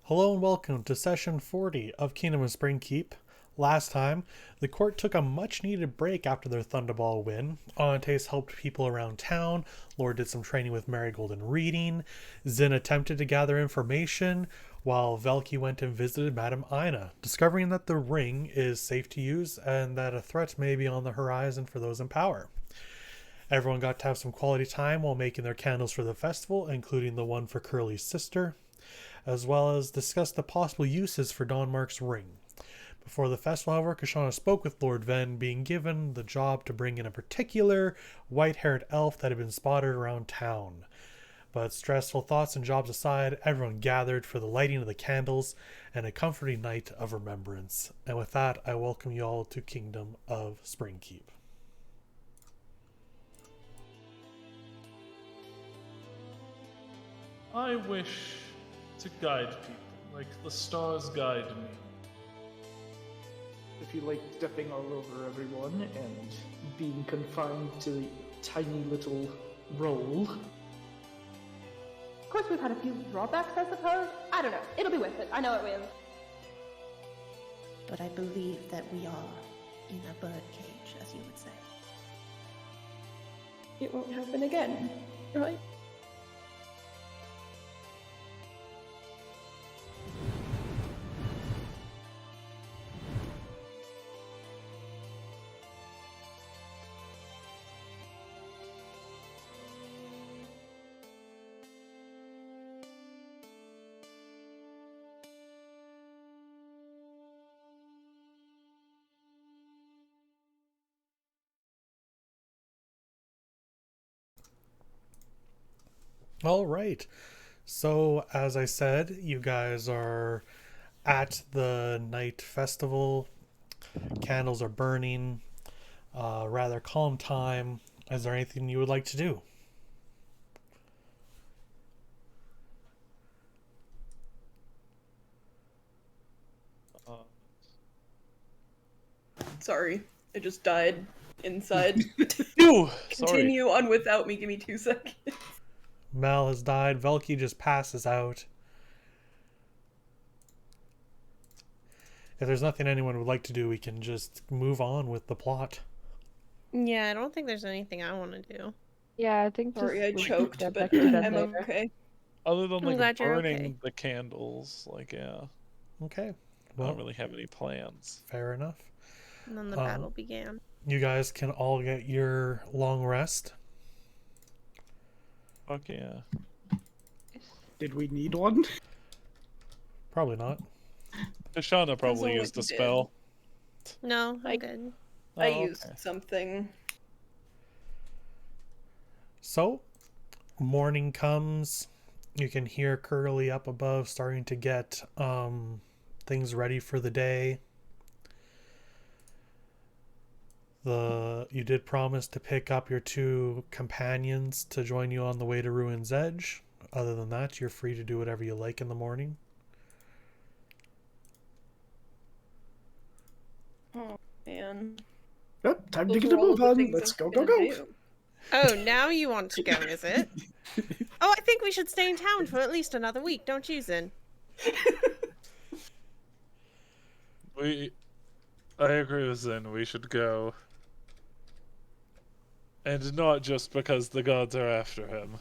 Hello and welcome to session 40 of Kingdom of Springkeep. Last time, the court took a much needed break after their Thunderball win. Antes helped people around town, Lord did some training with Marigold and reading, Zin attempted to gather information, while Velki went and visited Madame Ina, discovering that the ring is safe to use and that a threat may be on the horizon for those in power. Everyone got to have some quality time while making their candles for the festival, including the one for Curly's sister, as well as discuss the possible uses for Donmark's ring. Before the festival, however, Kashana spoke with Lord Ven, being given the job to bring in a particular white-haired elf that had been spotted around town. But stressful thoughts and jobs aside, everyone gathered for the lighting of the candles and a comforting night of remembrance. And with that, I welcome you all to Kingdom of Springkeep. I wish to guide people like the stars guide me. If you like stepping all over everyone and being confined to a tiny little role. Of course, we've had a few drawbacks, I suppose. I don't know. It'll be worth it. I know it will. But I believe that we are in a birdcage, as you would say. It won't happen again, right? All right. So, as I said, you guys are at the night festival. Candles are burning. Rather calm time. Is there anything you would like to do? Sorry, I just died inside. Ooh, Continue on without me. Give me 2 seconds. Mal has died. Velki just passes out. If there's nothing anyone would like to do, we can just move on with the plot. Yeah, I don't think there's anything I want to do. Yeah, I think Sorry, I we choked, get but back to that I'm later. okay. Other than I'm like glad you're burning okay. the candles, like yeah, Okay. I Well, don't really have any plans. fair enough. And then the battle began. You guys can all get your long rest. Fuck yeah. Did we need one? Probably not. Kashana probably all used we a did. spell. No, I'm I- good. I Oh, used okay. something. So, morning comes. You can hear Curly up above starting to get things ready for the day. You did promise to pick up your 2 companions to join you on the way to Ruin's Edge. Other than that, you're free to do whatever you like in the morning. Oh man. Yep, time to Those get were a all move the on. things Let's I go, was go, gonna go. do. Oh, now you want to go, is it? Oh, I think we should stay in town for at least another week, don't you, Zin? I agree with Zen. We should go, and not just because the gods are after him.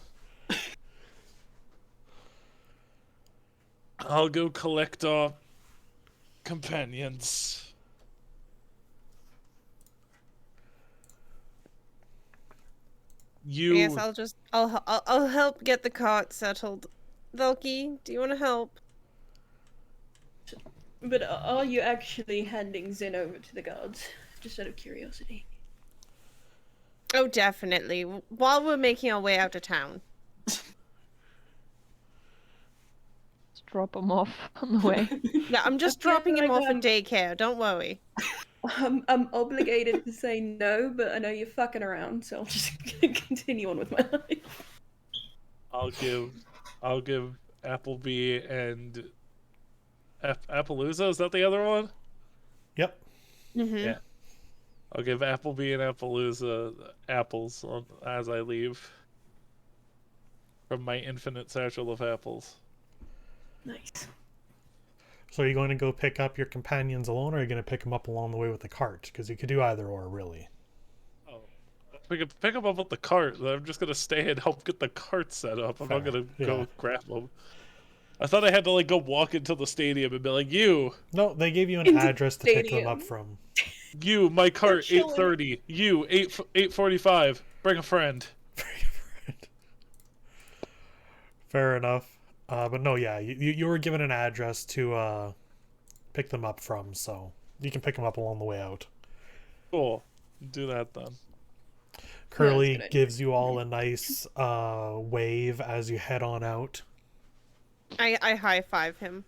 I'll go collect our companions. You. I guess I'll help get the cart settled. Velki, do you want to help? But are you actually handing Zin over to the guards? Just out of curiosity. Oh, definitely. While we're making our way out of town. Just drop them off on the way. Yeah, I'm just I feel dropping him like off at daycare, don't worry. I'm obligated to say no, but I know you're fucking around, so I'll just continue on with my life. I'll give Applebee and Appaloosa. Is that the other one? Yep. Mm-hmm. Yeah. I'll give Applebee and Appaloosa apples as I leave from my infinite satchel of apples. Nice. So are you going to go pick up your companions alone, or are you going to pick them up along the way with the cart? Because you could do either or, really. Oh, we could pick them up with the cart. I'm just gonna stay and help get the cart set up. I'm not Fair, gonna yeah. go grab them. I thought I had to like go walk into the stadium and be like, No, they gave you an Into address to pick them stadium. up from. you, my cart, chilling. 8:30. You, 8:45. Bring a friend. Fair enough. But no, yeah, you were given an address to pick them up from, so you can pick them up along the way out. Cool. Do that then. Curly good gives you all a nice wave as you head on out. I high five him.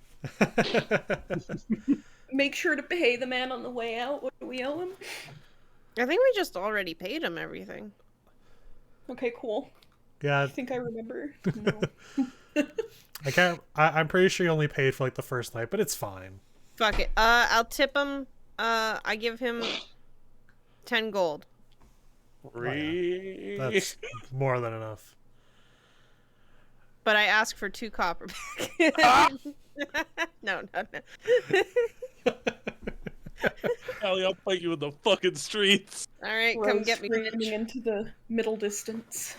Make sure to pay the man on the way out. What do we owe him? I think we just already paid him everything. Okay, cool. Yeah, I think I remember. No. I can't. I'm pretty sure you only paid for like the first night, but it's fine. Fuck it. I'll tip him. I give him 10 gold. That's more than enough. But I ask for 2 copper back. No. Allie, I'll fight you in the fucking streets. All right, come Rose get me. screaming into the middle distance.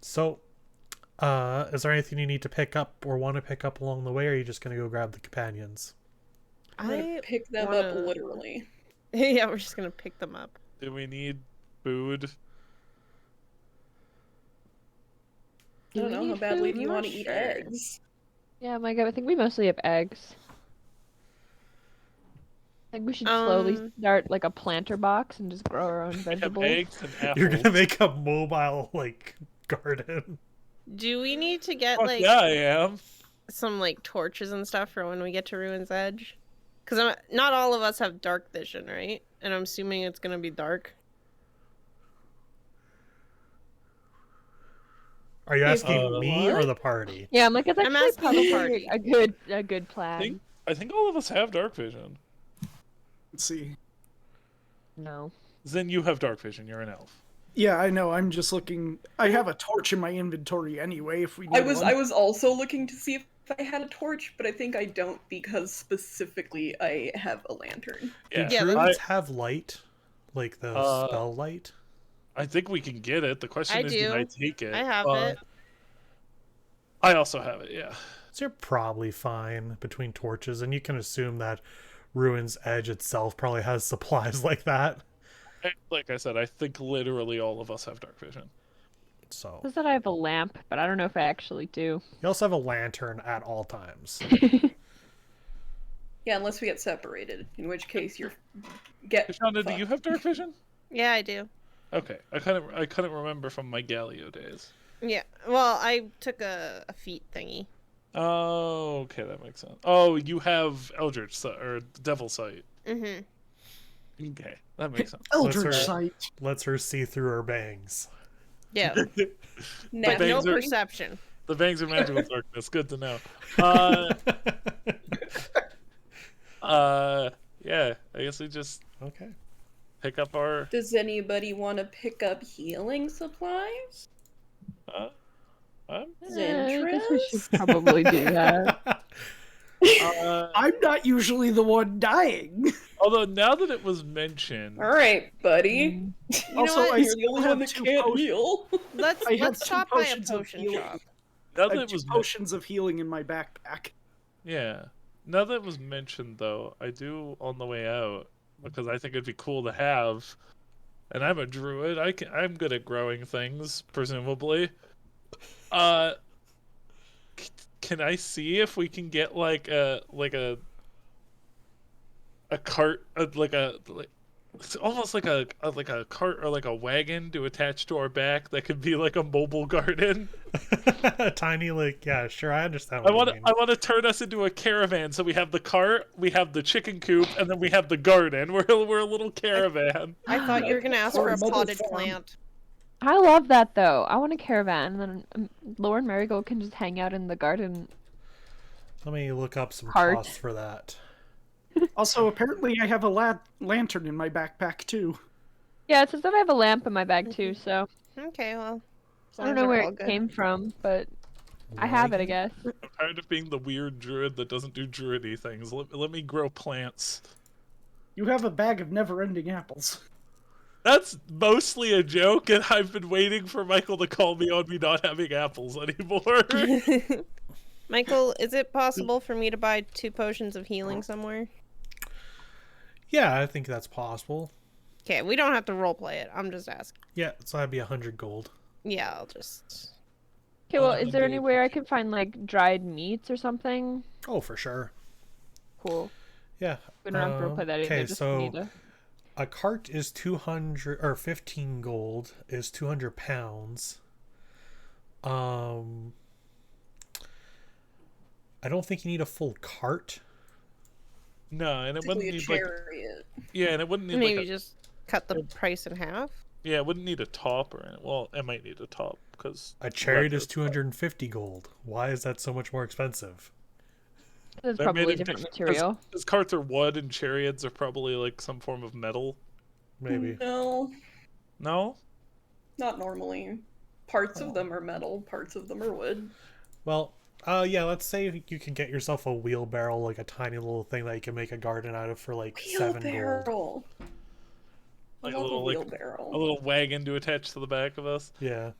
So, is there anything you need to pick up or want to pick up along the way, or are you just gonna go grab the companions? I'm gonna I pick them wanna- up literally. Yeah, we're just gonna pick them up. Do we need food? I don't we know, how need badly food? do you I'm want to not eat sure. eggs? Yeah, my God, I think we mostly have eggs. I think we should slowly start like a planter box and just grow our own I have vegetables. eggs and apples. You're gonna make a mobile like garden. Do we need to get Fuck like yeah, I am. some like torches and stuff for when we get to Ruin's Edge? Because not all of us have dark vision, right? And I'm assuming it's gonna be dark. Are you asking me or what? the party? Yeah, I'm like, it's I'm actually asking the probably party. a good plan. I think all of us have dark vision. Let's see. No. Then you have dark vision. You're an elf. Yeah, I know. I'm just looking. I have a torch in my inventory anyway. If we need I was one. also looking to see if I had a torch, but I think I don't because specifically I have a lantern. Yeah, Yeah, Druids have light, like the Uh, spell light. I think we can get it. The question I is, do. did I take it? I have it. I also have it. Yeah. So you're probably fine between torches, and you can assume that Ruin's Edge itself probably has supplies like that. Like I said, I think literally all of us have dark vision. So Says that I have a lamp, but I don't know if I actually do. you also have a lantern at all times. Yeah, unless we get separated, in which case you're get. Shonda, do fucked. you have dark vision? Yeah, I do. Okay, I couldn't remember from my Galio days. Yeah. Well, I took a feat thingy. Oh, okay, that makes sense. Oh, you have Eldritch Sight or Devil Sight. Mm-hmm. Okay, that makes sense. Eldritch Let's Sight. Lets her see through her bangs. Yeah. Nat But no bangs are- perception. The bangs are magical darkness. Good to know. Yeah. I guess we just Okay. pick up our. Does anybody want to pick up healing supplies? I'm, I guess we should probably do that. I'm not usually the one dying. although now that it was mentioned, All right, buddy. You Also, know what? I You're the still only have one that two can't potions. heal. Let's I have let's two stop by a potions of potion healing. shop. now I that have it two was potions of healing in my backpack. yeah, now that it was mentioned though, I do on the way out because I think it'd be cool to have. And I'm a druid. I'm good at growing things, presumably. Can I see if we can get like a cart, it's almost like a cart or like a wagon to attach to our back that could be like a mobile garden. Tiny, like, yeah, sure, I understand I what you mean. want to turn us into a caravan. So we have the cart, we have the chicken coop, and then we have the garden. We're a little caravan. I thought you were gonna ask Or for a mobile potted farm. plant. I love that though. I want a caravan, and then Lauren Marigold can just hang out in the garden. Let me look up some Cart. costs for that. Also, apparently, I have a lantern in my backpack too. Yeah, it says that I have a lamp in my bag too, so Okay, well, As I long don't as know they're where all it good. came from, but I have it, I guess. I'm tired of being the weird druid that doesn't do druidy things. Let me grow plants. You have a bag of never-ending apples. That's mostly a joke, and I've been waiting for Michael to call me on me not having apples anymore. Michael, is it possible for me to buy 2 potions of healing somewhere? Yeah, I think that's possible. Okay, we don't have to roleplay it. I'm just asking. Yeah, so that'd be 100 gold. Yeah, I'll just... Okay, well, is there 100. anywhere I can find like dried meats or something? Oh, for sure. Cool. Yeah. We don't have to roleplay that either. Okay, Just so need to... a cart is 200 or 15 gold is 200 pounds. I don't think you need a full cart. No, and it wouldn't Basically a need like chariot. yeah, and it wouldn't need Maybe like a, just cut the price in half? yeah, it wouldn't need a top or well, it might need a top because A chariot is 250 gold. Why is that so much more expensive? It's They're made probably of different different- material. Because carts are wood and chariots are probably like some form of metal. Maybe. No, No? not normally. Parts of them are metal, parts of them are wood. Well, yeah, let's say you can get yourself a wheelbarrow, like a tiny little thing that you can make a garden out of for like 7 gold. Wheelbarrow. I Like a love little, a like, wheelbarrow. A little wagon to attach to the back of us. Yeah,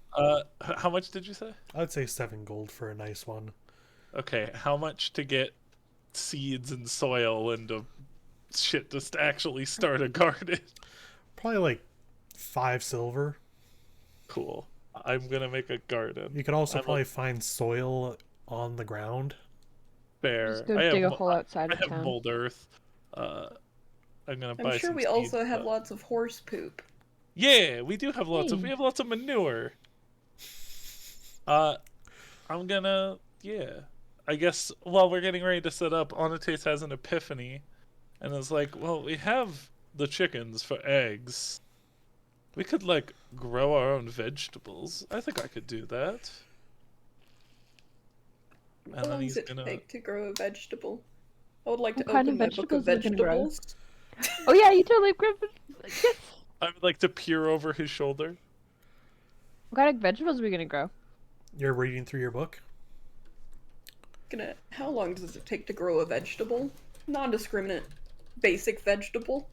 How much did you say? I'd say 7 gold for a nice one. Okay, how much to get seeds and soil and shit just to actually start a garden? Probably like 5 silver. Cool. I'm gonna make a garden. You could also I'm probably find soil on the ground. fair. Just go I dig a have, hole outside I of have town. mold earth. I'm gonna buy I'm sure some we seeds, also have but- lots of horse poop. Yeah, we do have lots of. Hey. We have lots of manure. I'm gonna. Yeah. I guess while we're getting ready to set up, Onates has an epiphany, and is like, "Well, we have the chickens for eggs. We could like grow our own vegetables. I think I could do that." And How then long he's does it gonna. take to grow a vegetable? I would like What to kind open of my book of vegetables are you gonna grow? vegetables. Oh yeah, you totally grab it. Yes. I would like to peer over his shoulder. What kind of vegetables are we gonna grow? You're reading through your book? How long does it take to grow a vegetable? Non-discriminate, basic vegetable.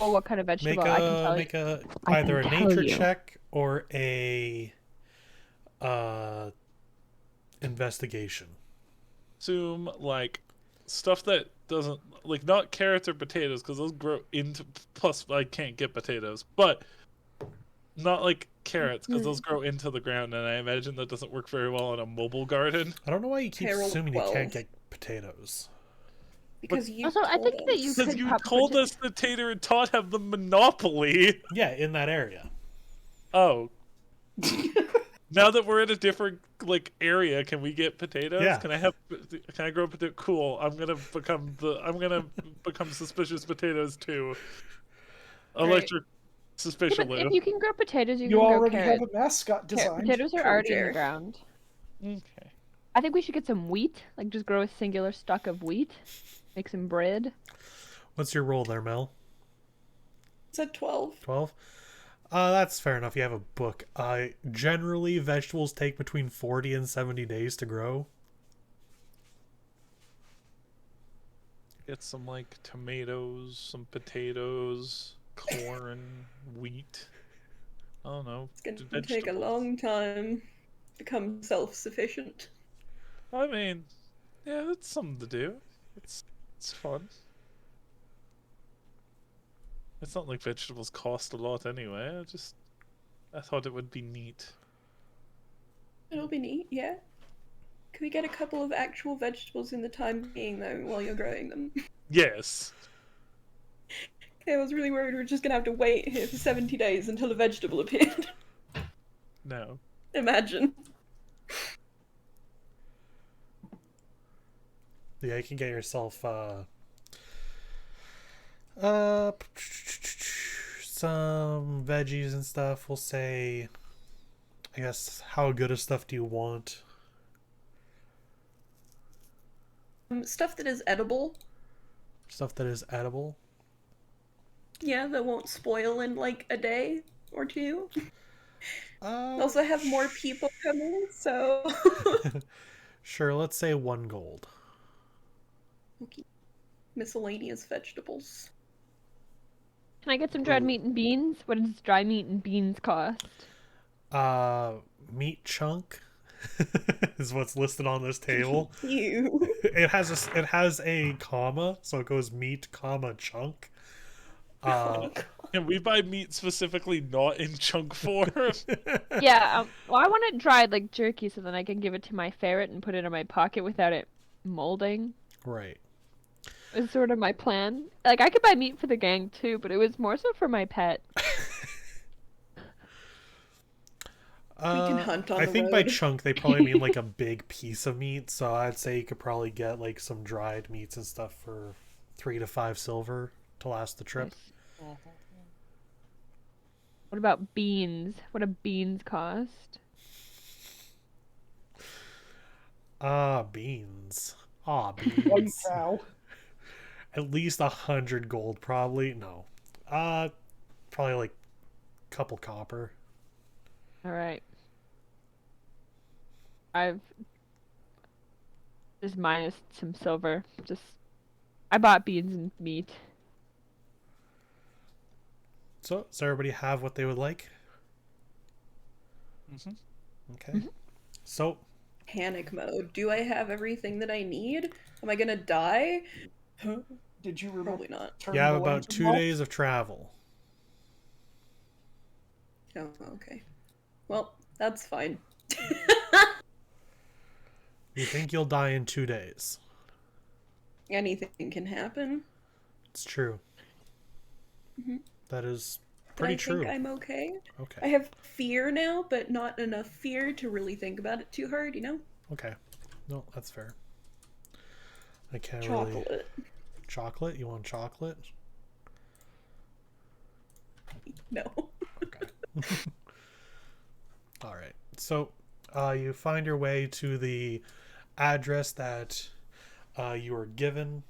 Or what kind of vegetable? I can tell Make a I either a can tell nature you. check or a investigation. Assume like stuff that doesn't like not carrots or potatoes because those grow into. Plus, I can't get potatoes, but not like carrots because those grow into the ground, and I imagine that doesn't work very well in a mobile garden. I don't know why you keep Okay, roll assuming you 12. can't get potatoes. Because you Also, I think told that you us. Because could you probably told just- us that Tater and Todd have the monopoly. Yeah, in that area. Oh. Now that we're in a different like area, can we get potatoes? Yeah. Can I grow potato? Cool. I'm gonna become suspicious potatoes too. Electric Yeah, suspicion. but if you can grow potatoes, you You can grow already carrots. have a mascot designed. Potatoes are True, already in the Jared. ground. Okay. I think we should get some wheat. Like just grow a singular stock of wheat. Make some bread. What's your roll there, Mel? Is that 12? 12? That's fair enough. You have a book. Generally, vegetables take between 40 and 70 days to grow. Get some like tomatoes, some potatoes, corn, wheat. I don't know. It's going to take a vegetables. long time to become self-sufficient. I mean, yeah, it's something to do. It's fun. It's not like vegetables cost a lot anyway. I thought it would be neat. It'll be neat, yeah. Can we get a couple of actual vegetables in the time being, though, while you're growing them? Yes. Okay, I was really worried we were just gonna have to wait here for 70 days until a vegetable appeared. No. Imagine. Yeah, you can get yourself some veggies and stuff. We'll say, I guess, how good of stuff do you want? Stuff that is edible. Stuff that is edible. Yeah, that won't spoil in like a day or two. We also have more people coming, so. Sure, let's say 1 gold. Okay. Miscellaneous vegetables. Can I get some dried meat and beans? What does dry meat and beans cost? Meat chunk is what's listed on this table. Ew. It has a comma, so it goes meat, comma, chunk. Can we buy meat specifically not in chunk form? Yeah, well, I want it dried like jerky so then I can give it to my ferret and put it in my pocket without it molding. Right. Is sort of my plan. Like, I could buy meat for the gang too, but it was more so for my pet. We can hunt on I the think by road. chunk they probably mean like a big piece of meat, so I'd say you could probably get like some dried meats and stuff for 3 to 5 silver to last the trip. Nice. What about beans? What do beans cost? Beans. One Beans. cow. At least 100 gold, probably. No. Probably like a couple copper. Alright. I've just minus some silver. I bought beans and meat. So, does everybody have what they would like? Mm-hmm. Okay. Mm-hmm. So, Panic mode. Do I have everything that I need? Am I gonna die? Did you remember? Probably not. you have about 2 days of travel. Oh, okay. Well, that's fine. You think you'll die in 2 days. Anything can happen. It's true. Mhm. That is But pretty I true. think I'm okay. I Okay. have fear now, but not enough fear to really think about it too hard, you know? Okay. No, that's fair. I can't really... Chocolate. Chocolate? You want chocolate? No. Okay. All right. So, you find your way to the address that you were given.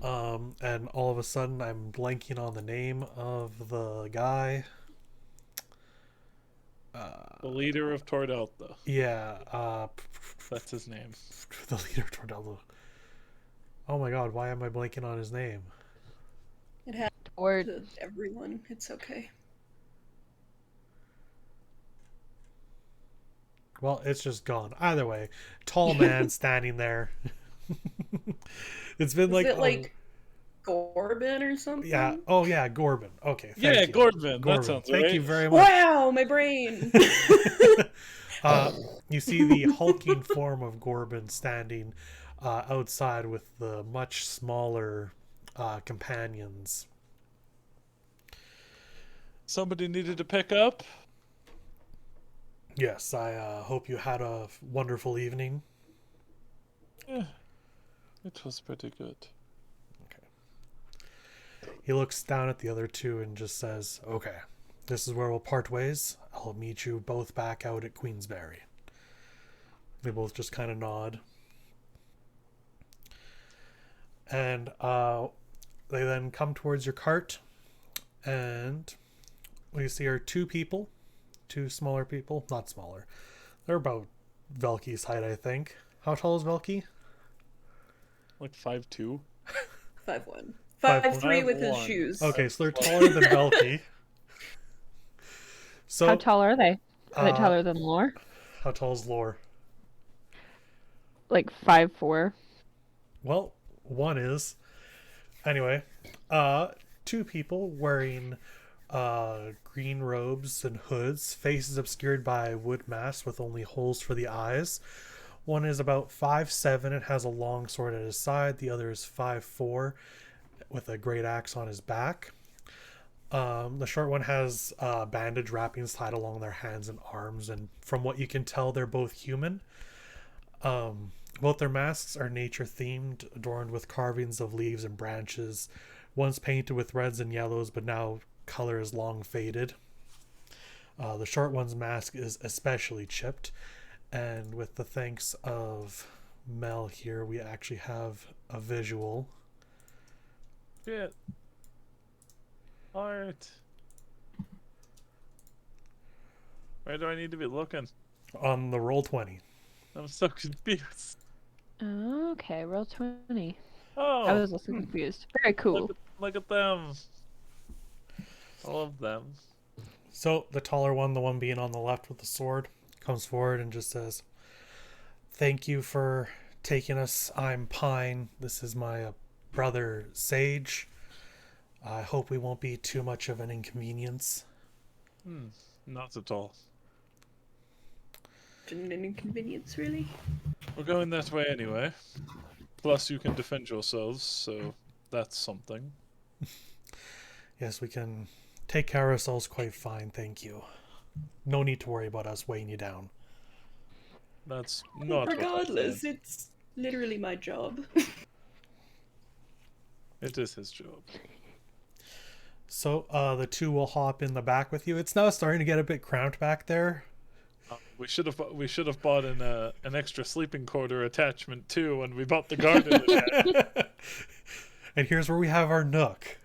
And all of a sudden, I'm blanking on the name of the guy. The leader of Tordelta. Yeah. That's his name. The leader of Tordello. Oh my god, why am I blanking on his name? It happens Or to everyone. It's okay. Well, it's just gone. Either way, tall man standing there. It's been Is like, it like Corbin or something? yeah. Oh yeah, Gorbin. Okay. Thank Yeah, you. Gordon. That sounds Thank right. you very much. Wow, my brain. You see the hulking form of Gorbin standing outside with the much smaller companions. Somebody needed to pick up. Yes, I hope you had a wonderful evening. Yeah, it was pretty good. He looks down at the other two and just says, okay, this is where we'll part ways. I'll meet you both back out at Queensberry. They both just kind of nod. And they then come towards your cart. And what you see are 2 people. 2 smaller people. Not smaller. They're about Velky's height, I think. How tall is Velky? Like 5'2". 5'1". 5'1". 5'3" with his 5'1". shoes. Okay, so they're taller than Velky. So, how tall are they? Are they taller than Lore? How tall is Lore? Like 5'4". Well, one is. Anyway, 2 people wearing green robes and hoods, faces obscured by wood masks with only holes for the eyes. One is about 5'7" and has a long sword at his side. The other is 5'4" with a great axe on his back. The short one has bandage wrappings tied along their hands and arms, and from what you can tell, they're both human. Both their masks are nature themed, adorned with carvings of leaves and branches, once painted with reds and yellows, but now color is long faded. The short one's mask is especially chipped, and with the thanks of Mel here, we actually have a visual. Shit. Art. Where do I need to be looking? On the roll 20. I'm so confused. Okay, roll 20. Oh, I was also confused. Very cool. look at them. I love them. So the taller one, the one being on the left with the sword, comes forward and just says, "Thank you for taking us. I'm Pine. This is my brother, Sage. I hope we won't be too much of an inconvenience." Not at all. An inconvenience, really? We're going that way anyway. Plus, you can defend yourselves, so that's something. Yes, we can take care of ourselves quite fine, thank you. No need to worry about us weighing you down. That's not Regardless, what I it's literally my job. said. It is his job. So the two will hop in the back with you. It's now starting to get a bit cramped back there. We should have bought an extra sleeping quarter attachment too when we bought the garden shed. And here's where we have our nook.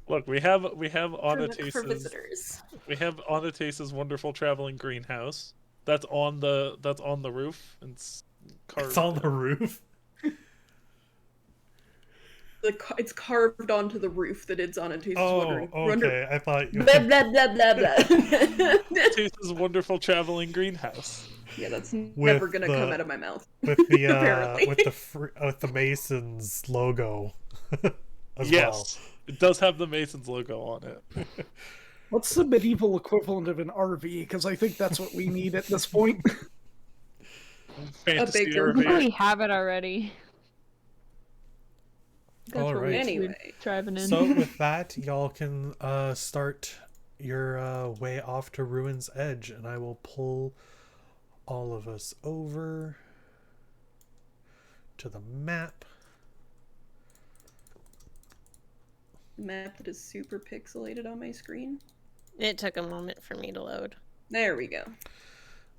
Look, we have For Onotace's visitors. we have Onotace's wonderful traveling greenhouse. That's on the roof. It's carved. It's on the roof. It's carved onto the roof that it's on. And Taste Oh, wondering. okay. I thought you. Blah blah blah blah blah. Onotace's wonderful traveling greenhouse. Yeah, that's never With gonna come out of my mouth. With the Apparently. with the Masons logo. As Yes, well. it does have the Masons logo on it. What's the medieval equivalent of an RV? Because I think that's what we need at this point. Fantasy baker. RV. We have it already. That's All what right. we Anyway. driving in. So with that, y'all can start your way off to Ruin's Edge, and I will pull all of us over to the map. Map that is super pixelated on my screen. It took a moment for me to load. There we go.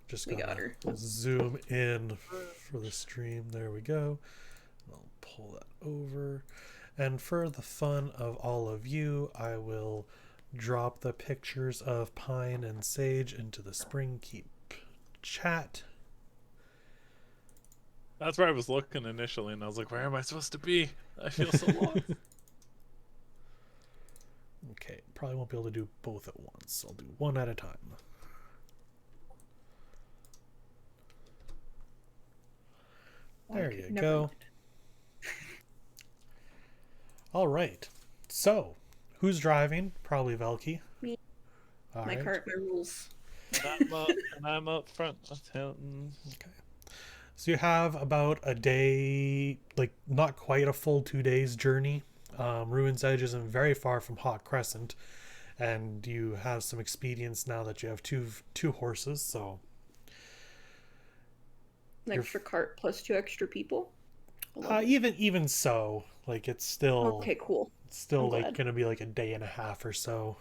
Just We gonna got her. zoom in for the stream. There we go. I'll pull that over. And for the fun of all of you, I will drop the pictures of Pine and Sage into the Springkeep chat. That's where I was looking initially, and I was like, "Where am I supposed to be? I feel so lost." Okay, probably won't be able to do both at once. I'll do one at a time. There Okay, you never go. mind. All right. So, who's driving? Probably Velky. Me. All My right. cart, my rules. And I'm up front. Okay. So you have about a day, like not quite a full 2 days journey. Ruin's Edge isn't very far from Hawk Crescent, and you have some expedience now that you have two horses. So An extra cart plus 2 extra people. I love it. even so, like it's still Okay, cool. I'm like glad. gonna be like a day and a half or so.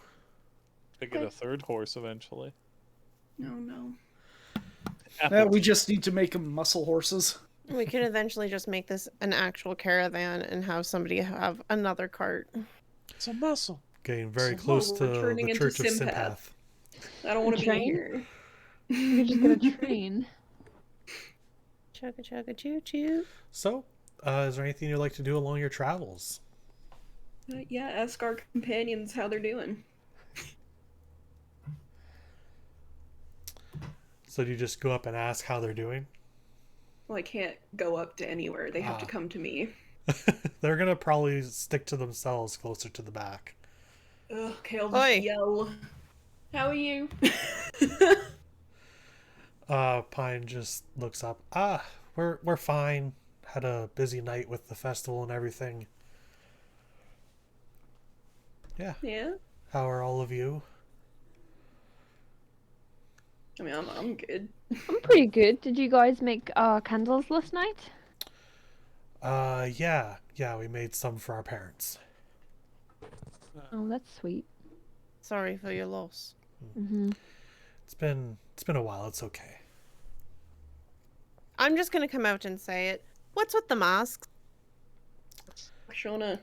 To get a third horse eventually. No, no. We just need to make them muscle horses. We could eventually just make this an actual caravan and have somebody have another cart. It's a muscle. Getting very So close we're to turning the into Church of Simpath. Simpath. I don't want to be Train? here. You're just gonna train. Chugga chugga choo choo. So, is there anything you'd like to do along your travels? Yeah, ask our companions how they're doing. So do you just go up and ask how they're doing? Well, I can't go up to anywhere. They have to Ah. come to me. They're gonna probably stick to themselves closer to the back. Ugh, okay, I'll Oi. just yell. How are you? Pine just looks up. We're fine. Had a busy night with the festival and everything. Yeah. Yeah? How are all of you? I mean, I'm good. I'm pretty good. Did you guys make candles last night? Yeah, we made some for our parents. Oh, that's sweet. Sorry for your loss. Mm-hmm. It's been a while. It's okay. I'm just gonna come out and say it. What's with the masks? Shauna.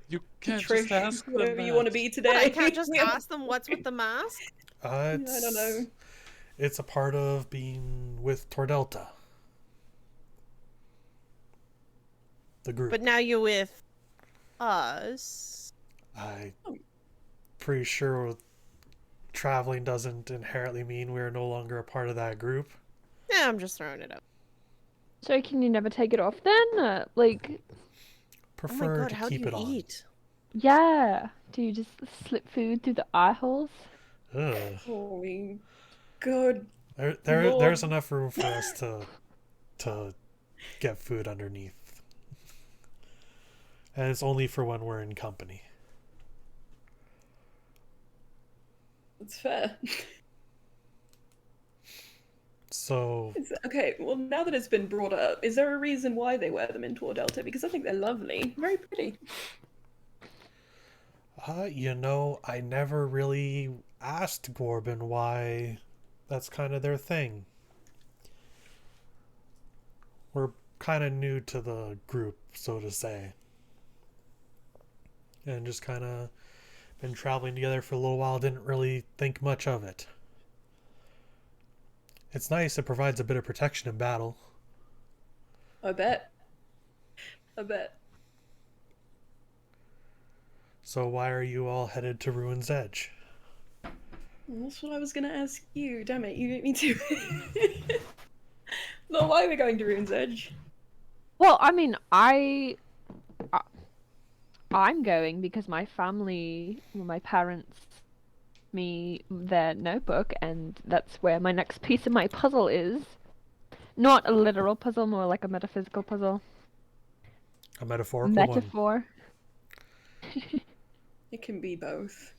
You can't Trish, just ask them whatever you want to that. be today. What, I can't just ask them what's with the mask? I don't know. It's a part of being with Tordelta. The group. But now you're with us. I'm pretty sure traveling doesn't inherently mean we're no longer a part of that group. Yeah, I'm just throwing it up. So can you never take it off then? Like, Oh my Prefer god, to how do keep you it on. eat? yeah. Do you just slip food through the eye holes? Ugh. Holy god. There's enough room for us to get food underneath. And it's only for when we're in company. That's fair. So, Okay, well, now that it's been brought up, is there a reason why they wear them in Tor Delta? Because I think they're lovely. Very pretty. I never really asked Gorbin why that's kind of their thing. We're kind of new to the group, so to say. And just kind of been traveling together for a little while, didn't really think much of it. It's nice, it provides a bit of protection in battle. I bet. I bet. So why are you all headed to Ruin's Edge? Well, that's what I was gonna ask you. Damn it, you beat me to it. No, why are we going to Rune's Edge? Well, I mean, I'm going because my family, well, my parents, me their notebook, and that's where my next piece of my puzzle is. Not a literal puzzle, more like a metaphysical puzzle. A metaphorical one. Metaphor. It can be both.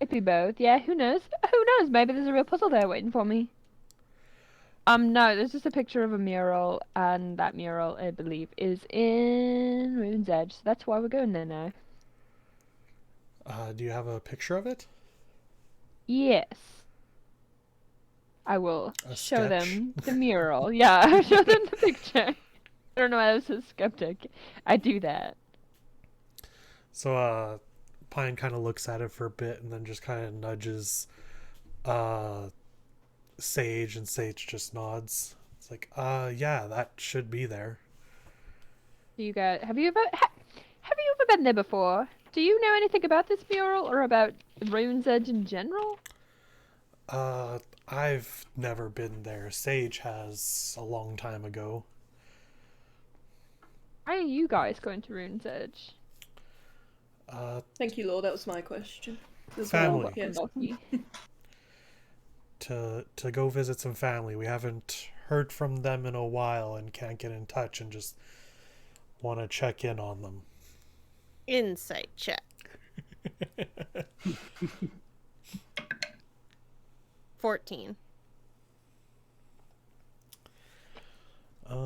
It'd be both. Yeah, who knows? Who knows? Maybe there's a real puzzle there waiting for me. No, there's just a picture of a mural, and that mural, I believe, is in Rune's Edge. So that's why we're going there now. Do you have a picture of it? Yes. I will A show sketch? them the mural. Yeah, I'll show them the picture. I don't know why I was so skeptic. I do that. So, Pine kind of looks at it for a bit and then just kind of nudges Sage, and Sage just nods. It's like, yeah, that should be there. You guys, have you ever been there before? Do you know anything about this mural or about Rune's Edge in general? I've never been there. Sage has a long time ago. Why are you guys going to Rune's Edge? Thank you, Lord. That was my question. As Family. well, yes. To go visit some family. We haven't heard from them in a while and can't get in touch and just want to check in on them. Insight check. 14. Let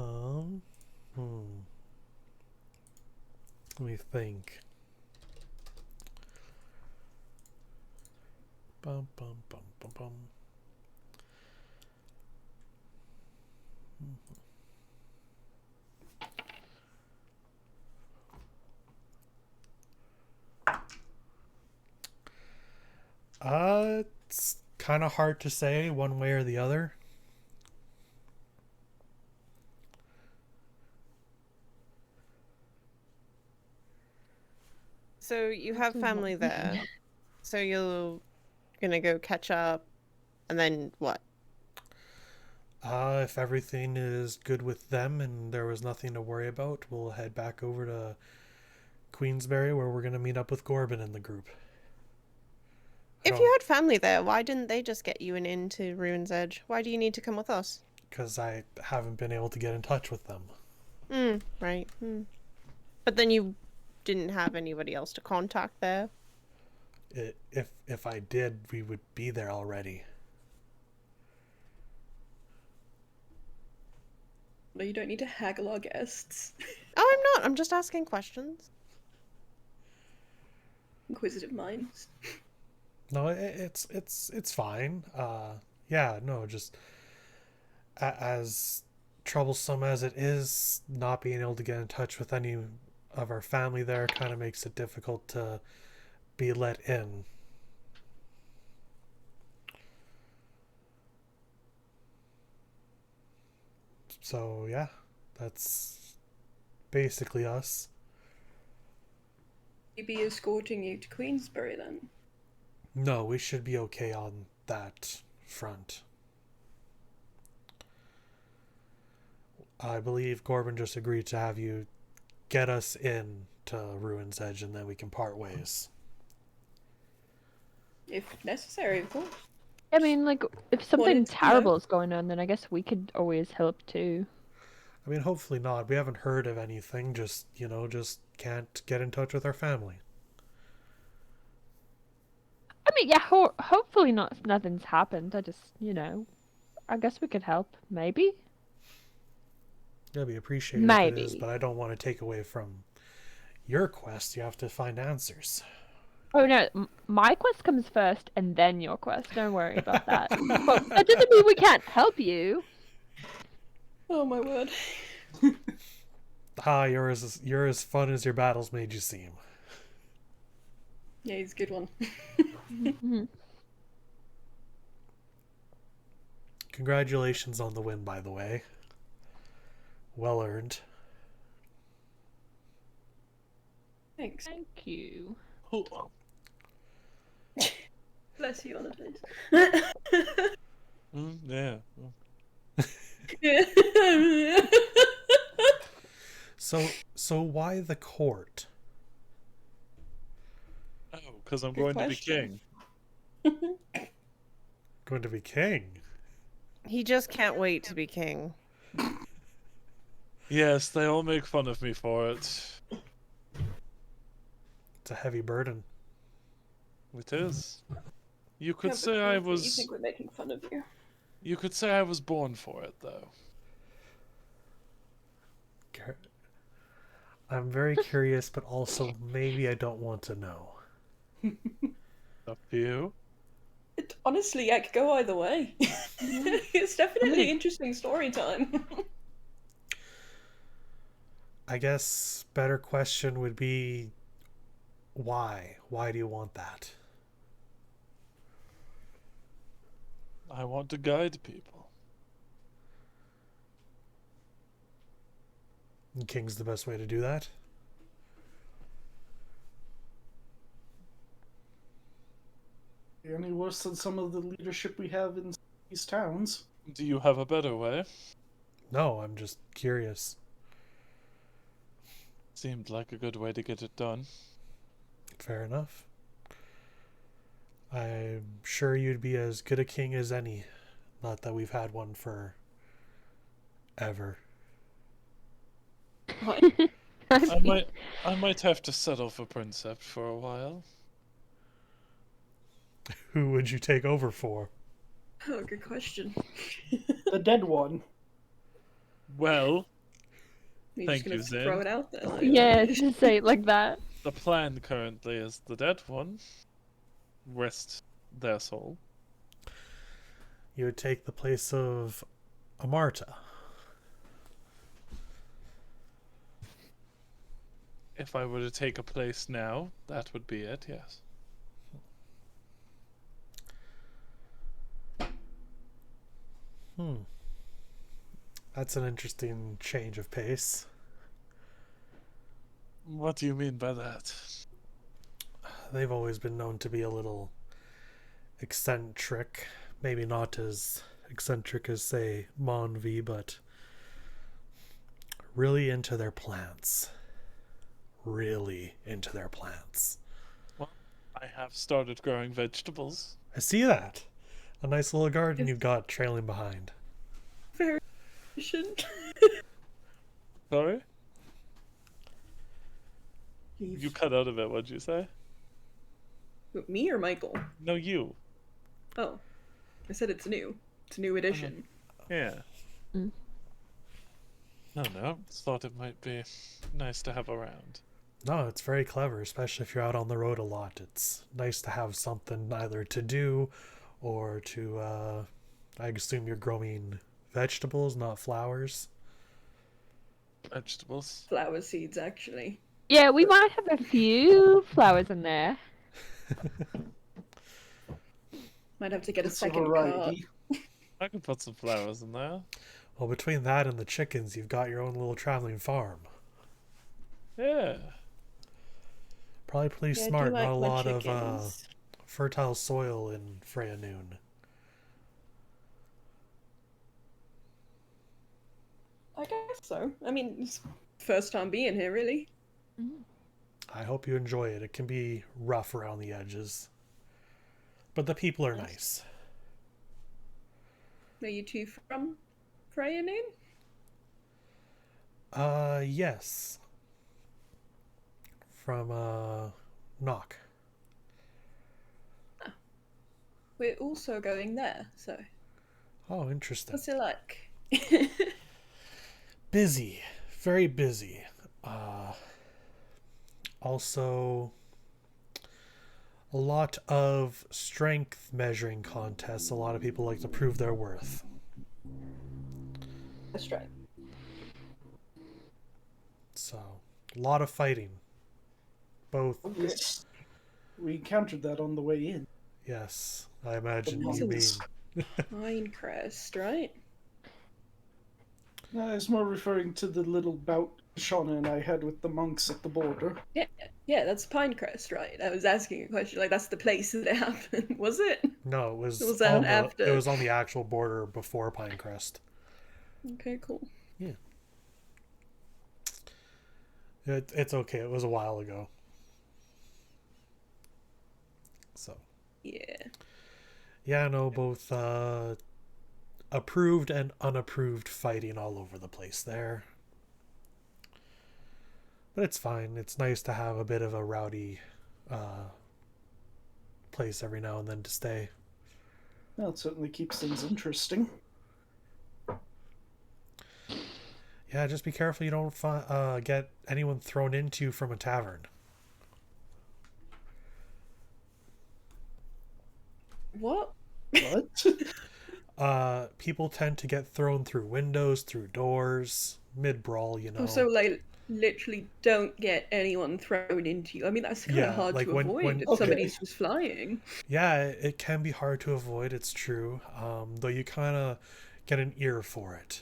me think. Bum bum bum bum bum. It's kind of hard to say one way or the other. So you have family there. So you're gonna go catch up, and then what? If everything is good with them and there was nothing to worry about, we'll head back over to Queensberry where we're going to meet up with Gorbin and the group. If you had family there, why didn't they just get you an inn to Ruin's Edge? Why do you need to come with us? Because I haven't been able to get in touch with them. Right. But then you didn't have anybody else to contact there? If I did, we would be there already. No, you don't need to haggle our guests. Oh, I'm not. I'm just asking questions. Inquisitive minds. No, it's fine. Yeah, no, just as troublesome as it is, not being able to get in touch with any of our family there kind of makes it difficult to be let in. So yeah, that's basically us. He'd be escorting you to Queensbury then. No, we should be okay on that front. I believe Corbin just agreed to have you get us in to Ruin's Edge, and then we can part ways. If necessary, of course. I mean, like, if something it's, terrible is going on, then I guess we could always help too. I mean, hopefully not. We haven't heard of anything. Just can't get in touch with our family. I mean, yeah, hopefully nothing's happened. I just, I guess we could help, maybe? Yeah, we appreciate it if it is, but I don't want to take away from your quest. You have to find answers. Oh no, my quest comes first and then your quest. Don't worry about that. But that doesn't mean we can't help you. Oh my word. You're as fun as your battles made you seem. Yeah, he's a good one. Mm-hmm. Congratulations on the win, by the way. Well earned. Thanks. Thank you. Bless you on the face. Yeah. So why the court? Oh, because I'm Good going question. to be king. Going to be king? He just can't wait to be king. Yes, they all make fun of me for it. It's a heavy burden. It is. You could Yeah, say but I you was. think we're making fun of you? You could say I was born for it, though. I'm very curious, but also maybe I don't want to know. Up to you. Honestly, I could go either way. It's definitely interesting story time. I guess better question would be why? Why do you want that? I want to guide people. And king's the best way to do that? Any worse than some of the leadership we have in these towns? Do you have a better way? No, I'm just curious. Seemed like a good way to get it done. Fair enough. I'm sure you'd be as good a king as any. Not that we've had one for ever. I might have to settle for Princeps for a while. Who would you take over for? Oh, good question. The dead one. Well, You're thank just gonna you, Zane. throw it out there. Like, Yeah, just say it like that. The plan currently is the dead one. Rest their soul. You would take the place of Amarta. If I were to take a place now, that would be it, yes. That's an interesting change of pace. What do you mean by that? They've always been known to be a little eccentric. Maybe not as eccentric as, say, Monvi, but really into their plants. Really into their plants. Well, I have started growing vegetables. I see that. A nice little garden you've got trailing behind. very efficient. Sorry? You cut out of it, what'd you say? Me or Michael? No, you. Oh, I said it's new. It's a new edition. Yeah. Mm. I don't know. Just thought it might be nice to have around. No, it's very clever, especially if you're out on the road a lot. It's nice to have something either to do or to, I assume you're growing vegetables, not flowers. Vegetables. Flower seeds, actually. Yeah, we might have a few flowers in there. Might have to get a It's a second card. variety. I can put some flowers in there. Well, between that and the chickens, you've got your own little traveling farm. Yeah. Probably pretty Yeah, I do smart. like Not a my lot of chickens. fertile soil in Freya Noon. I guess so. I mean, it's first time being here, really. I hope you enjoy it. It can be rough around the edges, but the people are nice. Are you two from Freya Noon? Yes. From, Knock. We're also going there, so Oh, interesting. what's it like? Busy. Very busy. Also, a lot of strength measuring contests. A lot of people like to prove their worth. That's right. So, a lot of fighting. Both. Yes. We encountered that on the way in. Yes, I imagine The you mean. monks. Pinecrest, right? I was more referring to the little bout Shauna and I had with the monks at the border. Yeah, that's Pinecrest, right? I was asking a question, like, that's the place that it happened, was it? No, it was, Was that on the, after? it was on the actual border before Pinecrest. Okay, cool. Yeah. It's okay. It was a while ago. So. Yeah. Yeah, no, both approved and unapproved fighting all over the place there. But it's fine. It's nice to have a bit of a rowdy place every now and then to stay. Well, it certainly keeps things interesting. Yeah, just be careful you don't get anyone thrown into you from a tavern. What? What? People tend to get thrown through windows, through doors, mid-brawl, you know. Oh, so, like, literally don't get anyone thrown into you. I mean, that's kind of Yeah, hard like to when- avoid when- if Okay. somebody's just flying. Yeah, it can be hard to avoid, it's true. Though you kind of get an ear for it.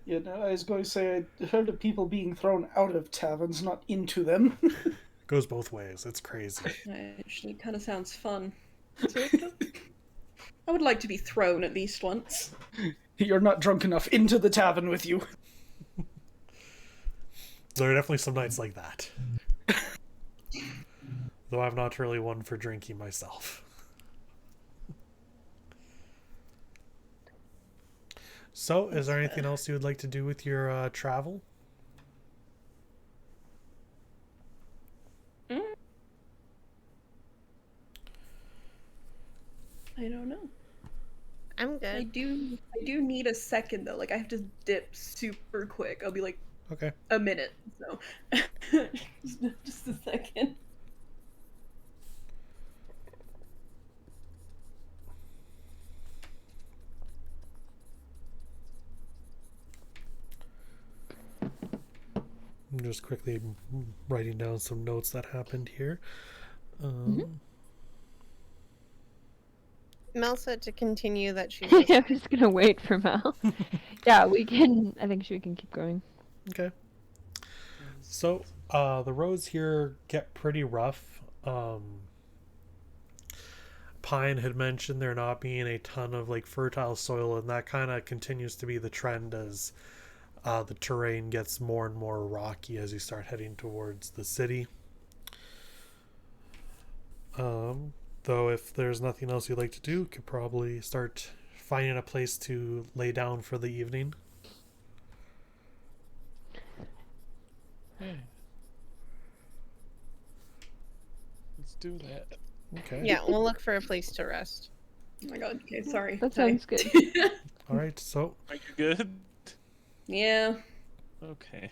Yeah, no, I was going to say I heard of people being thrown out of taverns, not into them. Goes both ways. It's crazy. Actually, kind of sounds fun. I would like to be thrown at least once. You're not drunk enough into the tavern with you. There are definitely some nights like that. Though I'm not really one for drinking myself. So, is there anything else you would like to do with your travel? I don't know. I'm I good. do need a second though. Like I have to dip super quick. I'll be like Okay. a minute. So just a second. I'm just quickly writing down some notes that happened here. Mel said to continue that she I'm just gonna wait for Mel. Yeah, we can. I think we can keep going. Okay. So, the roads here get pretty rough. Pine had mentioned there not being a ton of like fertile soil, and that kind of continues to be the trend as the terrain gets more and more rocky as you start heading towards the city. Though if there's nothing else you'd like to do, you could probably start finding a place to lay down for the evening. Hey. Let's do that. Okay. Yeah, we'll look for a place to rest. Oh my god. Okay, sorry. That Sorry. sounds good. All right. So. Are you good? Yeah. Okay.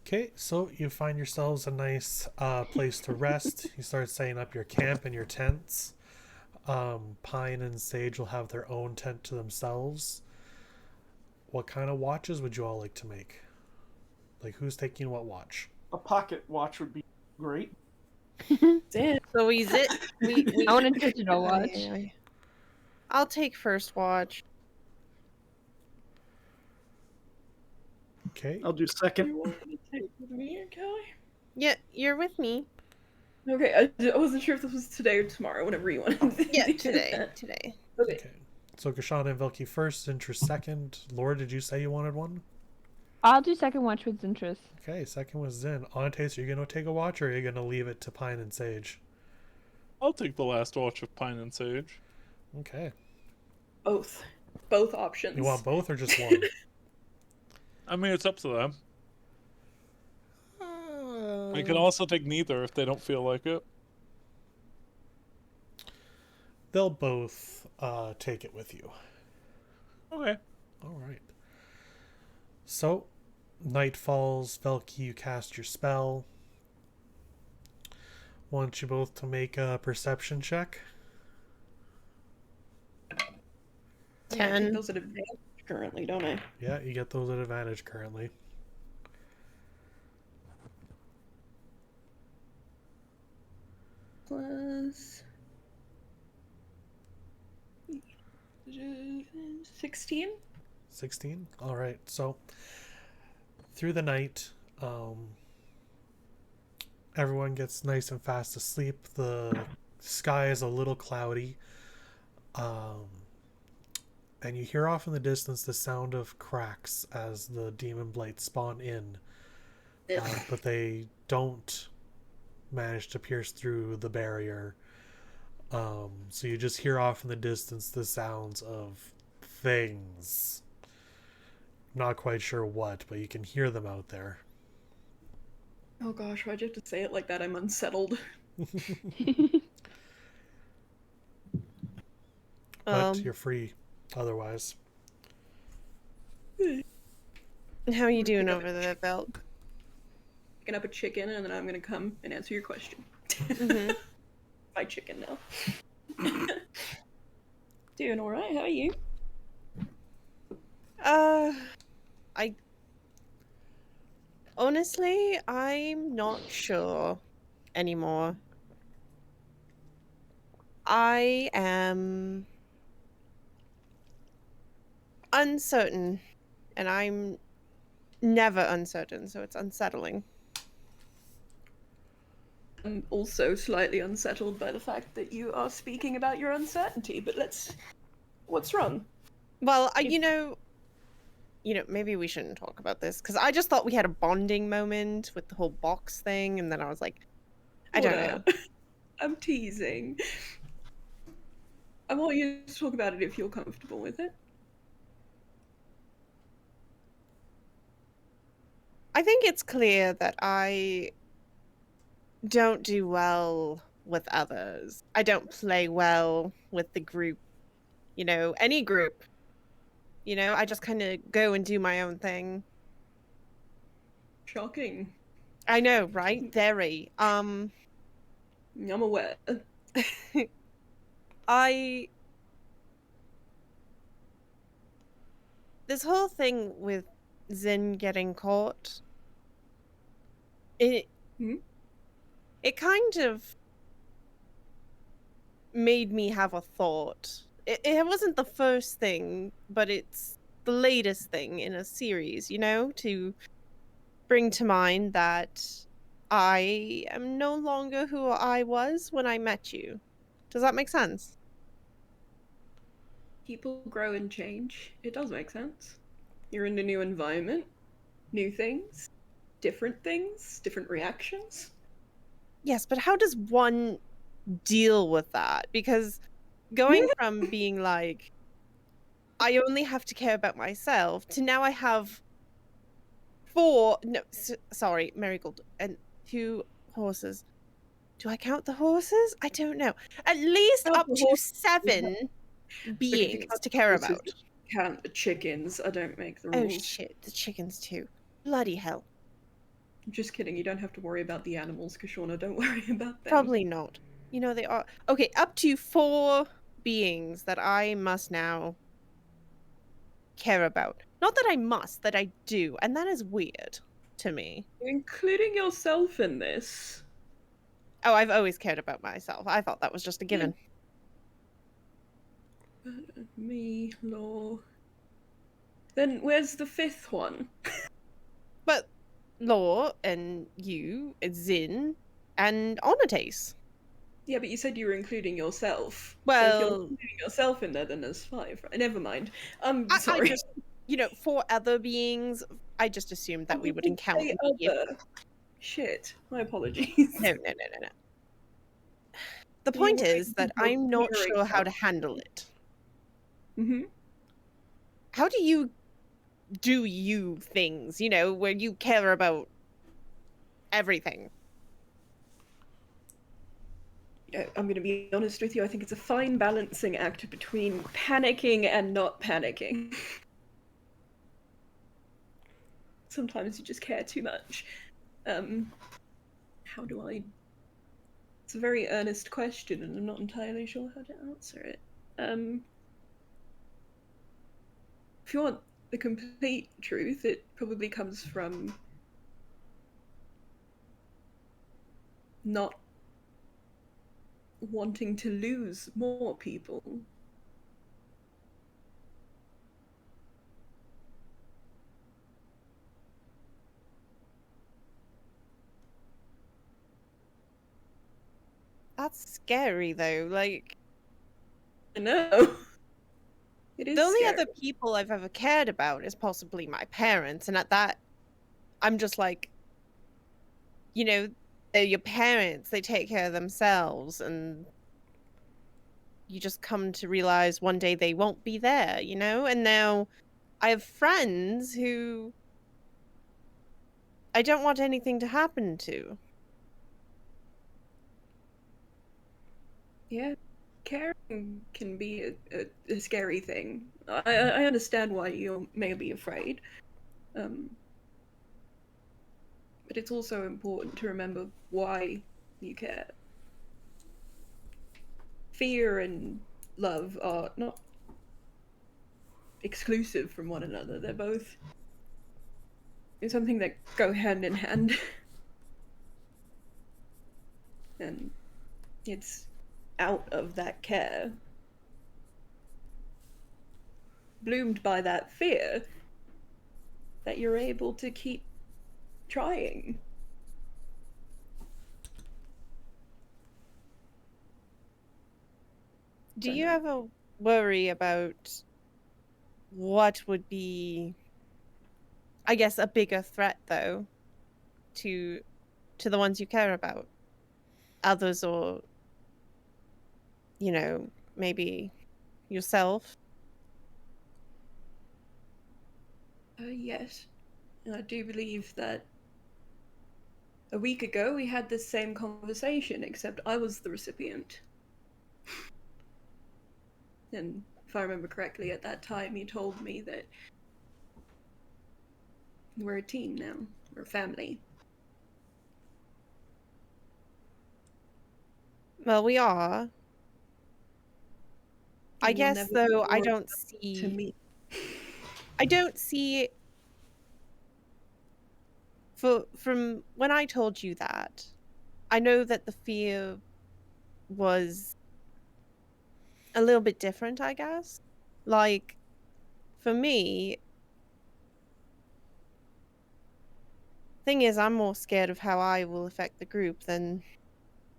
Okay, so you find yourselves a nice place to rest. You start setting up your camp and your tents. Pine and Sage will have their own tent to themselves. What kind of watches would you all like to make? Like, who's taking what watch? A pocket watch would be great. Damn. So we I want a digital watch. I'll take first watch. Okay. I'll do second. You want to take with me or Kelly? Yeah, you're with me. Okay, I wasn't sure if this was today or tomorrow, whenever you wanted to Yeah, do today. that. Today. Okay. Okay. So Kashana and Velky first, Zintra second. Laura, did you say you wanted one? I'll do second watch with interest. Okay, second was Zin. Antes, are you going to take a watch or are you going to leave it to Pine and Sage? I'll take the last watch of Pine and Sage. Okay. Both. Both options. You want both or just one? I mean, it's up to them. I can also take neither if they don't feel like it. They'll both take it with you. Okay. All right. So, night falls. Velky, you cast your spell. Want you both to make a perception check. Yeah, I 10. take those at advantage currently, don't I? Yeah, you get those at advantage currently. Plus 16. 16? All right. So, through the night, everyone gets nice and fast asleep. The sky is a little cloudy. And you hear off in the distance the sound of cracks as the demon blights spawn in. But they don't manage to pierce through the barrier. So you just hear off in the distance the sounds of things. Not quite sure what, but you can hear them out there. Oh gosh, why'd you have to say it like that? I'm unsettled. But you're free otherwise. How you doing over there, Belt? Picking up a chicken, and then I'm gonna come and answer your question. Mm-hmm. My chicken now. Doing alright, how are you? Honestly, I'm not sure anymore. I am uncertain, and I'm never uncertain, so it's unsettling. I'm also slightly unsettled by the fact that you are speaking about your uncertainty, but what's wrong? Well, you know, maybe we shouldn't talk about this, because I just thought we had a bonding moment with the whole box thing, and then I was like, I don't know. I'm teasing. I want you to talk about it if you're comfortable with it. I think it's clear that I don't do well with others. I don't play well with the group. Any group. I just kind of go and do my own thing. Shocking. I know, right? Very. I'm aware. This whole thing with Zin getting caught, it kind of made me have a thought. It wasn't the first thing, but it's the latest thing in a series, to bring to mind that I am no longer who I was when I met you. Does that make sense? People grow and change. It does make sense. You're in a new environment, new things, different reactions. Yes, but how does one deal with that? Because going from being like, I only have to care about myself, to now I have Marigold, and 2 horses. Do I count the horses? I don't know. At least up to 7 beings to care about. Count the chickens. I don't make the Oh rules. shit, the chickens too. Bloody hell. Just kidding. You don't have to worry about the animals, Kashona. Don't worry about them. Probably not. They are... Okay, up to 4 beings that I must now care about. Not that I must, that I do. And that is weird to me. Including yourself in this. Oh, I've always cared about myself. I thought that was just a given. Me, Law. Then where's the 5th one? But Law and you, Zin, and Onates. Yeah, but you said you were including yourself. So if you're Well, including yourself in there, then there's 5. Right? Never mind. I'm I sorry. just, for other beings, I just assumed that Oh, we you would did encounter say you. other. Shit. My apologies. No. The You point were is that I'm not mirroring sure how to something. handle it. Mm-hmm. How do you do you things, where you care about everything? I'm going to be honest with you. I think it's a fine balancing act between panicking and not panicking. Sometimes you just care too much. How do I... It's a very earnest question, and I'm not entirely sure how to answer it. If you want the complete truth, it probably comes from not wanting to lose more people. That's scary, though. Like, I know. It is the only scary. other people I've ever cared about is possibly my parents, and at that, I'm just like, they're your parents, they take care of themselves, and you just come to realize one day they won't be there, And now I have friends who I don't want anything to happen to. Yeah, caring can be a scary thing. I understand why you may be afraid. But it's also important to remember why you care. Fear and love are not exclusive from one another. They're both something that go hand in hand. And it's out of that care, bloomed by that fear, that you're able to keep trying. Do you ever worry about what would be, I guess, a bigger threat, though, to the ones you care about? Others, or, maybe yourself? Yes. I do believe that a week ago we had this same conversation, except I was the recipient. And if I remember correctly, at that time you told me that we're a team now. We're a family. Well, we are. I And you'll guess, never though, be I more don't to see... me. I don't see... From when I told you that, I know that the fear was a little bit different, I guess. Like, for me, thing is, I'm more scared of how I will affect the group than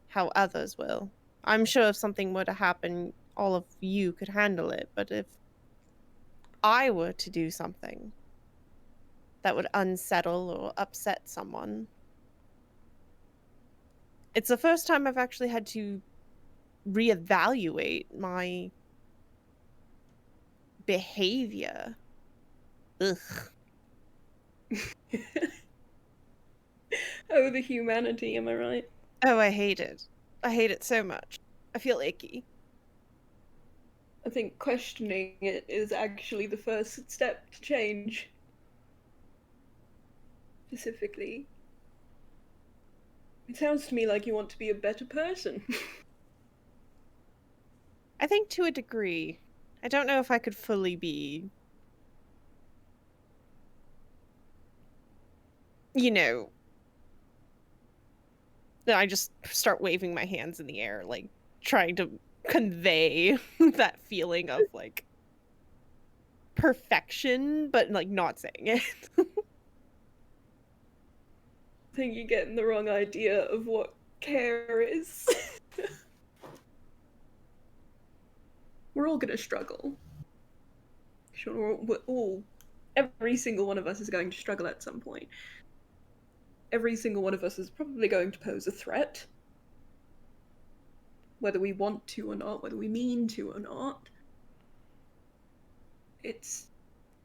how others will. I'm sure if something were to happen, all of you could handle it, but if I were to do something that would unsettle or upset someone, it's the first time I've actually had to reevaluate my behavior. Ugh. Oh, the humanity, am I right? Oh, I hate it. I hate it so much. I feel icky. I think questioning it is actually the first step to change. Specifically. It sounds to me like you want to be a better person. I think to a degree. I don't know if I could fully be... I just start waving my hands in the air, like, trying to convey that feeling of, like, perfection, but, like, not saying it. think you're getting the wrong idea of what care is. We're all gonna struggle. Sure, every single one of us is going to struggle at some point. Every single one of us is probably going to pose a threat. Whether we want to or not, whether we mean to or not. It's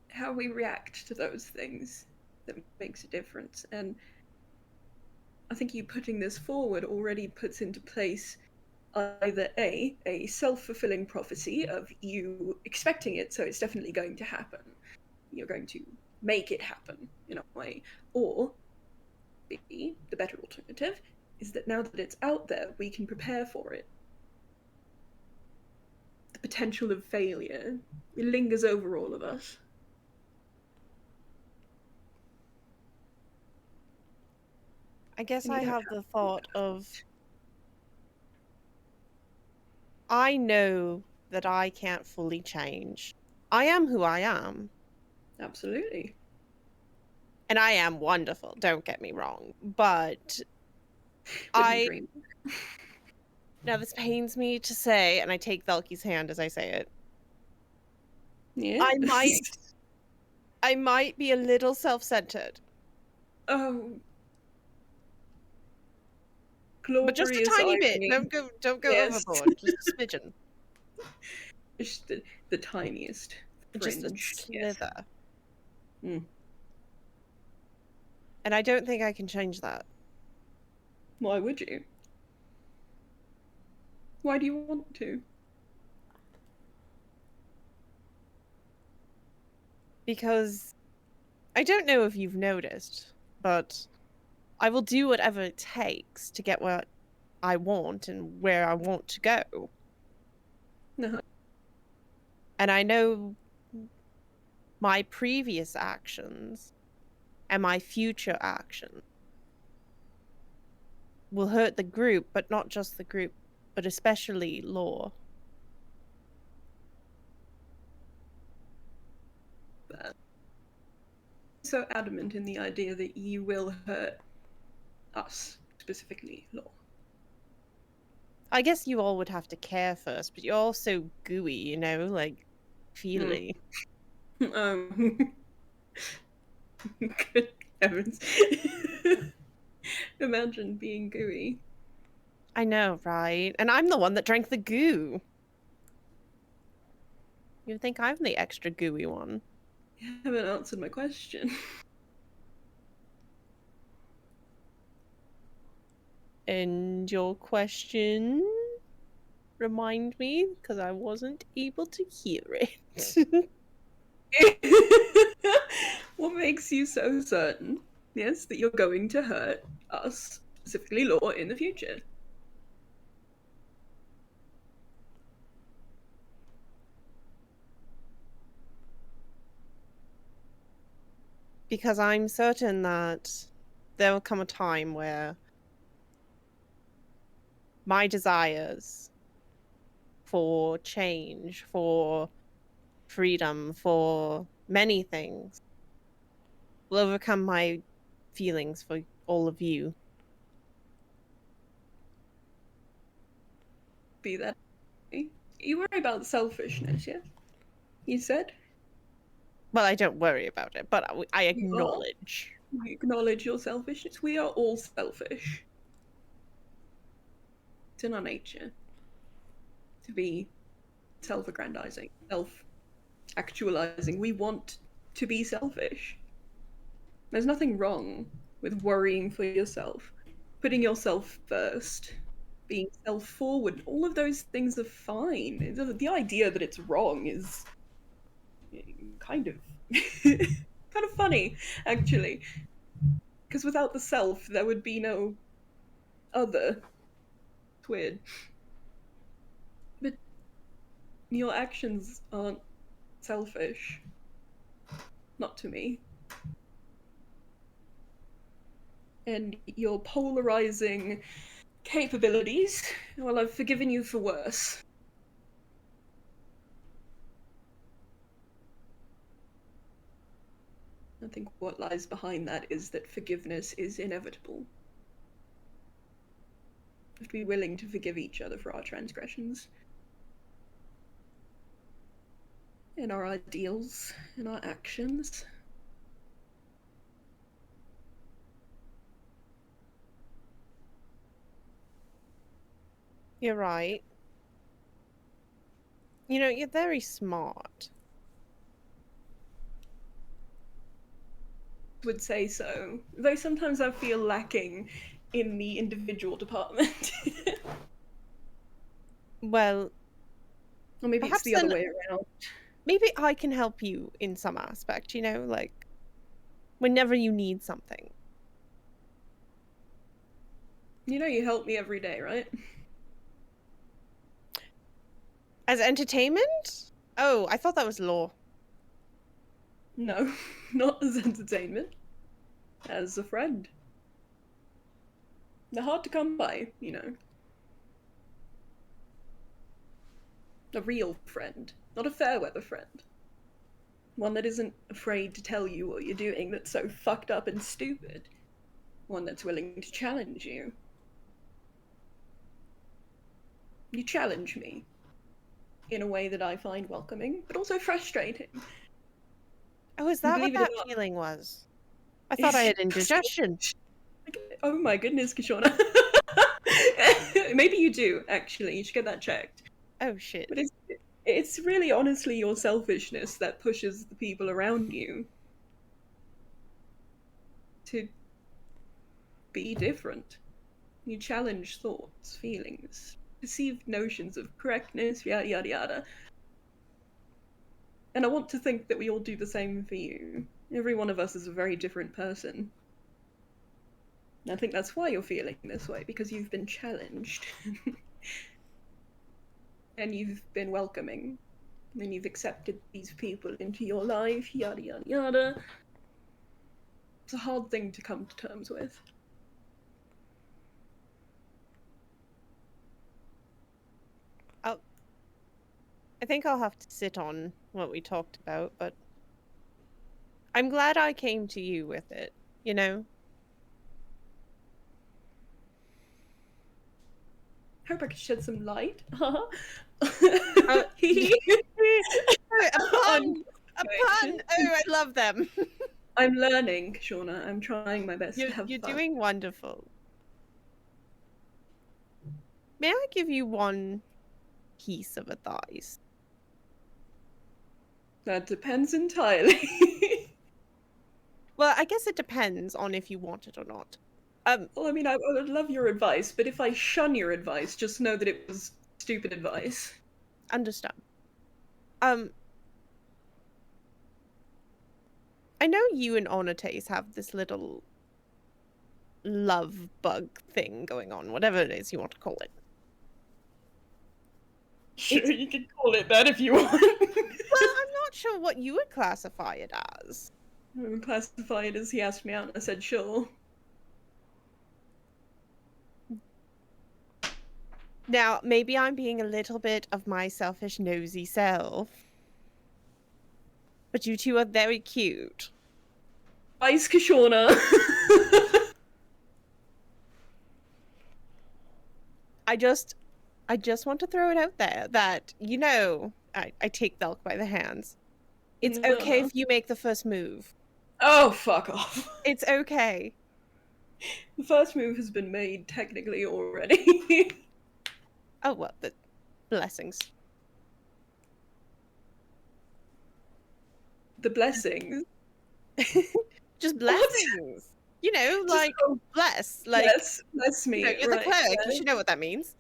how we react to those things that makes a difference. And I think you putting this forward already puts into place either a self-fulfilling prophecy of you expecting it, so it's definitely going to happen. You're going to make it happen in a way. Or B, the better alternative, is that now that it's out there, we can prepare for it. The potential of failure, it lingers over all of us. I guess And I you don't have the have to thought do that. of I know that I can't fully change. I am who I am. Absolutely. And I am wonderful, don't get me wrong. But Wouldn't I dream. now this pains me to say, and I take Velky's hand as I say it. Yeah. I might be a little self-centered. Oh. But just a Glorious tiny bit. irony. Don't go Yes. overboard. Just a smidgen. Just the tiniest Just a fringe. Yes. slither. Mm. And I don't think I can change that. Why would you? Why do you want to? Because I don't know if you've noticed, but I will do whatever it takes to get what I want and where I want to go. No. And I know my previous actions and my future actions will hurt the group, but not just the group, but especially Law. But so adamant in the idea that you will hurt us, specifically Law. I guess you all would have to care first, but you're all so gooey, you know, like feely. Good heavens. Imagine being gooey. I know, right? And I'm the one that drank the goo. You'd think I'm the extra gooey one. You haven't answered my question. And your question? Remind me, because I wasn't able to hear it. What makes you so certain, yes, that you're going to hurt us, specifically Law, in the future? Because I'm certain that there will come a time where my desires for change, for freedom, for many things will overcome my feelings for all of you. Be that. You worry about selfishness, yes? You said? Well, I don't worry about it, but I You acknowledge. You acknowledge your selfishness. We are all selfish. It's in our nature to be self-aggrandizing, self-actualizing. We want to be selfish. There's nothing wrong with worrying for yourself, putting yourself first, being self-forward. All of those things are fine. The idea that it's wrong is kind of kind of funny, actually. Because without the self, there would be no other. It's weird. But your actions aren't selfish. Not to me. And your polarizing capabilities, well, I've forgiven you for worse. I think what lies behind that is that forgiveness is inevitable. We have to be willing to forgive each other for our transgressions. In our ideals, in our actions. You're right. You know, you're very smart. Would say so, though sometimes I feel lacking in the individual department. Well, or maybe it's perhaps the other then- way around. maybe I can help you in some aspect, you know, like whenever you need something. You know you help me every day, right? As entertainment? Oh, I thought that was law. No, not as entertainment. As a friend. They're hard to come by, you know. A real friend, not a fair weather friend. One that isn't afraid to tell you what you're doing that's so fucked up and stupid. One that's willing to challenge you. You challenge me. In a way that I find welcoming, but also frustrating. Oh, is that what Believe it or that not. feeling was? I thought I had indigestion. Oh my goodness, Kishona. Maybe you do, actually. You should get that checked. Oh shit. But it's really honestly your selfishness that pushes the people around you to be different. You challenge thoughts, feelings, perceived notions of correctness, yada yada yada. And I want to think that we all do the same for you. Every one of us is a very different person. And I think that's why you're feeling this way, because you've been challenged. And you've been welcoming. And you've accepted these people into your life, yada yada yada. It's a hard thing to come to terms with. I think I'll have to sit on what we talked about, but I'm glad I came to you with it, you know? Hope I could shed some light. Oh, a pun! A pun! Oh, I love them. I'm learning, Shauna. I'm trying my best You're, to have you're fun. doing wonderful. May I give you one piece of advice? That depends entirely. Well, I guess it depends on if you want it or not. Well, I mean, I would love your advice, but if I shun your advice, just know that it was stupid advice. Understand. I know you and Onates have this little love bug thing going on, whatever it is you want to call it. Sure, you can call it that if you want. Well, I'm not sure what you would classify it as. I would classify it as he asked me out and I said sure. Now, maybe I'm being a little bit of my selfish, nosy self. But you two are very cute. Ice Kishona. I just want to throw it out there that, you know, I take Velk by the hands. It's okay if you make the first move. Oh, fuck off. It's okay. The first move has been made technically already. Oh, well, the blessings. The blessings. Just blessings. You know, like, bless. Like, bless me. you know, you're right, the clerk. yeah. You should know what that means.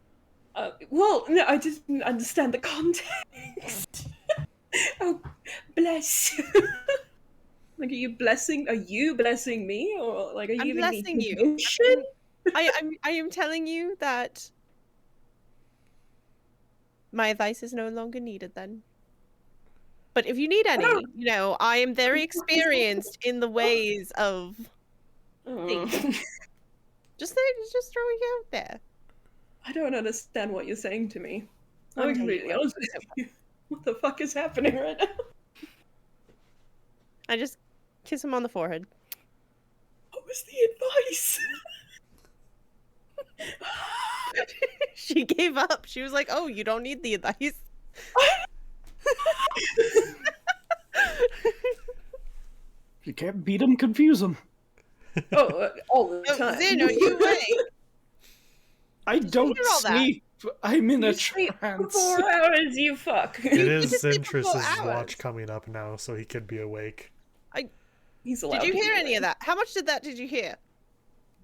Well, no, I didn't understand the context. Oh, bless. Like, are you blessing me, or like, are you I'm giving me blessing you. permission? I am telling you that my advice is no longer needed then. But if you need any, you know, I am very experienced in the ways of things. Just throwing it out there. I don't understand what you're saying to me. I'll I'm tell you completely what. honest with you. What the fuck is happening right now? I just Kiss him on the forehead. What was the advice? She gave up. She was like, "Oh, you don't need the advice." If you can't beat them, confuse them. Oh, all the time. Zin, are you awake? I don't hear all that? sleep. I'm in a You sleep for trance. 4 hours, you fuck. It You is just sleep for 4 Zentress's hours. watch coming up now, so he could be awake. He's allowed Did you to hear be any of that? How much did you hear?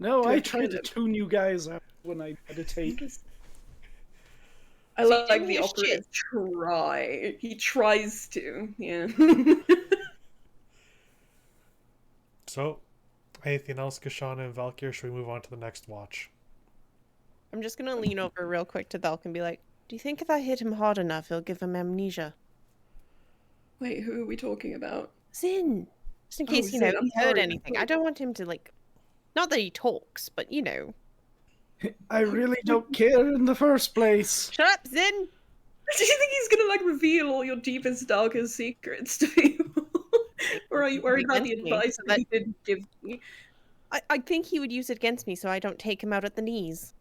No, I Good, try to good. tune you guys out when I meditate. I So you like didn't the hear operative shit? try. He tries to, yeah. So, anything else, Kashana and Valkyr? Should we move on to the next watch? I'm just gonna lean over real quick to Velk and be like, "Do you think if I hit him hard enough, he'll give him amnesia?" Wait, who are we talking about? Zin, just in Oh, case Zin, he I'm heard sorry. anything. I don't want him to not that he talks, but I really don't care in the first place. Shut up, Zin. Do you think he's gonna reveal all your deepest, darkest secrets to people? Or are you worried about the Against me, advice so that he didn't give me? I think he would use it against me, so I don't take him out at the knees.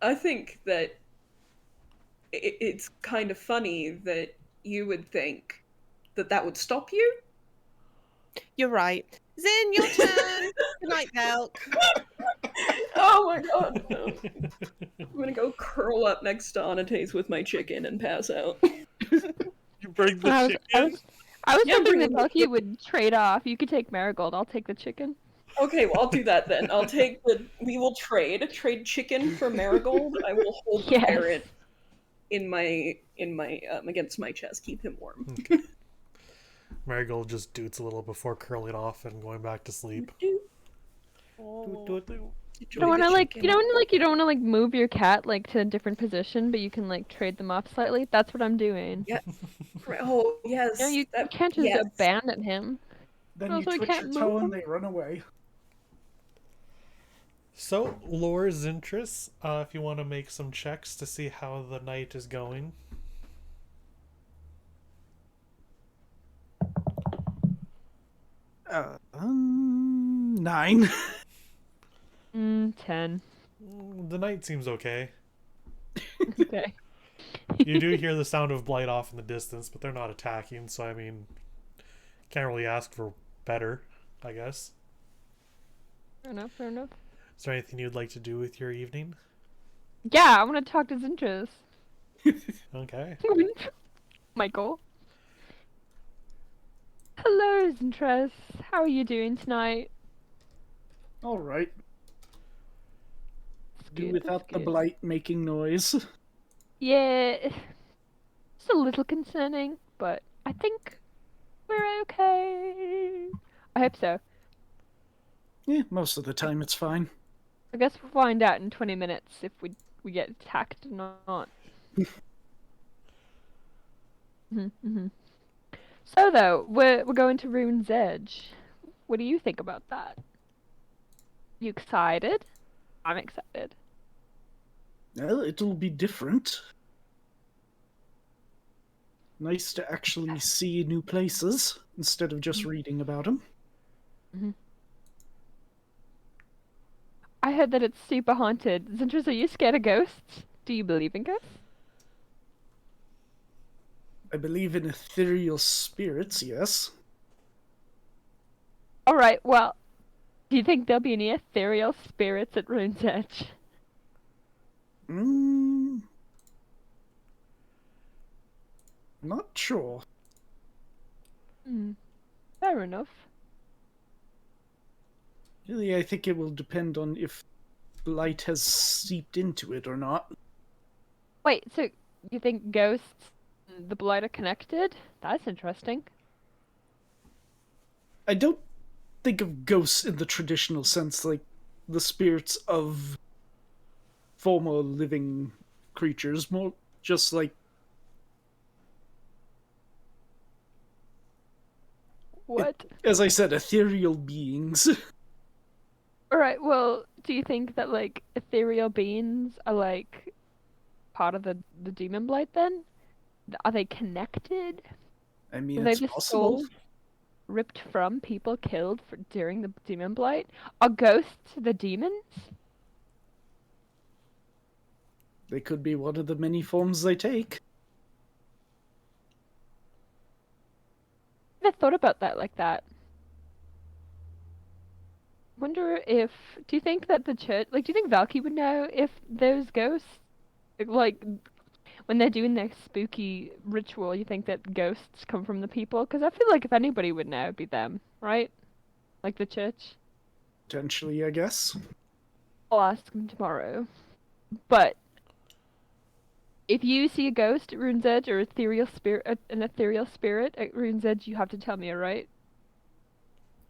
I think that it's kind of funny that you would think that that would stop you. You're right. Zin, your turn. Good night, Velk. Oh my god, no. I'm gonna go curl up next to Anates with my chicken and pass out. You bring the I was, chicken? I was Yeah, hoping bring that the Valky would trade off. You could take Marigold. I'll take the chicken. Okay, well I'll do that then. We will trade chicken for marigold. I will hold the Yes. parrot in my against my chest, keep him warm. Marigold just doots a little before curling off and going back to sleep. You don't want to you don't want to move your cat to a different position, but you can trade them off slightly. That's what I'm doing. Yeah. Oh yes. You can't just yes. abandon him. Then you Also, I twitch can't your toe move and they run away. So, Lore Zentress, if you want to make some checks to see how the night is going. Uh, 9. 10. The night seems okay. Okay. You do hear the sound of Blight off in the distance, but they're not attacking, so I mean, can't really ask for better, I guess. Fair enough, fair enough. Is there anything you'd like to do with your evening? Yeah, I want to talk to Zentress. Okay. Michael. Hello, Zentress. How are you doing tonight? Alright. It's Do good, without that's the good. blight making noise. Yeah, it's a little concerning, but I think we're okay. I hope so. Yeah, most of the time it's fine. I guess we'll find out in 20 minutes if we get attacked or not. Mm-hmm. So though, we're going to Rune's Edge. What do you think about that? You excited? I'm excited. Well, it'll be different. Nice to actually see new places instead of just reading about them. I heard that it's super haunted. Zentress, are you scared of ghosts? Do you believe in ghosts? I believe in ethereal spirits, yes. Alright, well, do you think there'll be any ethereal spirits at Rune's Edge? Not sure. Fair enough. Really, I think it will depend on if blight has seeped into it or not. Wait, so you think ghosts and the Blight are connected? That's interesting. I don't think of ghosts in the traditional sense, like the spirits of former living creatures, more just like What? as I said, ethereal beings. Alright, well, do you think that, ethereal beings are, part of the Demon Blight, then? Are they connected? I mean, So they it's just possible. souls ripped from people killed during the demon blight? Are ghosts the demons? They could be one of the many forms they take. I never thought about that like that. Wonder if, do you think that the church, like, do you think Valky would know if those ghosts, like, when they're doing their spooky ritual, you think that ghosts come from the people? Because I feel like if anybody would know, it'd be them, right? Like the church. Potentially, I guess. I'll ask them tomorrow. But if you see a ghost at Rune's Edge or an ethereal spirit at Rune's Edge, you have to tell me, alright?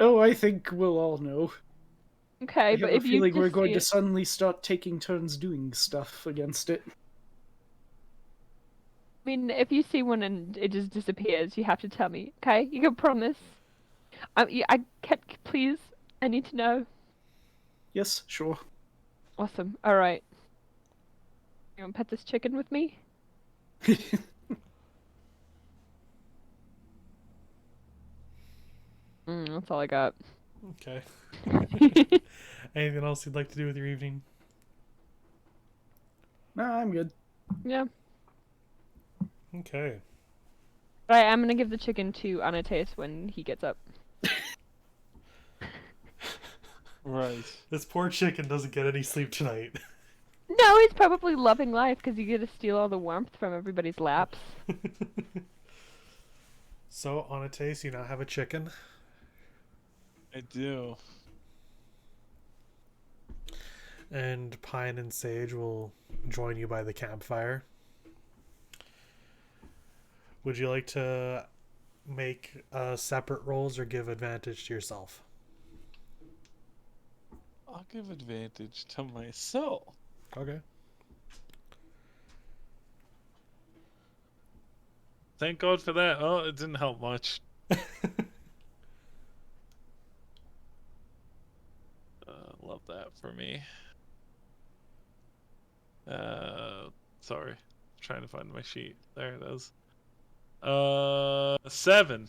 Oh, I think we'll all know. Okay, I but have a if you feeling we're just going see to it, suddenly start taking turns doing stuff against it. I mean, if you see one and it just disappears, you have to tell me, okay? You can promise. I can't, please. I need to know. Yes, sure. Awesome. All right. You want to pet this chicken with me? That's all I got. Okay. Anything else you'd like to do with your evening? Nah, I'm good. Yeah. Okay. Right, I'm gonna give the chicken to Anateus when he gets up. Right. This poor chicken doesn't get any sleep tonight. No, he's probably loving life because you get to steal all the warmth from everybody's laps. So, on a taste, you now have a chicken. I do. And Pine and Sage will join you by the campfire. Would you like to make separate rolls or give advantage to yourself? I'll give advantage to myself. Okay. Thank God for that. Oh, it didn't help much. Love that for me. Sorry. Trying to find my sheet. There it is. 7.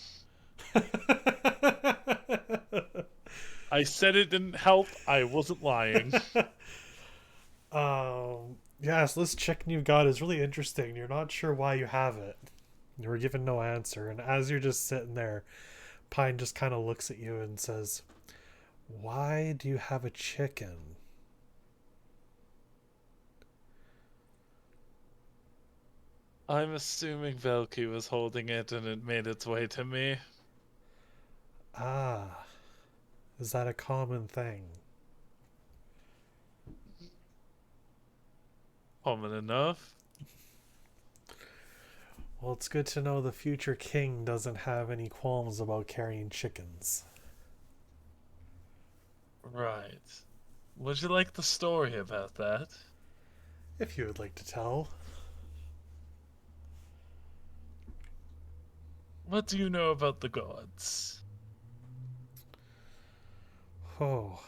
I said it didn't help. I wasn't lying. Yes, this chicken you've got is really interesting. You're not sure why you have it. You were given no answer, and as you're just sitting there, Pine just kind of looks at you and says, "Why do you have a chicken?" I'm assuming Velky was holding it and it made its way to me. Ah, is that a common thing? Common enough. Well, it's good to know the future king doesn't have any qualms about carrying chickens. Right. Would you like the story about that? If you would like to tell. What do you know about the gods? Oh.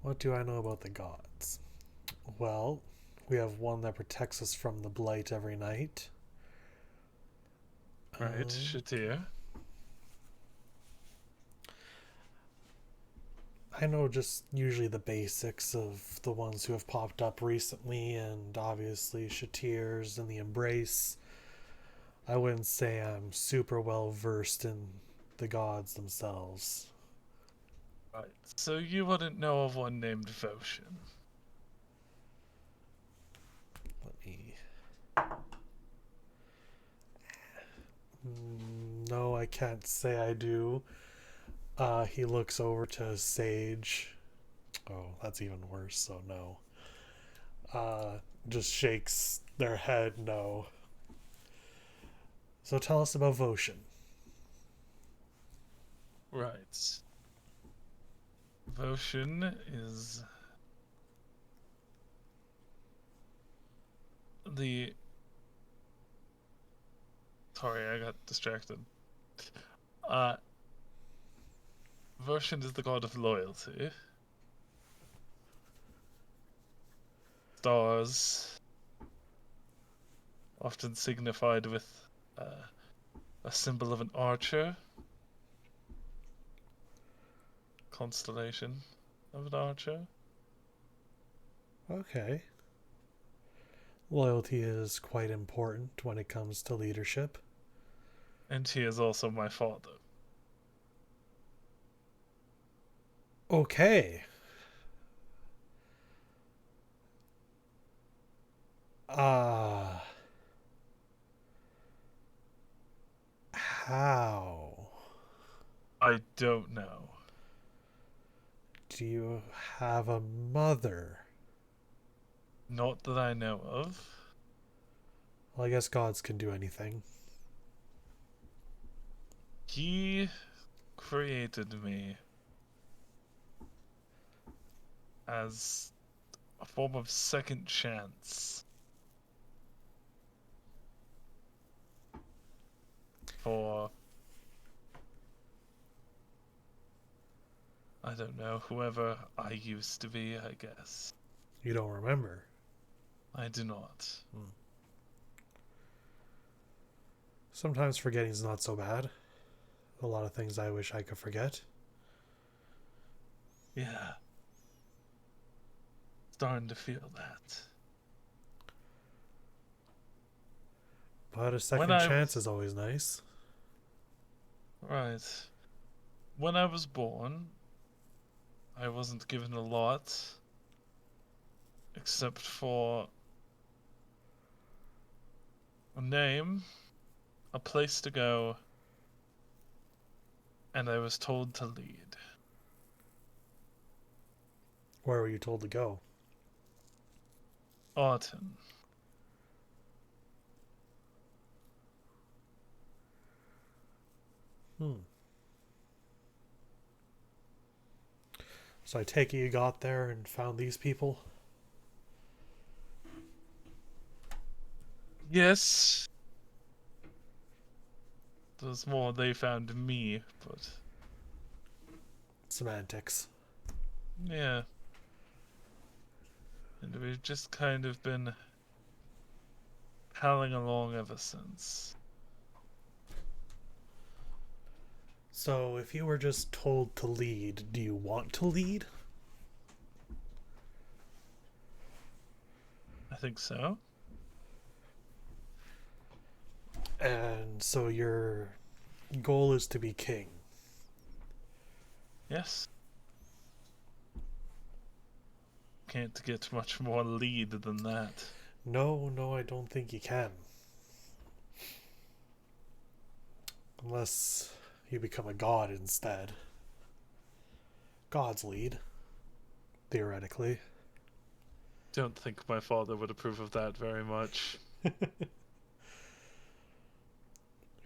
What do I know about the gods? Well, we have one that protects us from the blight every night. Right, Shatir. I know just usually the basics of the ones who have popped up recently, and obviously Shatir's and the Embrace. I wouldn't say I'm super well versed in the gods themselves. Right, so you wouldn't know of one named Voshin. Let me... No, I can't say I do. He looks over to Sage. Oh, that's even worse, so no. Just shakes their head, no. So tell us about Voshin. Right. Voshin is the... Sorry, I got distracted. Voshin is the god of loyalty. Stars. often signified with a symbol of an archer. Constellation of an archer. Okay. Loyalty is quite important when it comes to leadership. And he is also my father. Okay. How? I don't know. Do you have a mother? Not that I know of. Well, I guess gods can do anything. He created me as a form of second chance for, I don't know, whoever I used to be, I guess. You don't remember? I do not. Sometimes forgetting's not so bad. A lot of things I wish I could forget. Yeah. Starting to feel that. But a second chance is always nice. Right. When I was born, I wasn't given a lot, except for a name, a place to go, and I was told to lead. Where were you told to go? Autumn. So I take it you got there and found these people? Yes. There's more they found me, but... Semantics. Yeah. And we've just kind of been howling along ever since. So if you were just told to lead, do you want to lead? I think so. And so your goal is to be king? Yes. Can't get much more lead than that. No, I don't think you can. Unless you become a god instead. Gods lead. Theoretically. Don't think my father would approve of that very much.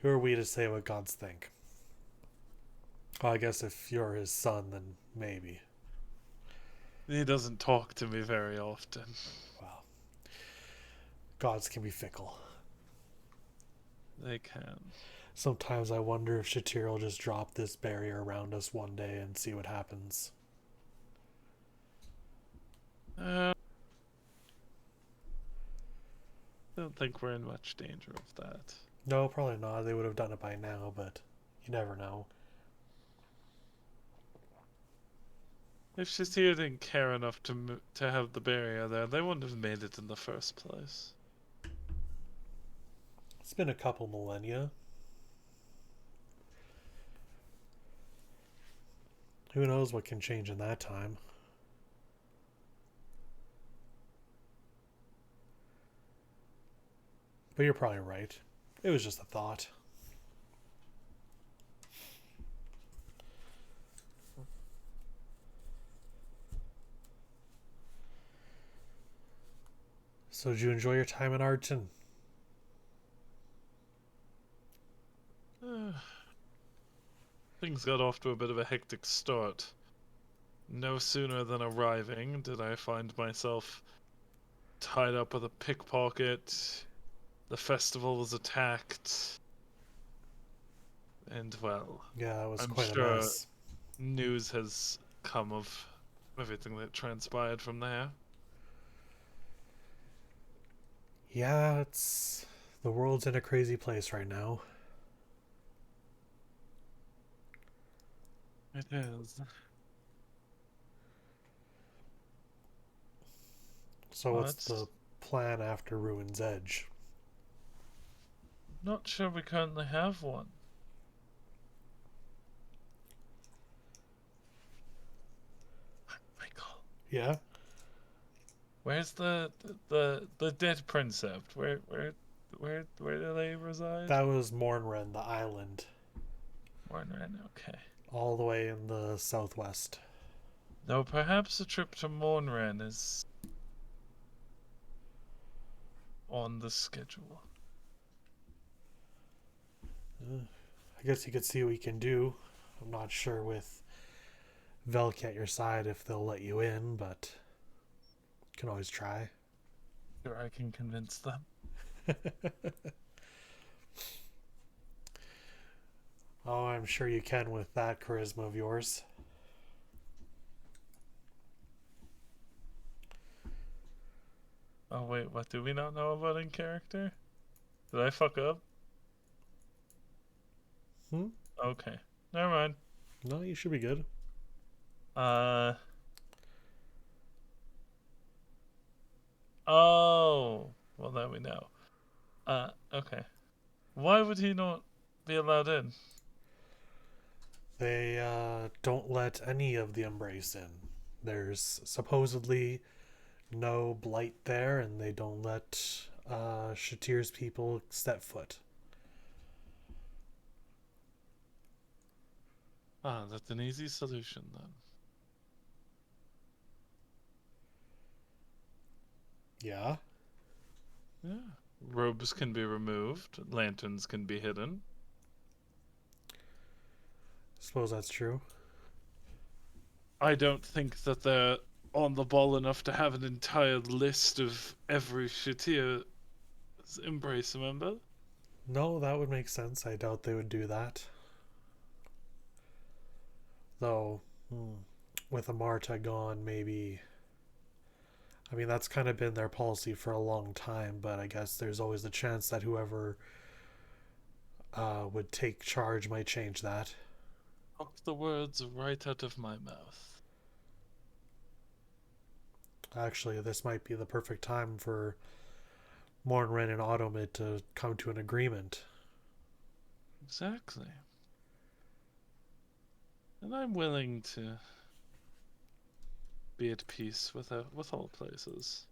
Who are we to say what gods think? Well, I guess if you're his son, then maybe. He doesn't talk to me very often. Well, gods can be fickle. They can. Sometimes I wonder if Shatir will just drop this barrier around us one day and see what happens. Don't think we're in much danger of that. No, probably not. They would have done it by now, but you never know. If Shatir didn't care enough to have the barrier there, they wouldn't have made it in the first place. It's been a couple millennia. Who knows what can change in that time? But you're probably right. It was just a thought. So did you enjoy your time in Arton? Things got off to a bit of a hectic start. No sooner than arriving did I find myself tied up with a pickpocket. The festival was attacked. And, well, Yeah, it was I'm quite sure a mess. news has come of everything that transpired from there. Yeah, it's The world's in a crazy place right now. It is. So Well, what's the plan after Ruin's Edge? Not sure we currently have one. Michael, Yeah? where's the dead princept? Where do they reside? That was Mornren, the island. Mornren, okay. All the way in the southwest. Though perhaps a trip to Mornren is on the schedule. I guess you could see what you can do. I'm not sure with Velk at your side if they'll let you in, but you can always try. Sure, I can convince them. Oh, I'm sure you can with that charisma of yours. Oh wait, what do we not know about in character? Did I fuck up? Okay, never mind. No, you should be good. Oh, well now we know. Okay. Why would he not be allowed in? They don't let any of the Embrace in. There's supposedly no blight there, and they don't let Shatir's people step foot. Ah, that's an easy solution then. Yeah? Yeah. Robes can be removed, lanterns can be hidden. Suppose that's true. I don't think that they're on the ball enough to have an entire list of every Shatir's Embrace member. No, that would make sense. I doubt they would do that. Though, with Amarta gone, maybe... I mean, that's kind of been their policy for a long time, but I guess there's always the chance that whoever would take charge might change that. Took the words right out of my mouth. Actually, this might be the perfect time for Mornren and Automid to come to an agreement. Exactly. And I'm willing to be at peace with all places.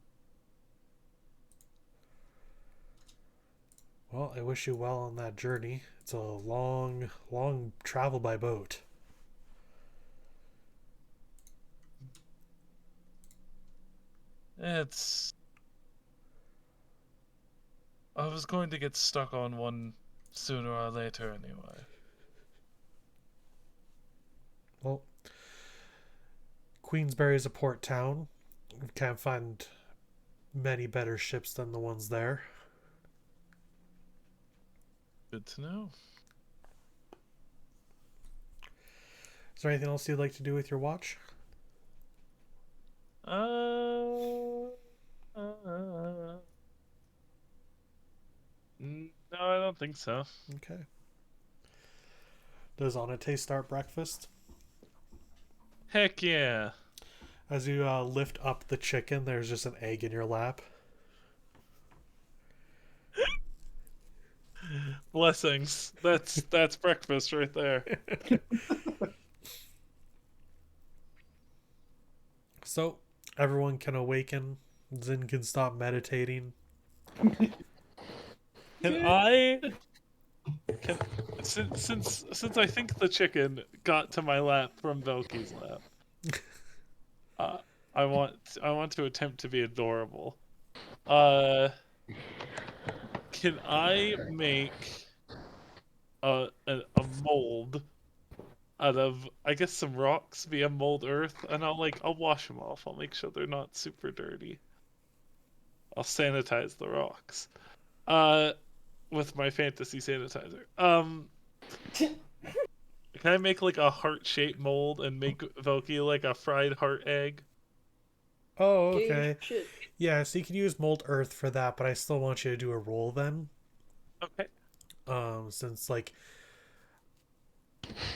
Well, I wish you well on that journey. It's a long, long travel by boat. I was going to get stuck on one sooner or later anyway. Well, Queensberry is a port town. You can't find many better ships than the ones there. Good to know. Is there anything else you'd like to do with your watch? No, I don't think so. Okay. Does Onate start breakfast? Heck yeah. As you lift up the chicken, there's just an egg in your lap. Blessings. That's breakfast right there. So, everyone can awaken. Zin can stop meditating. Since I think the chicken got to my lap from Velky's lap, I want to attempt to be adorable. Can I make a mold out of, I guess, some rocks via mold earth, and I'll wash them off. I'll make sure they're not super dirty. I'll sanitize the rocks. With my fantasy sanitizer. Can I make like a heart-shaped mold and make Velky like a fried heart egg? Oh, okay. Shit. Yeah, so you can use Mold Earth for that, but I still want you to do a roll then. Okay. Since like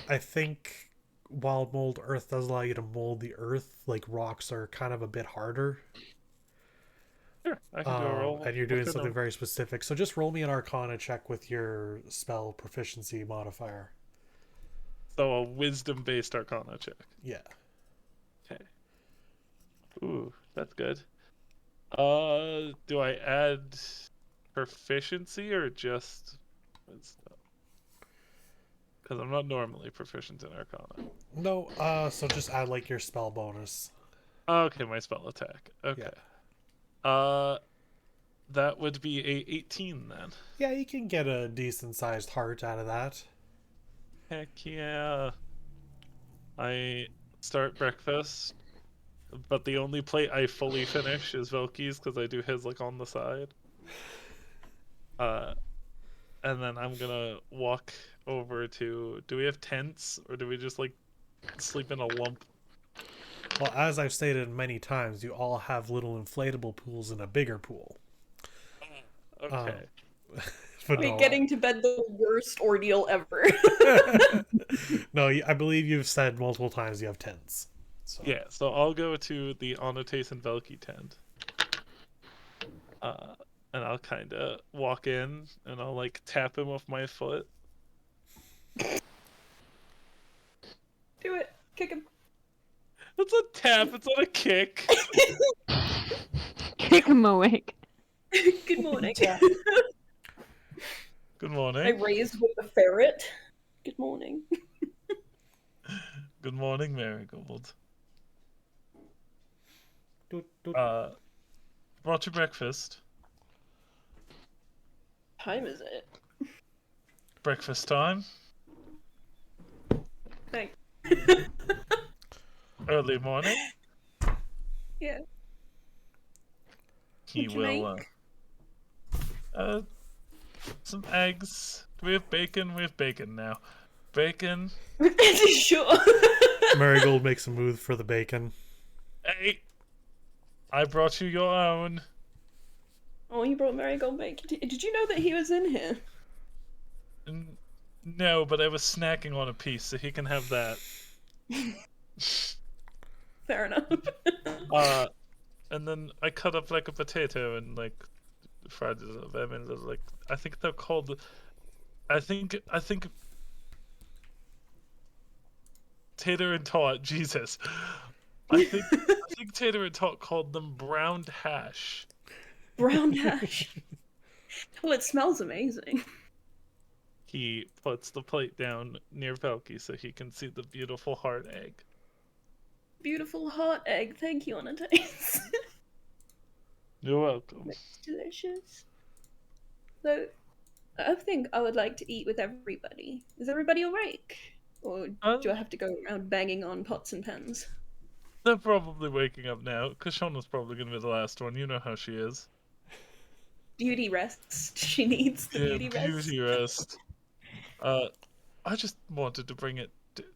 I think wild mold earth does allow you to mold the earth, like rocks are kind of a bit harder. Sure, I can do a roll. And you're What doing kind something of- very specific. So just roll me an Arcana check with your spell proficiency modifier. So a wisdom-based Arcana check. Yeah. Okay. Ooh, that's good. Do I add proficiency or just wisdom? Because I'm not normally proficient in Arcana. No, so just add like your spell bonus. Okay, my spell attack. Okay. That would be a 18 then. Yeah, you can get a decent sized heart out of that. Heck yeah. I start breakfast, but the only plate I fully finish is Velky's because I do his like on the side. And then I'm gonna walk over to. Do we have tents or do we just like sleep in a lump? Well, as I've stated many times, you all have little inflatable pools in a bigger pool. Okay. But Wait, no, getting to bed the worst ordeal ever. no, I believe you've said multiple times you have tents. So. Yeah, so I'll go to the Onotace and Velky tent. And I'll kind of walk in and I'll like tap him with my foot. Do it. Kick him. It's a tap, it's not a kick. Kick him awake. Good morning. Good I morning. raised with the ferret. Good morning. Good morning, Marigold. Doot, doot. Brought you breakfast. Time is it? Breakfast time. Thanks. Early morning. Yeah. He What'd you will. Some eggs. Do we have bacon? We have bacon now. Bacon. Sure. Marigold makes a move for the bacon. Hey, I brought you your own. Oh, you brought Marigold bacon. Did you know that he was in here? No, but I was snacking on a piece, so he can have that. Fair enough. And then I cut up like a potato and like fried them. I mean, like I think they're called. I think Tater and Tot. Jesus, I think Tater and Tot called them browned hash. Brown hash. Well, it smells amazing. He puts the plate down near Velky so he can see the beautiful hard egg. Beautiful hot egg. Thank you, Onotace. You're welcome. It's delicious. So, I think I would like to eat with everybody. Is everybody awake? Or do I have to go around banging on pots and pans? They're probably waking up now. Kashona's probably gonna be the last one. You know how she is. Beauty rest. She needs the beauty rest. Beauty rest. I just wanted to bring it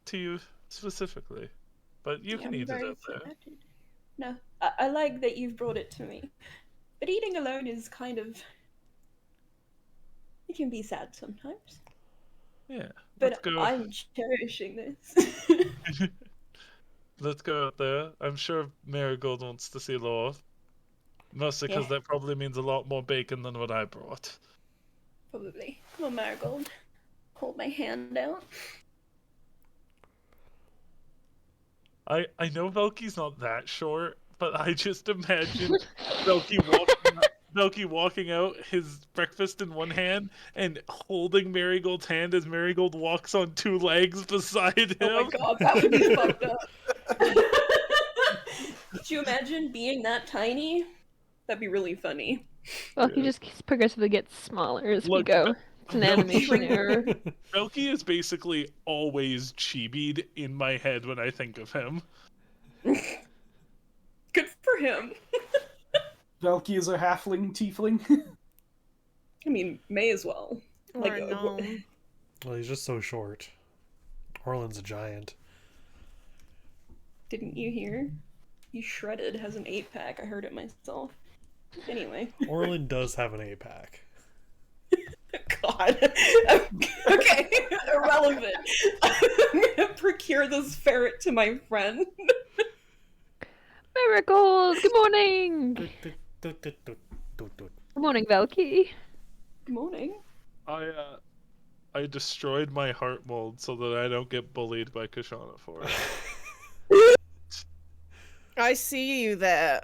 to you specifically, but you can I'm eat it very up there. flattered. No, I like that you've brought it to me. But eating alone is kind of... It can be sad sometimes. Yeah. But Let's go. I'm cherishing this. Let's go out there. I'm sure Marigold wants to see Law. Mostly because Yeah. that probably means a lot more bacon than what I brought. Probably. Come on, Marigold. Hold my hand out. I know Velky's not that short, but I just imagine Velky walking out, his breakfast in one hand, and holding Marigold's hand as Marigold walks on two legs beside him. Oh my god, that would be fucked up. Could you imagine being that tiny? That'd be really funny. Well, he just progressively gets smaller as we Look, go. It's an no, animation error. Velky is basically always chibied in my head when I think of him. Good for him. Velky is a halfling tiefling. I mean, may as well. Or a gnome. Well, he's just so short. Orland's a giant. Didn't you hear? He shredded has an 8-pack. I heard it myself. Anyway. Orland does have an 8-pack. God. god. Okay, irrelevant. I'm gonna procure this ferret to my friend. Miracles! Good morning! Good morning, Velky. Good morning. I destroyed my heart mold so that I don't get bullied by Kashana for it. I see you there.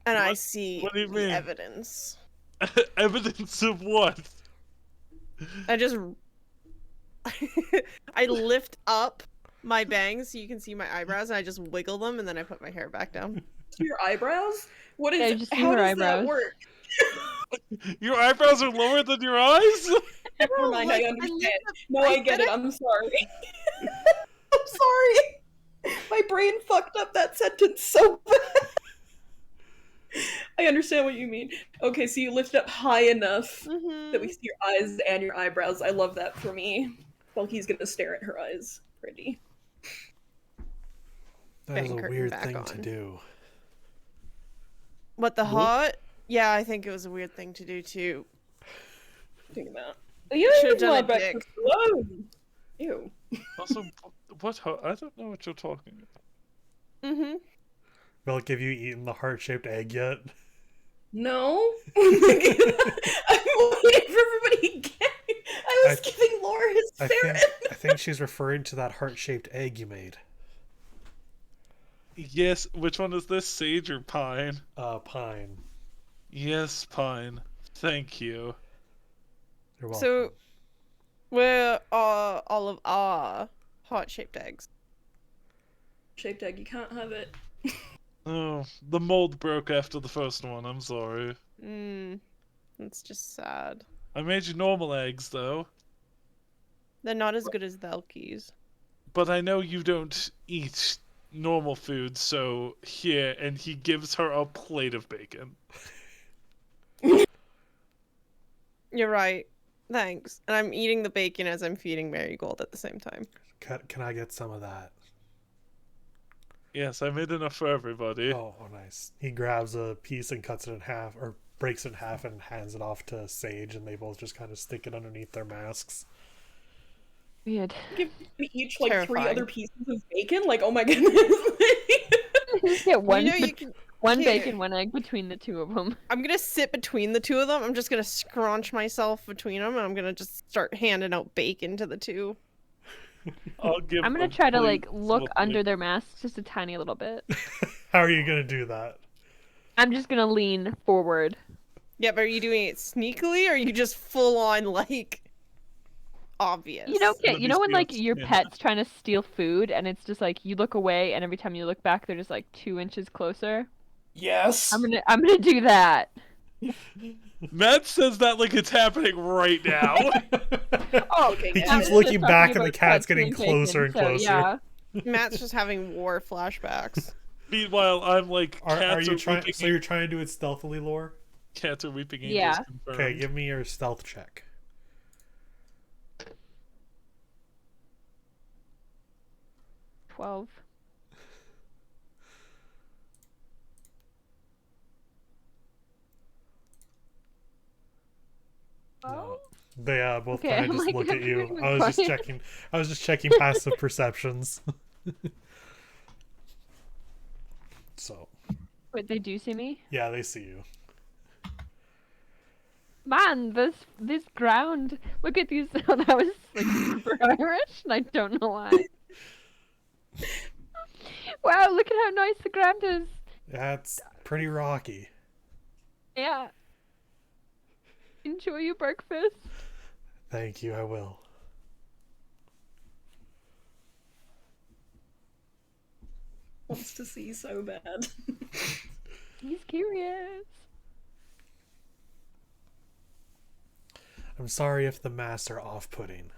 And I What? see What do you the mean? evidence. Evidence of what? I just... I lift up my bangs so you can see my eyebrows, and I just wiggle them, and then I put my hair back down. Your eyebrows? What is? Yeah, you just see how her does eyebrows. that work? Your eyebrows are lower than your eyes? Never mind. like, I I understand. lift No, I I get said it. I'm sorry. I'm sorry. My brain fucked up that sentence so bad. I understand what you mean. Okay, so you lift up high enough that we see your eyes and your eyebrows. I love that for me. Bulky's gonna stare at her eyes. Pretty. That is a Bang curtain weird back thing on. to do. What, the heart? Yeah, I think it was a weird thing to do too. Think about. You Should've done my it, breakfast Dick. alone. Ew. Also, what? I don't know what you're talking about. Milk, have you eaten the heart-shaped egg yet? No. I'm waiting for everybody to get. I was giving Laura his ferret. I think she's referring to that heart-shaped egg you made. Yes, which one is this? Sage or pine? Pine. Yes, pine. Thank you. You're welcome. So, where are all of our heart-shaped eggs? Shaped egg, you can't have it. Oh, the mold broke after the first one. I'm sorry. That's just sad. I made you normal eggs, though. They're not as good as Velky's. But I know you don't eat normal food, so here, and he gives her a plate of bacon. You're right. Thanks. And I'm eating the bacon as I'm feeding Marigold at the same time. Can I get some of that? Yes, I made enough for everybody. Oh, nice. He grabs a piece and cuts it in half, or breaks it in half and hands it off to Sage, and they both just kind of stick it underneath their masks. Weird. Give me each like Terrifying. 3 other pieces of bacon. Like, oh my goodness. Yeah, one, You know, you can... one Here. bacon, one egg between the two of them. I'm gonna sit between the two of them. I'm just gonna scrunch myself between them, and I'm gonna just start handing out bacon to the two. I'm gonna try to like look under their masks just a tiny little bit. How are you gonna do that? I'm just gonna lean forward. Yeah, but are you doing it sneakily, or are you just full on like obvious? You know, Let you me know when see like what's your in it. pet's trying to steal food, and it's just like you look away, and every time you look back, they're just like 2 inches closer. Yes. I'm gonna do that. Matt says that like it's happening right now. Oh, Okay, He yeah. keeps looking back, and the cat's getting closer and closer. Yeah. Matt's just having war flashbacks. Meanwhile, I'm like, Are cats you trying? weeping. So you're trying to do it stealthily, Lore? Cats are weeping angels Yeah. confirmed. Okay, give me your stealth check. $12. No. They both Okay, kind of I'm just like, look at you. everything I was quiet. just checking. I was just checking passive perceptions. So Wait, they do see me? yeah, they see you. Man, this ground. Look at these. That was like super Irish, and I don't know why. Wow, look at how nice the ground is. That's pretty rocky. Yeah. Enjoy your breakfast. Thank you. I will. Wants to see so bad. He's curious. I'm sorry if the masks are off-putting.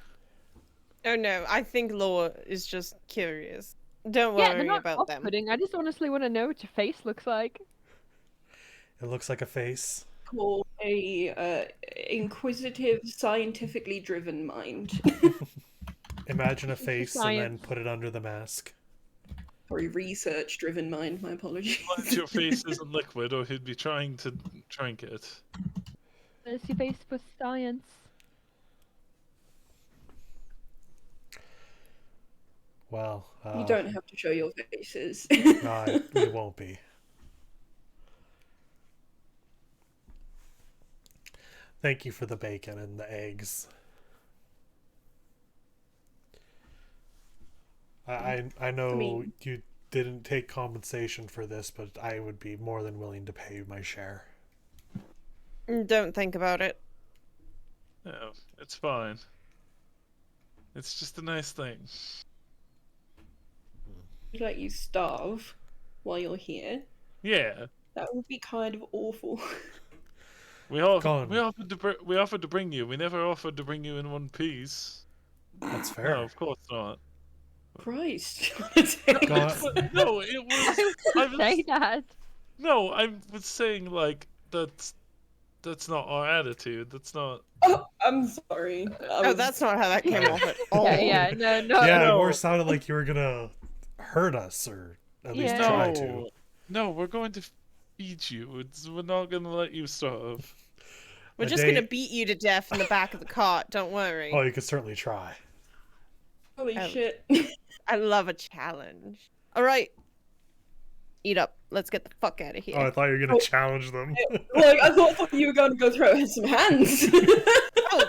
Oh no, I think Laura is just curious. Don't Yeah, they're worry not about them. off-putting. I just honestly want to know what your face looks like. It looks like a face. Called a inquisitive, scientifically driven mind. Imagine a face and then Science. put it under the mask. Or a research-driven mind. My apologies. Glad your face isn't liquid, or he'd be trying to drink it. There's your face for science. Well, You don't have to show your faces. we won't be. Thank you for the bacon and the eggs. I know you didn't take compensation for this, but I would be more than willing to pay my share. Don't think about it. No, it's fine. It's just a nice thing. Let you starve while you're here. Yeah. That would be kind of awful. We offered to bring you. We never offered to bring you in one piece. That's fair. No, of course not. Christ. No, it was. I was Say that. No, I was saying like that's not our attitude. That's not. Oh, I'm sorry. That's not how that came off at all. Yeah, no. Yeah, No. it more sounded like you were gonna hurt us, or at least Yeah. try to. No, we're going to feed you. We're not going to let you starve. We're just gonna beat you to death in the back of the cart. Don't worry. Oh, you could certainly try. Holy shit. I love a challenge. All right, eat up. Let's get the fuck out of here. Oh, I thought you were gonna challenge them. Like, I thought you were going to go throw some hands. Oh,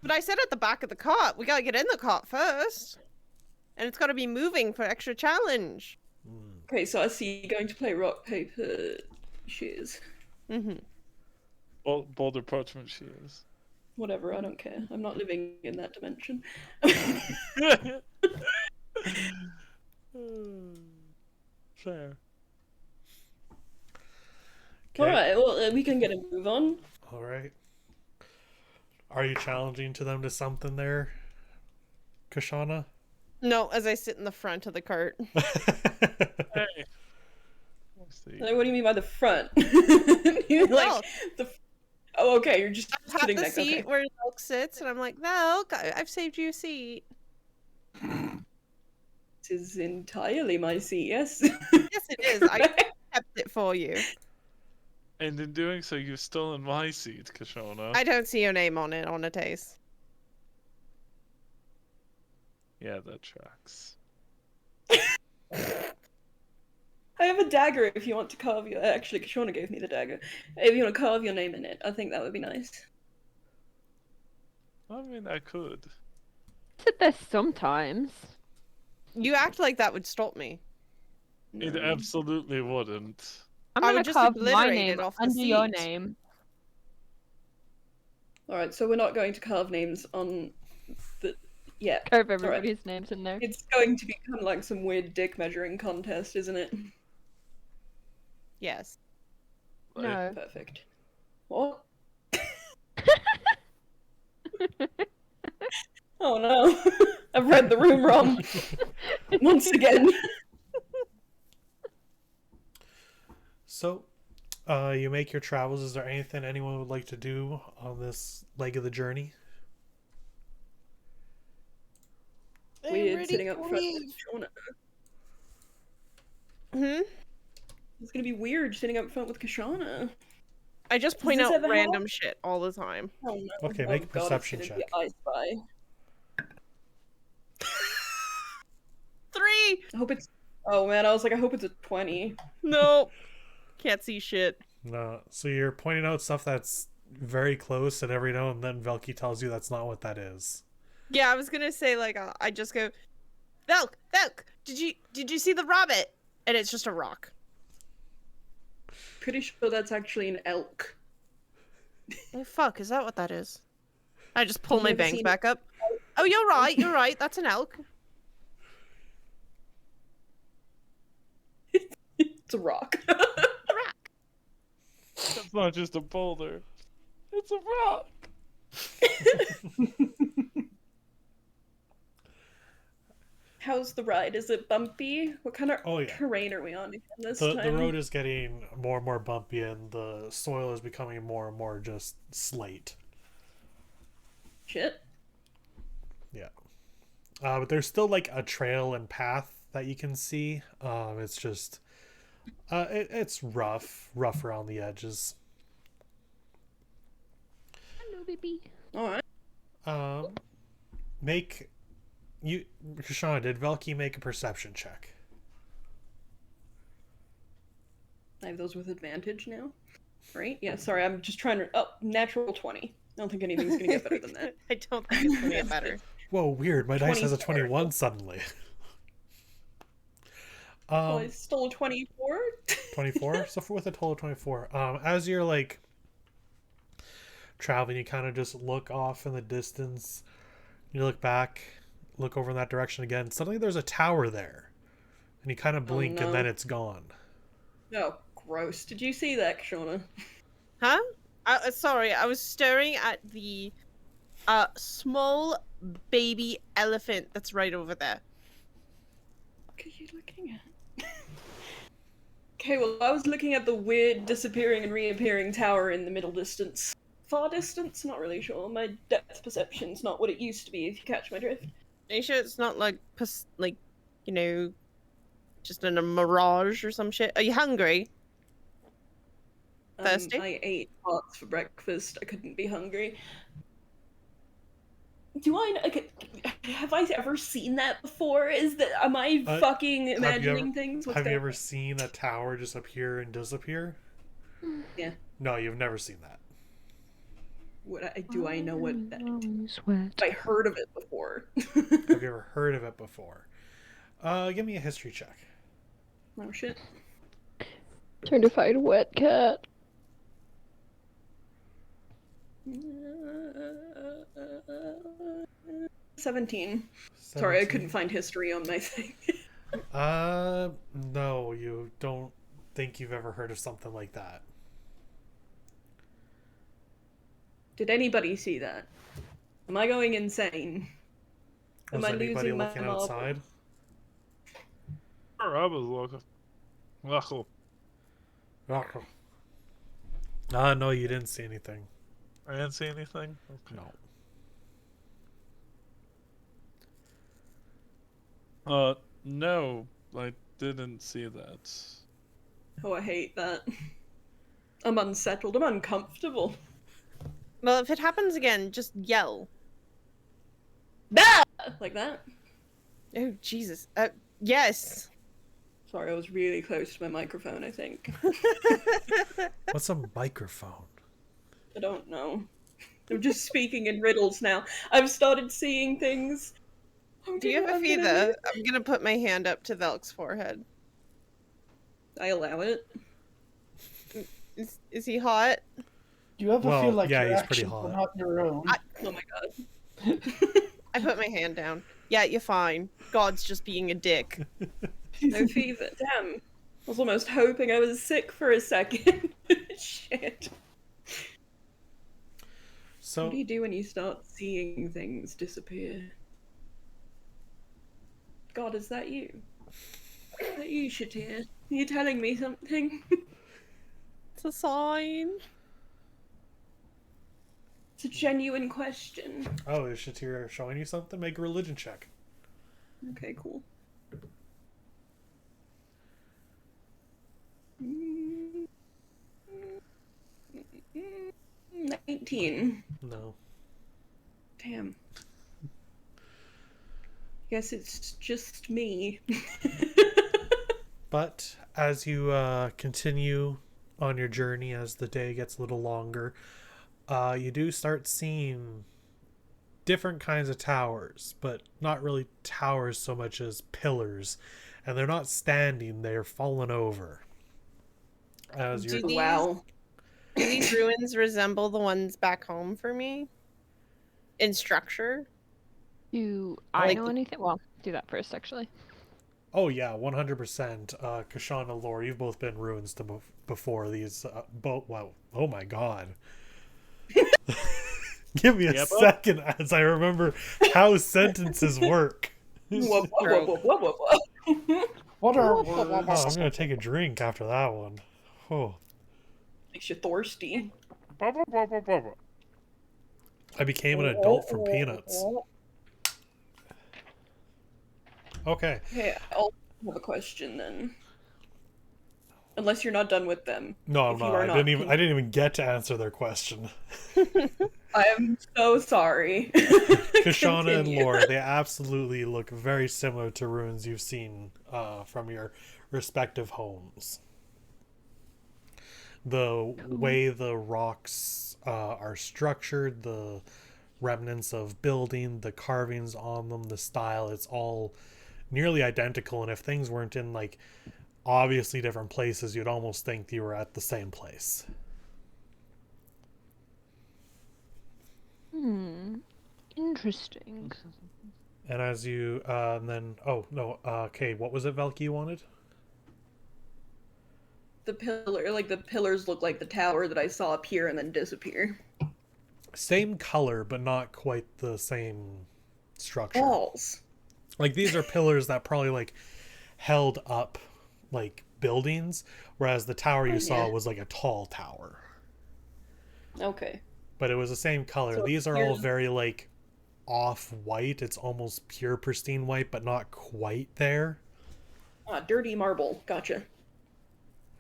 but I said at the back of the cart. We gotta get in the cart first, and it's gotta be moving for extra challenge. Okay, so I see you going to play rock, paper, shears. Mm-hmm. Boulder parchment shears. Whatever, I don't care. I'm not living in that dimension. Fair. Alright, well, we can get a move on. All right. Are you challenging to them to something there, Kashana? No, as I sit in the front of the cart. Hey. Like, what do you mean by the front? You're like, oh, okay, you're just I sitting have the there. seat Okay. where Milk sits, and I'm like, Milk, I've saved you a seat. This is entirely my seat, yes? Yes, it is. I kept it for you. And in doing so, you've stolen my seat, Kashona. I don't see your name on it on a taste. Yeah, that tracks. I have a dagger if you want to carve your... Actually, Kashona gave me the dagger. If you want to carve your name in it, I think that would be nice. I mean, I could. Sit there sometimes. You act like that would stop me. It absolutely wouldn't. I'm I gonna would just carve my obliterate name it off the under your seat. name. Alright, so we're not going to carve names on the... Yeah. Carve everybody's names in there. It's going to become like some weird dick measuring contest, isn't it? Yes. No. Perfect. What? Oh no. I've read the room wrong. Once again. So, you make your travels. Is there anything anyone would like to do on this leg of the journey? Weird sitting up front with Kashona. Hmm? It's gonna be weird sitting up front with Kashana. I just point this out ever random shit all the time. Oh no. Okay, make a God, perception it's gonna check. be I Spy. 3! I hope it's... Oh man, I was like, I hope it's a 20. Nope. Can't see shit. No. So you're pointing out stuff that's very close, and every now and then Velky tells you that's not what that is. Yeah, I was gonna say like I just go, Velk, did you see the rabbit? And it's just a rock. Pretty sure that's actually an elk. Oh fuck, is that what that is? I just pull Have my you ever bangs seen- back up. Oh, you're right, that's an elk. It's a rock. That's not just a boulder. It's a rock. How's the ride? Is it bumpy? What kind of yeah. terrain are we on again this The time? road is getting more and more bumpy, and the soil is becoming more and more just slate. Shit. Yeah. But there's still like a trail and path that you can see. It's just it's rough around the edges. Hello, baby. Alright. Make Kashana, did Velky make a perception check? I have those with advantage now, right? Yeah, sorry, I'm just trying to... Oh, natural 20. I don't think anything's gonna get better than that. I don't think it's gonna get better. Whoa, weird. My dice has a 24. 21 suddenly. Well, I stole 24. 24? So with a total of 24. As you're like traveling, you kind of just look off in the distance. You look back, look over in that direction again. Suddenly there's a tower there. And you kind of blink and then it's gone. Oh, gross. Did you see that, Kashana? Huh? Sorry, I was staring at the small baby elephant that's right over there. What are you looking at? Okay, well, I was looking at the weird disappearing and reappearing tower in the middle distance. Far distance? Not really sure. My depth perception's not what it used to be, if you catch my drift. Are you sure it's not like, you know, just in a mirage or some shit? Are you hungry? Thirsty? I ate hearts for breakfast. I couldn't be hungry. Do I... Okay, have I ever seen that before? Am I fucking imagining things? Have you ever seen a tower just appear and disappear? Yeah. No, you've never seen that. Do I know what that... I heard of it before. Have you ever heard of it before? Give me a history check. Oh shit. Trying to find a wet cat. 17. Sorry, I couldn't find history on my thing. No, you don't think you've ever heard of something like that. Did anybody see that? Am I going insane? Was anybody looking outside? I was looking. No, you didn't see anything. I didn't see anything? Okay. No. No, I didn't see that. Oh, I hate that. I'm unsettled. I'm uncomfortable. Well, if it happens again, just yell. Bah! Like that? Oh, Jesus. Yes. Sorry, I was really close to my microphone, I think. What's a microphone? I don't know. I'm just speaking in riddles now. I've started seeing things. Do you have a fever? I'm gonna put my hand up to Velk's forehead. I allow it. Is he hot? Do you ever feel like yeah, your he's pretty actions hot. are not your own? Oh my god. I put my hand down. Yeah, you're fine. God's just being a dick. No fever. Damn. I was almost hoping I was sick for a second. Shit. So, what do you do when you start seeing things disappear? God, is that you? Is that you, Shatir? Are you telling me something? It's a sign. It's a genuine question. oh, is Shatir showing you something? Make a religion check. Okay, cool. 19. No. Damn. Guess it's just me. But as you continue on your journey, as the day gets a little longer, you do start seeing different kinds of towers, but not really towers so much as pillars. And they're not standing, they're fallen over. As you're... Wow. Do these ruins resemble the ones back home for me? In structure? Do I know anything? Well, do that first, actually. Oh yeah, 100%. Kashana, Lore, you've both been ruins to before these. Wow. Oh my god. Give me a second as I remember how sentences work. What are Oh, I'm gonna take a drink after that one. Oh. Makes you thirsty. I became an adult from Peanuts. Okay. Hey, I'll have a question then. Unless you're not done with them. No, I'm If you not. are I not, didn't even get to answer their question. I am so sorry. Kashana and Continue. Laura, they absolutely look very similar to ruins you've seen from your respective homes. The way the rocks are structured, the remnants of building, the carvings on them, the style, it's all nearly identical. And if things weren't in like obviously different places, you'd almost think you were at the same place. Interesting. And as you okay, what was it, Velky, you wanted? The pillars look like the tower that I saw appear and then disappear. Same color, but not quite the same structure. Walls. Like, these are pillars that probably like held up like buildings, whereas the tower you saw was like a tall tower. Okay. But it was the same color. So These are all very like off-white. It's almost pure pristine white, but not quite there. Dirty marble. Gotcha.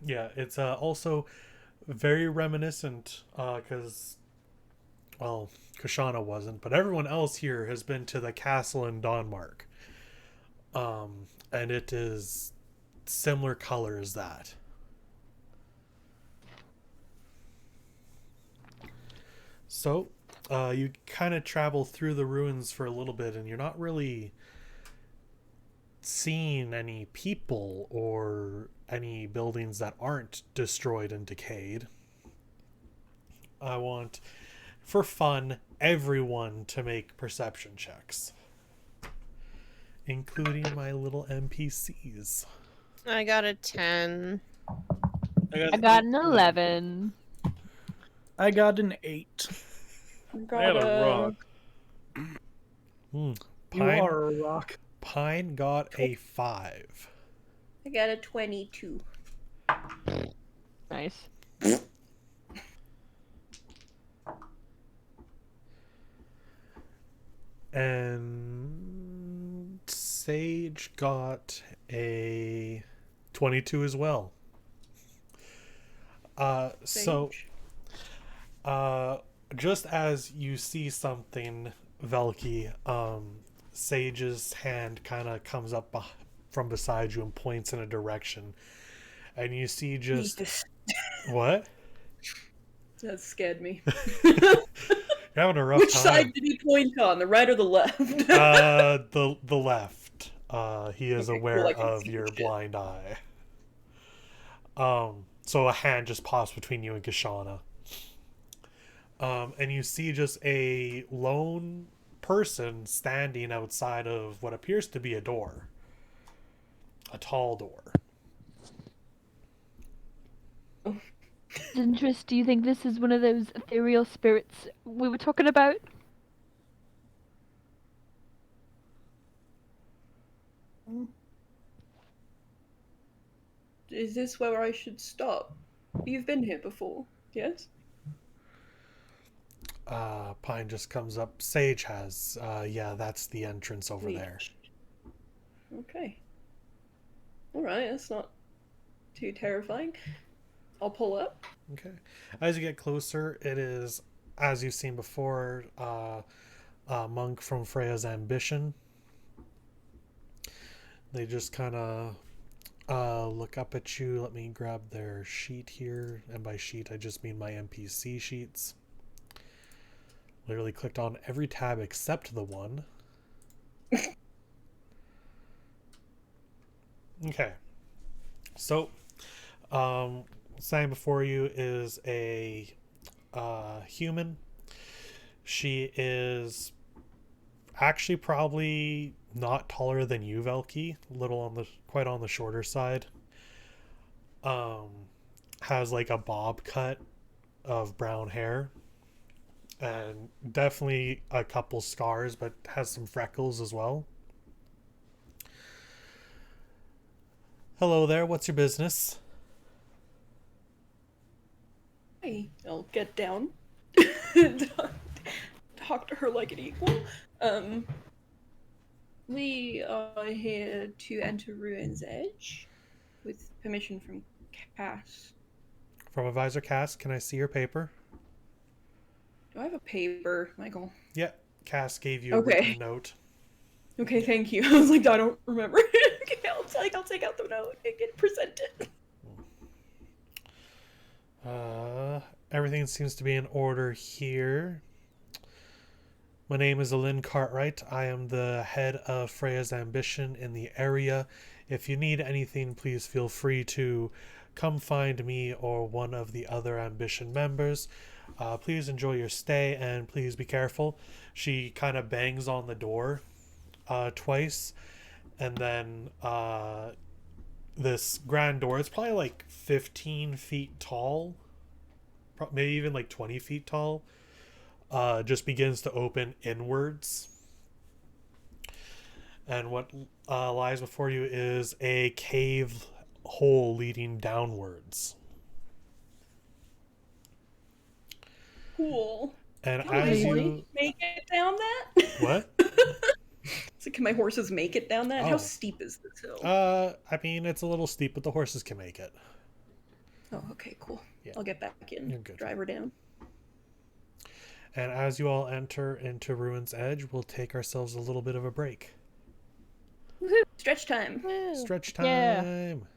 Yeah, it's also very reminiscent because, well, Kashana wasn't, but everyone else here has been to the castle in Denmark. And it is similar color as that. So, you kind of travel through the ruins for a little bit, and you're not really seeing any people or any buildings that aren't destroyed and decayed. I want, for fun, everyone to make perception checks, including my little NPCs. I got a 10. I got an 11. I got an 8. I got a rock. You Pine, are a rock. Pine got a 5. I got a 22. Nice. And Sage got a 22 as well. So, just as you see something, Velky, Sage's hand kind of comes up from beside you and points in a direction, and you see just what? That scared me. You're having a rough Which time. side did he point on? The right or the left? The left. He is Okay, aware cool, I can of see your shit. blind eye. So a hand just pops between you and Kashana. And you see just a lone person standing outside of what appears to be a door. A tall door. Interest, do you think this is one of those ethereal spirits we were talking about? Is this where I should stop? You've been here before, yes? Pine just comes up. Sage has. Yeah, that's the entrance over there. Okay. Alright, that's not too terrifying. I'll pull up. Okay. As you get closer, it is, as you've seen before, a monk from Freya's Ambition. They just kind of look up at you. Let me grab their sheet here. And by sheet, I just mean my NPC sheets. Literally clicked on every tab except the one. Okay. So, standing before you is a human. She is actually probably not taller than you, Velky. Quite on the shorter side. Has like a bob cut of brown hair. And definitely a couple scars, but has some freckles as well. Hello there, what's your business? Hey, I'll get down. Talk to her like an equal. We are here to enter Ruin's Edge with permission from Cass. From Advisor Cass, can I see your paper? Do I have a paper, Michael? Yeah, Cass gave you a Okay. written note. Okay, thank you. I was like, I don't remember. Okay, I'll take out the note and get it presented. Everything seems to be in order here. My name is Alin Cartwright. I am the head of Freya's Ambition in the area. If you need anything, please feel free to come find me or one of the other Ambition members. Please enjoy your stay and please be careful. She kind of bangs on the door twice, and then this grand door, it's probably like 15 feet tall, maybe even like 20 feet tall, just begins to open inwards. And what lies before you is a cave hole leading downwards. Cool. And Can as my you... horse make it down that? What? So can my horses make it down that? Oh. How steep is this hill? I mean, it's a little steep, but the horses can make it. Oh, okay, cool. Yeah. I'll get back in. You're good. Drive her down. And as you all enter into Ruin's Edge, we'll take ourselves a little bit of a break. Woohoo! Stretch time. Woo. Stretch Yeah. time.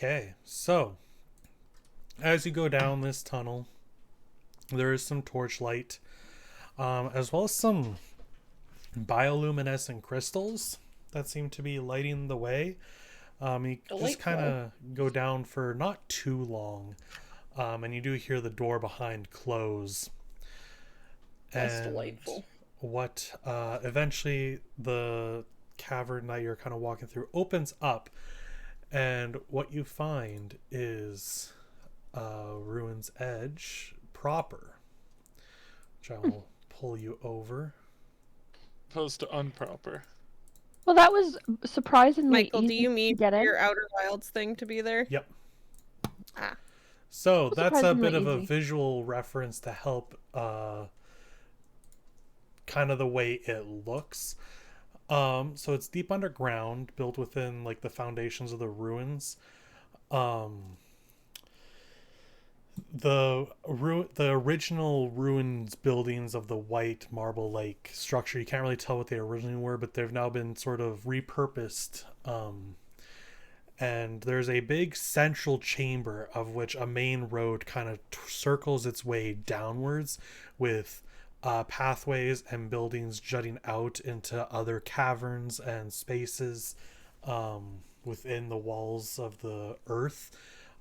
Okay, so as you go down this tunnel, there is some torchlight, as well as some bioluminescent crystals that seem to be lighting the way. You just kind of go down for not too long, and you do hear the door behind close. That's And delightful. what eventually the cavern that you're kind of walking through opens up, and what you find is Ruin's Edge proper, which I will pull you over. Opposed to unproper. Well, that was surprisingly Michael, do easy you to need get in. your Outer Wilds thing to be there? Yep. Ah. So Well, that's a bit of a surprisingly easy. visual reference to help kind of the way it looks. So it's deep underground, built within like the foundations of the ruins. The original ruins buildings of the white marble lake structure, you can't really tell what they originally were, but they've now been sort of repurposed. And there's a big central chamber of which a main road kind of circles its way downwards, with pathways and buildings jutting out into other caverns and spaces within the walls of the earth.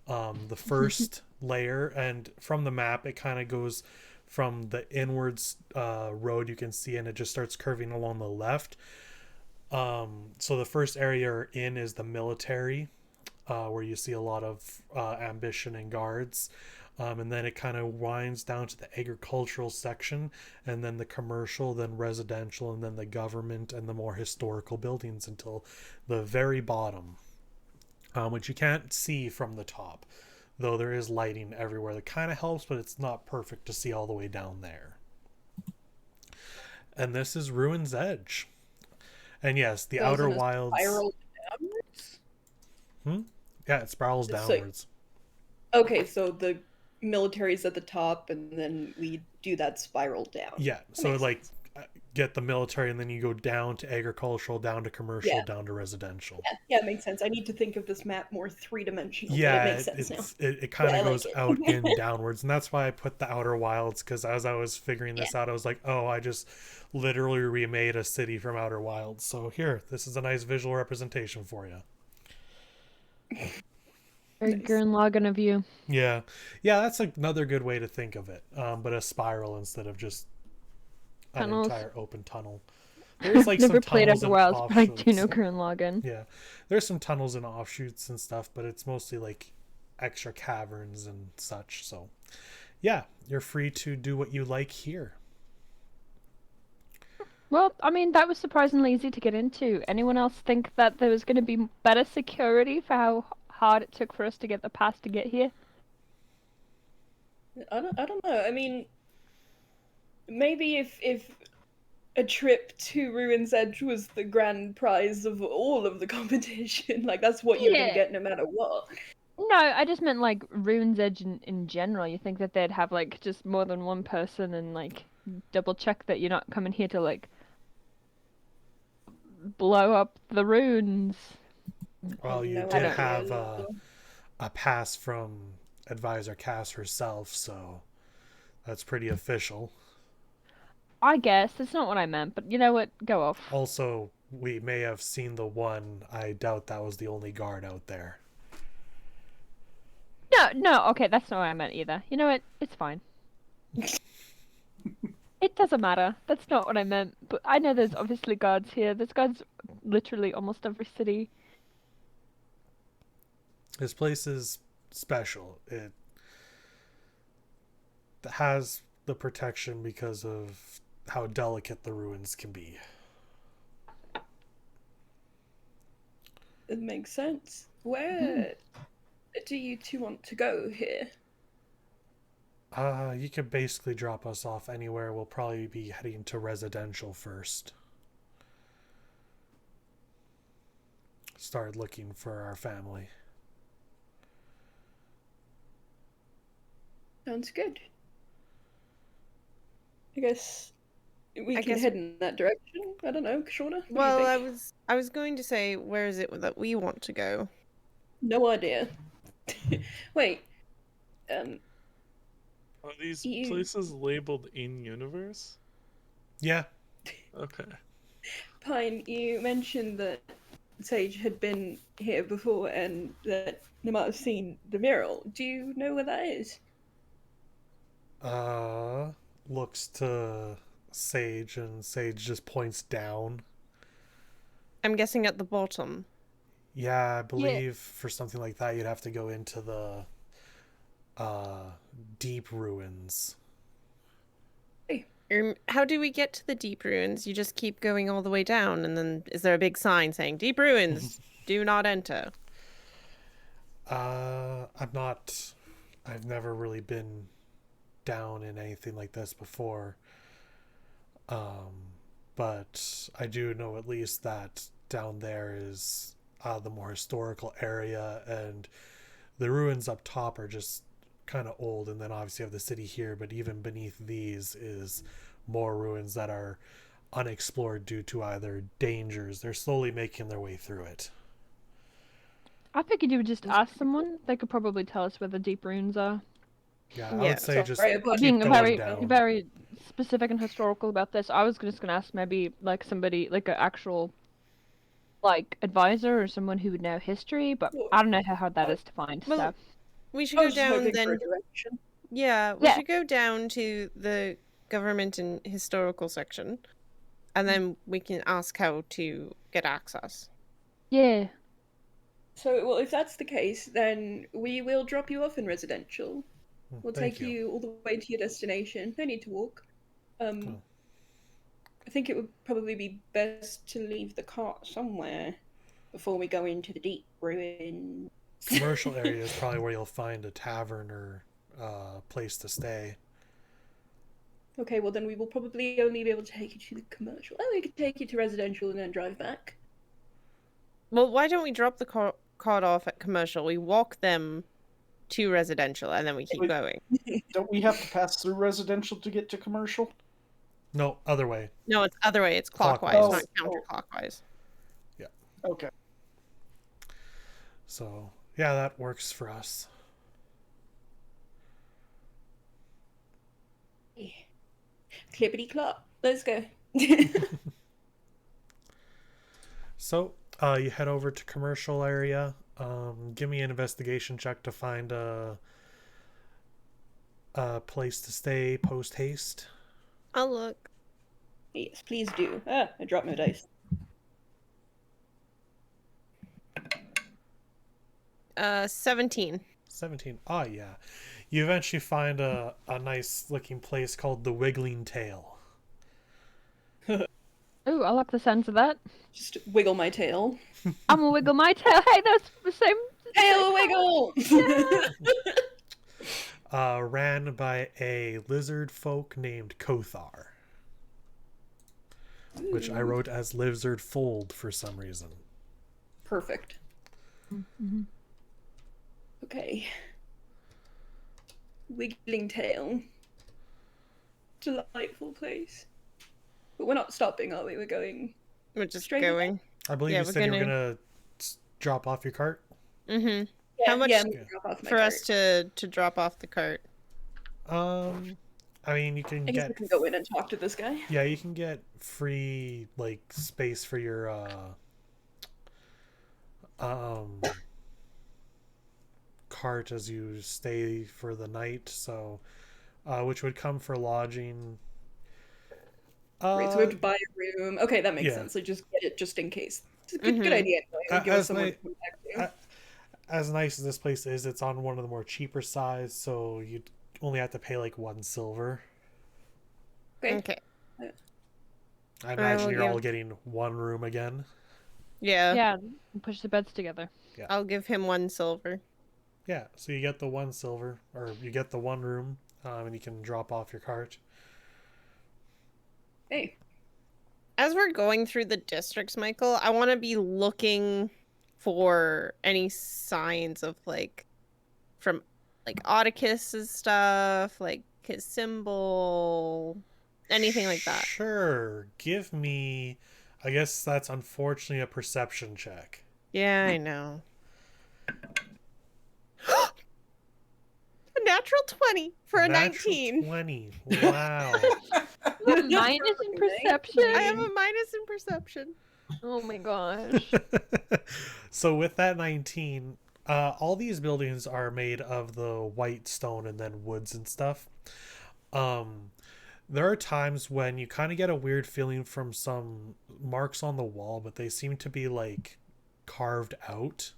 The first layer, and from the map it kind of goes from the inwards road you can see, and it just starts curving along the left. So the first area you're in is the military, where you see a lot of ambition and guards, and then it kind of winds down to the agricultural section, and then the commercial, then residential, and then the government and the more historical buildings until the very bottom, which you can't see from the top, though there is lighting everywhere that kind of helps, but it's not perfect to see all the way down there. And this is Ruin's Edge. And yes, the Outer Wilds. Spiral downwards? Yeah, it spirals downwards. Okay, so the military's at the top, and then we do that spiral down. Yeah, so like get the military, and then you go down to agricultural, down to commercial, down to residential. Yeah, it makes sense. I need to think of this map more three-dimensional. Yeah, it makes sense now. It kind of goes like out and downwards, and that's why I put the Outer Wilds, because as I was figuring this out, I was like, oh, I just literally remade a city from Outer Wilds. So here, this is a nice visual representation for you. Very Gurren Lagann of you. Yeah, that's another good way to think of it, but a spiral instead of just Tunnels. An entire open tunnel. There's like Never some played tunnels Outer and Wilds, but I do offshoots. know Gurren Lagann. Yeah, there's some tunnels and offshoots and stuff, but it's mostly like extra caverns and such. So yeah, you're free to do what you like here. Well, I mean, that was surprisingly easy to get into. Anyone else think that there was going to be better security for how hard it took for us to get the pass to get here? I don't know. I mean, maybe if a trip to Ruin's Edge was the grand prize of all of the competition, like that's what you're gonna get no matter what. No, I just meant like Ruin's Edge in general. You think that they'd have like just more than one person and like double check that you're not coming here to like blow up the runes. Well, you did have a pass from Advisor Cass herself, so that's pretty official. I guess that's not what I meant, but you know what? Go off. Also, we may have seen the one. I doubt that was the only guard out there. No, okay, that's not what I meant either. You know what? It's fine. It doesn't matter. That's not what I meant. But I know there's obviously guards here. There's guards literally almost every city. This place is special. It has the protection because of how delicate the ruins can be. It makes sense. Where do you two want to go here? You could basically drop us off anywhere. We'll probably be heading to residential first. Start looking for our family. Sounds good. I guess we can head in that direction. I don't know, Shauna. Well, I was going to say, where is it that we want to go? No idea. Wait. Are these You- places labeled in universe? Yeah. Okay. Pine, you mentioned that Sage had been here before and that they might have seen the mural. Do you know where that is? Looks to Sage, and Sage just points down. I'm guessing at the bottom. Yeah, I believe for something like that, you'd have to go into the deep ruins. How do we get to the deep ruins? You just keep going all the way down, and then is there a big sign saying "Deep Ruins, do not enter"? I've never really been down in anything like this before. But I do know at least that down there is the more historical area, and the ruins up top are just kind of old, and then obviously you have the city here, but even beneath these is more ruins that are unexplored due to either dangers. They're slowly making their way through it. I figured you would just ask someone. They could probably tell us where the deep ruins are. Yeah, I Yeah. would say just Sorry, keep Being going very, down. very specific and historical about this, I was just gonna ask maybe like somebody, like an actual, like advisor or someone who would know history, but I don't know how hard that is to find. Well, So we should I go was just down hoping for then. a direction. Yeah, we Yeah. should go down to the government and historical section, and then we can ask how to get access. yeah, So, well, if that's the case, then we will drop you off in residential. We'll Thank take you all the way to your destination. No need to walk. Oh. I think it would probably be best to leave the cart somewhere before we go into the deep ruin. Commercial area is probably where you'll find a tavern or place to stay. Okay, well then we will probably only be able to take you to the commercial. Oh, we could take you to residential and then drive back. Well, why don't we drop the cart off at commercial? We walk them to residential, and then we keep Wait. going. Don't we have to pass through residential to get to commercial? No, other way. No, it's other way. It's clockwise, Clockwise. not counterclockwise. Okay. So, yeah, that works for us. Clippity clop. Let's go. So, you head over to commercial area. Give me an investigation check to find a place to stay post haste. I'll look. Yes, please do. Ah, I dropped my dice. 17. 17. Ah, yeah. You eventually find a nice looking place called the Wiggling Tail. ooh, I like the sounds of that. Just wiggle my tail. I'm gonna wiggle my tail. Hey, that's the same. Tail wiggle! Ran by a lizard folk named Kothar, which I wrote as lizard fold for some reason. Perfect. Mm-hmm. Okay. Wiggling tail. Delightful place. But we're not stopping, are we? We're going. We're just Straight going. I believe Yeah, you we're said you were gonna- gonna drop off your cart. Mm-hmm. Yeah, How much yeah, I'm gonna drop off my for us cart. to drop off the cart? I mean, you can I guess we get can go in and talk to this guy. yeah, you can get free like space for your cart as you stay for the night. So, which would come for lodging. Right, so we have to buy a room. Okay, that makes yeah. sense. So just get it just in case. It's a good, Mhm. good idea. Anyway. Give us As somewhere my- to come back to. As nice as this place is, it's on one of the more cheaper sides, so you'd only have to pay like 1 silver. Okay. I imagine will you're all give- getting one room again. Yeah. Yeah, push the beds together. I'll give him 1 silver. Yeah, so you get the 1 silver, or you get the 1 room, and you can drop off your cart. Hey, As we're going through the districts, Michael, I want to be looking for any signs of from Oedicus's stuff, like his symbol, anything like that. Sure. Give me, I guess that's unfortunately a perception check. Yeah, I know. natural 20 for a Natural 19. 20. Wow. Minus in perception. I have a minus in perception. Oh my gosh. So with that 19, all these buildings are made of the white stone and then woods and stuff. There are times when you kind of get a weird feeling from some marks on the wall, but they seem to be like carved out.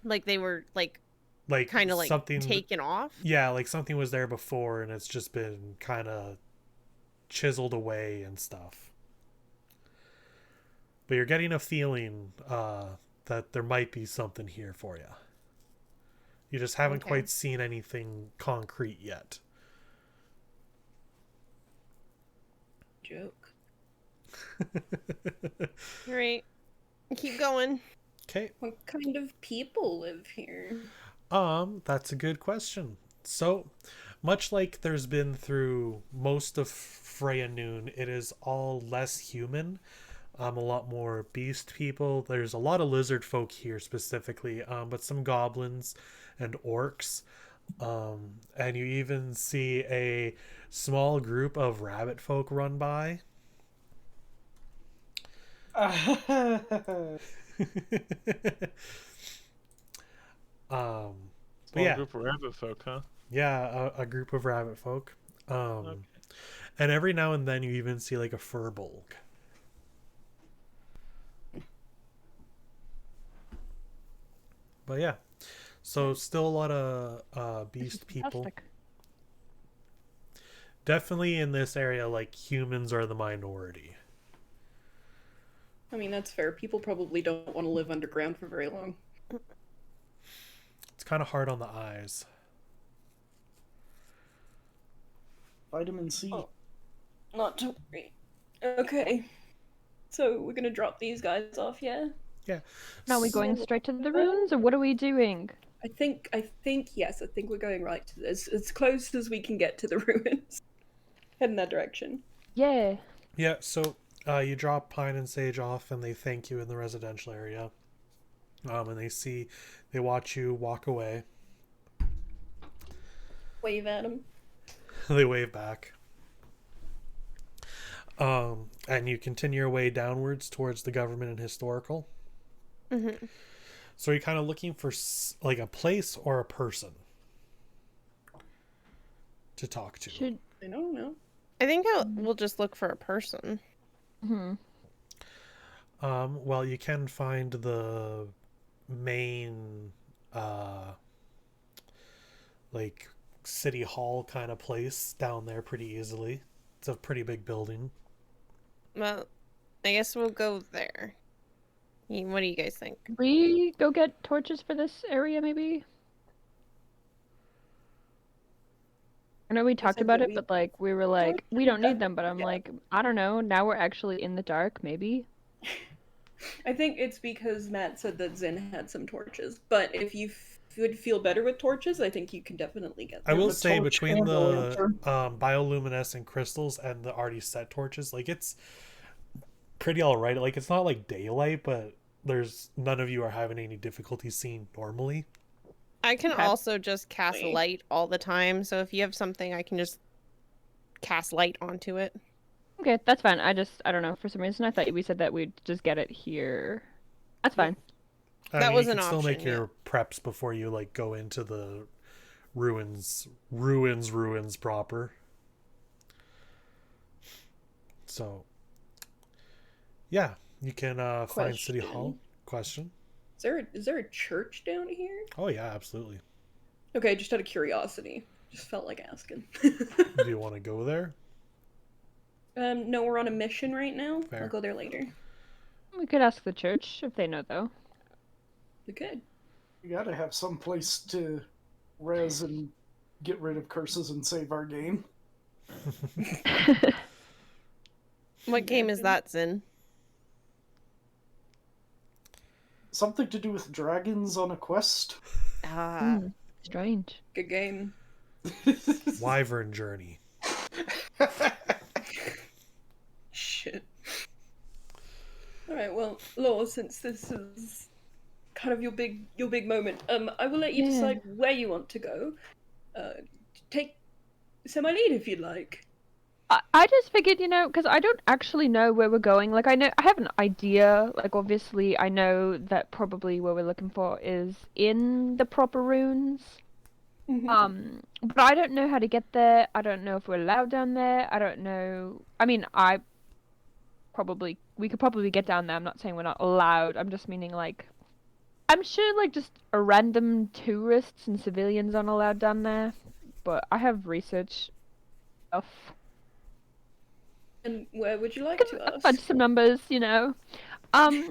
Like they were like kind of like something taken off. Yeah, like something was there before and it's just been kind of chiseled away and stuff. But you're getting a feeling that there might be something here for you. You just haven't quite seen anything concrete yet. Joke. Great. Keep going. Okay. What kind of people live here? That's a good question. So, much like there's been through most of Freya Noon, it is all less human. A lot more beast people. There's a lot of lizard folk here specifically, but some goblins and orcs. And you even see a small group of rabbit folk run by. Small yeah. group of rabbit folk, huh? Yeah, a group of rabbit folk. And every now and then you even see like a furbolg. But yeah, so still a lot of beast people. Fantastic. Definitely in this area, like humans are the minority. I mean, that's fair. People probably don't want to live underground for very long. It's kind of hard on the eyes. Vitamin C. Oh. Not to worry. Okay. So we're gonna drop these guys off, yeah? Yeah. Now are we going straight to the ruins, or what are we doing? I think yes, I think we're going right to this, as close as we can get to the ruins. Head in that direction. Yeah. Yeah, so you drop Pine and Sage off and they thank you in the residential area. And they watch you walk away. Wave at them. They wave back. And you continue your way downwards towards the government and historical. Mm-hmm. So you're kind of looking for like a place or a person to talk to. I don't know. I think we'll just look for a person. Hmm. Well, you can find the main, like city hall kind of place down there pretty easily. It's a pretty big building. Well, I guess we'll go there. What do you guys think? Could we go get torches for this area, maybe? I know we talked said about that it, but like we were like, we don't need them. But I'm Yeah. like, I don't know. Now we're actually in the dark, maybe. I think it's because Matt said that Zen had some torches, but if you would feel better with torches, I think you can definitely get I them. will the say torch between and the the lantern. bioluminescent crystals and the already set torches, like it's pretty all right. Like it's not like daylight, but there's none of you are having any difficulty seeing normally. I can Okay. also just cast Wait. light all the time, so if you have something, I can just cast light onto it. Okay, that's fine. I don't know. For some reason, I thought we said that we'd just get it here. That's fine. I That mean, was you an can still make option, your preps before you like go into the ruins proper. So, yeah, you can find City Hall. Question. Is there a church down here? Oh yeah, absolutely. Okay, just out of curiosity. Just felt like asking. Do you want to go there? No, we're on a mission right now. Fair. I'll go there later. We could ask the church if they know, though. We could. You gotta have some place to res and get rid of curses and save our game. What game is that, Zin? Something to do with dragons on a quest. Ah, Strange. Good game. Wyvern Journey. Shit. Alright, well, Law, since this is kind of your big moment, I will let you Yeah. decide where you want to go. take semi-lead if you'd like. I just figured, because I don't actually know where we're going. Like, I have an idea. Like, obviously, I know that probably where we're looking for is in the proper runes. But I don't know how to get there. I don't know if we're allowed down there. I don't know. I mean, we could probably get down there. I'm not saying we're not allowed. I'm just meaning, like, I'm sure, like, just a random tourists and civilians aren't allowed down there. But I have research stuff. And where would you like to ask? Fudge some numbers, I don't know.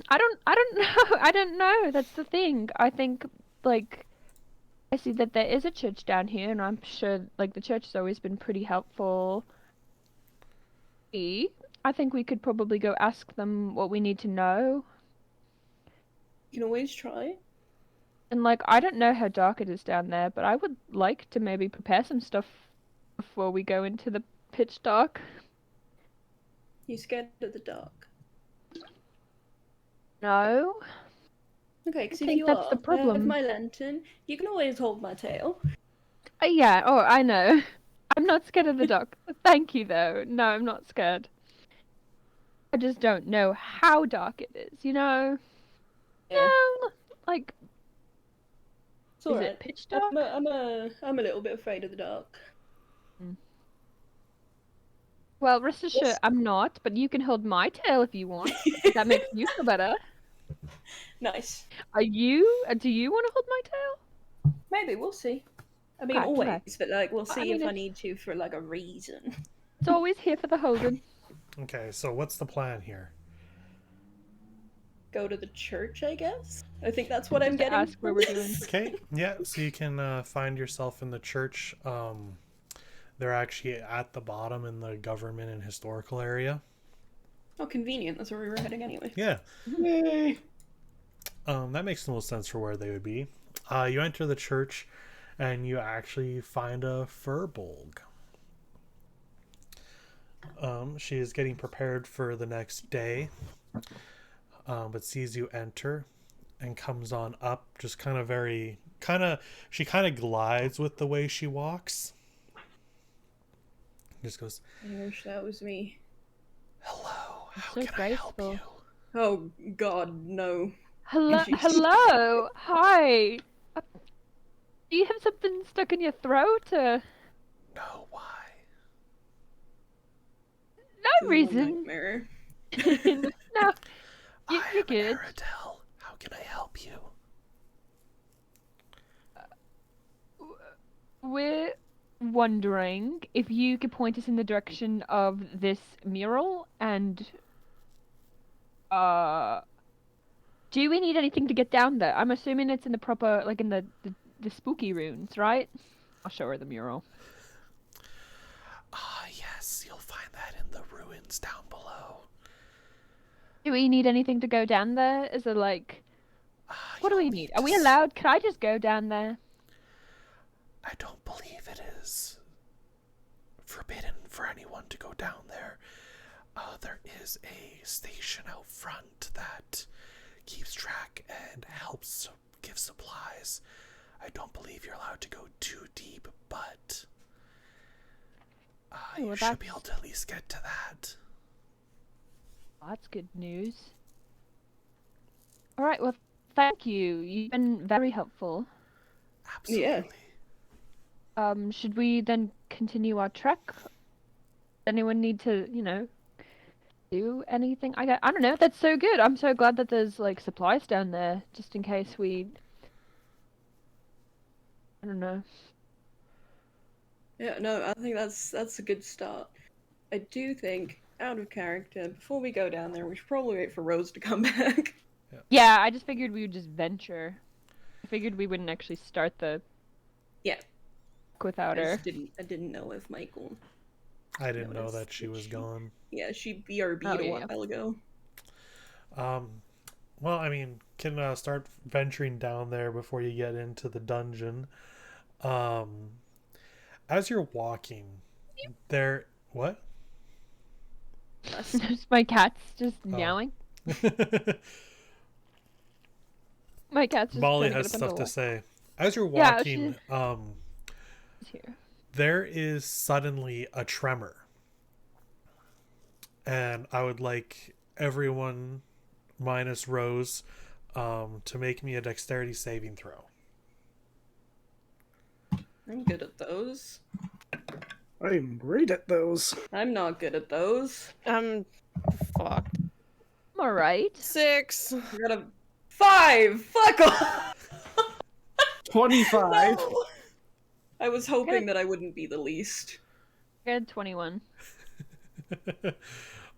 I don't know. That's the thing. I think, like, I see that there is a church down here, and I'm sure, like, the church has always been pretty helpful. I think we could probably go ask them what we need to know. You can always try. And, like, I don't know how dark it is down there, but I would like to maybe prepare some stuff before we go into the pitch dark. You scared of the dark? No. Okay, because I if think you that's are, the problem. I have my lantern. You can always hold my tail. Yeah, I know. I'm not scared of the dark. Thank you, though. No, I'm not scared. I just don't know how dark it is, Yeah. No, like, It's all is right. it pitch dark? I'm a little bit afraid of the dark. Well, rest assured, I'm not, but you can hold my tail if you want. If that makes you feel better. Nice. Do you want to hold my tail? Maybe, we'll see. I mean, Okay, always, okay. but, like, we'll see if I it's- need to for, like, a reason. It's always here for the holding. Okay, so what's the plan here? Go to the church, I guess? I think that's what I'm To getting. ask where we're doing. Okay, yeah, so you can find yourself in the church. They're actually at the bottom in the government and historical area. Oh, convenient. That's where we were heading anyway. Yeah. Yay! That makes the most sense for where they would be. You enter the church, and you actually find a furbolg. She is getting prepared for the next day, but sees you enter and comes on up, just she kind of glides with the way she walks. Just goes, I wish that was me. "Hello, how so can I help graceful. you?" Oh, God, no. Hello, hello, hi. Do you have something stuck in your throat? No, why? No reason. Nightmare. No, I you're am good. Aradel. How can I help you? We're wondering if you could point us in the direction of this mural, and do we need anything to get down there? I'm assuming it's in the proper, like, in the spooky runes, right? I'll show her the mural. Yes, you'll find that in the ruins down below. Do we need anything to go down there? Is it like, what do we You'll need? need Are we to allowed? Can I just go down there? I don't believe it is forbidden for anyone to go down there. There is a station out front that keeps track and helps give supplies. I don't believe you're allowed to go too deep, but you should be able to at least get to that. Oh, that's good news. All right, well, thank you. You've been very helpful. Absolutely. Yeah. Should we then continue our trek? Does anyone need to, do anything? I don't know. That's so good. I'm so glad that there's, like, supplies down there, just in case we... I don't know. Yeah, no, I think that's a good start. I do think, out of character, before we go down there, we should probably wait for Rose to come back. Yeah, I just figured we would just venture. I figured we wouldn't actually start the... Yeah. Without her. I didn't know if Michael... I didn't know that she was gone. Yeah, she BRB'd a while ago. Well, I mean, can start venturing down there before you get into the dungeon. As you're walking, there... What? My cat's just meowing. My cat's just Molly trying to has get up stuff on the to say. As you're Yeah, walking, she's here. there is suddenly a tremor. And I would like everyone minus Rose to make me a dexterity saving throw. I'm good at those. I'm great at those. I'm not good at those. Fucked. I'm alright. 6. I got a 5! Fuck off! 25. No! I was hoping that I wouldn't be the least. I got 21.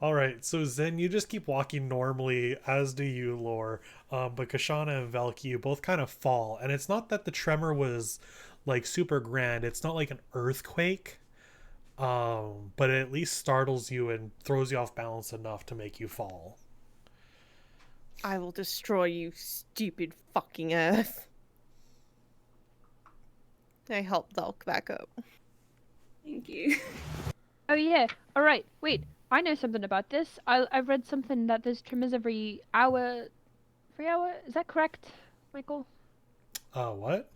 All right, so Zen, you just keep walking normally, as do you, Lore. But Kashana and Velki, you both kind of fall. And it's not that the tremor was like super grand. It's not like an earthquake. But it at least startles you and throws you off balance enough to make you fall. I will destroy you, stupid fucking earth. I help Velk back up. Thank you. Oh yeah. All right. Wait. I know something about this. I've read something that there's tremors every hour. Every hour? Is that correct, Michael? What?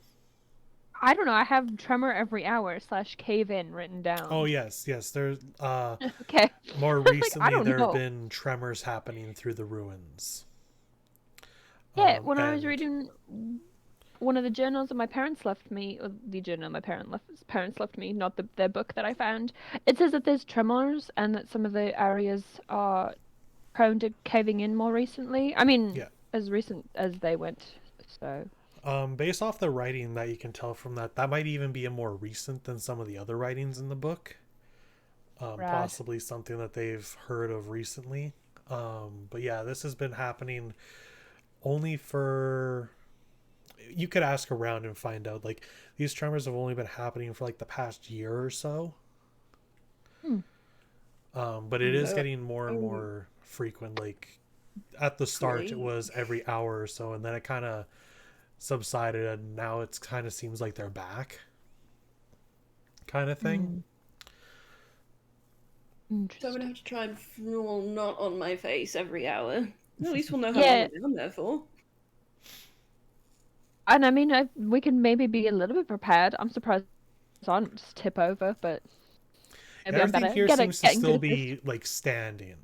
I don't know. I have tremor every hour / cave in written down. Oh yes. There's Okay. more Like, I recently don't there know. have been tremors happening through the ruins. Yeah, when I was and- reading one of the journals that my parents left me, or the journal my parents left me, not their book that I found, it says that there's tremors and that some of the areas are prone to caving in more recently. I mean, Yeah. as recent as they went. So Based off the writing that you can tell from that might even be a more recent than some of the other writings in the book. Rad. Possibly something that they've heard of recently. But yeah, this has been happening only for... You could ask around and find out. Like, these tremors have only been happening for like the past year or so. But it is getting more and more frequent. Like, at the start, it was every hour or so, and then it kind of subsided, and now it's kind of seems like they're back, kind of thing. So I'm gonna have to try and roll not on my face every hour. At least we'll know how Yeah. long I'm down there for. And I mean, we can maybe be a little bit prepared. I'm surprised I don't just tip over, but maybe I'm Everything better. here seems to Getting still good at this. be like standing.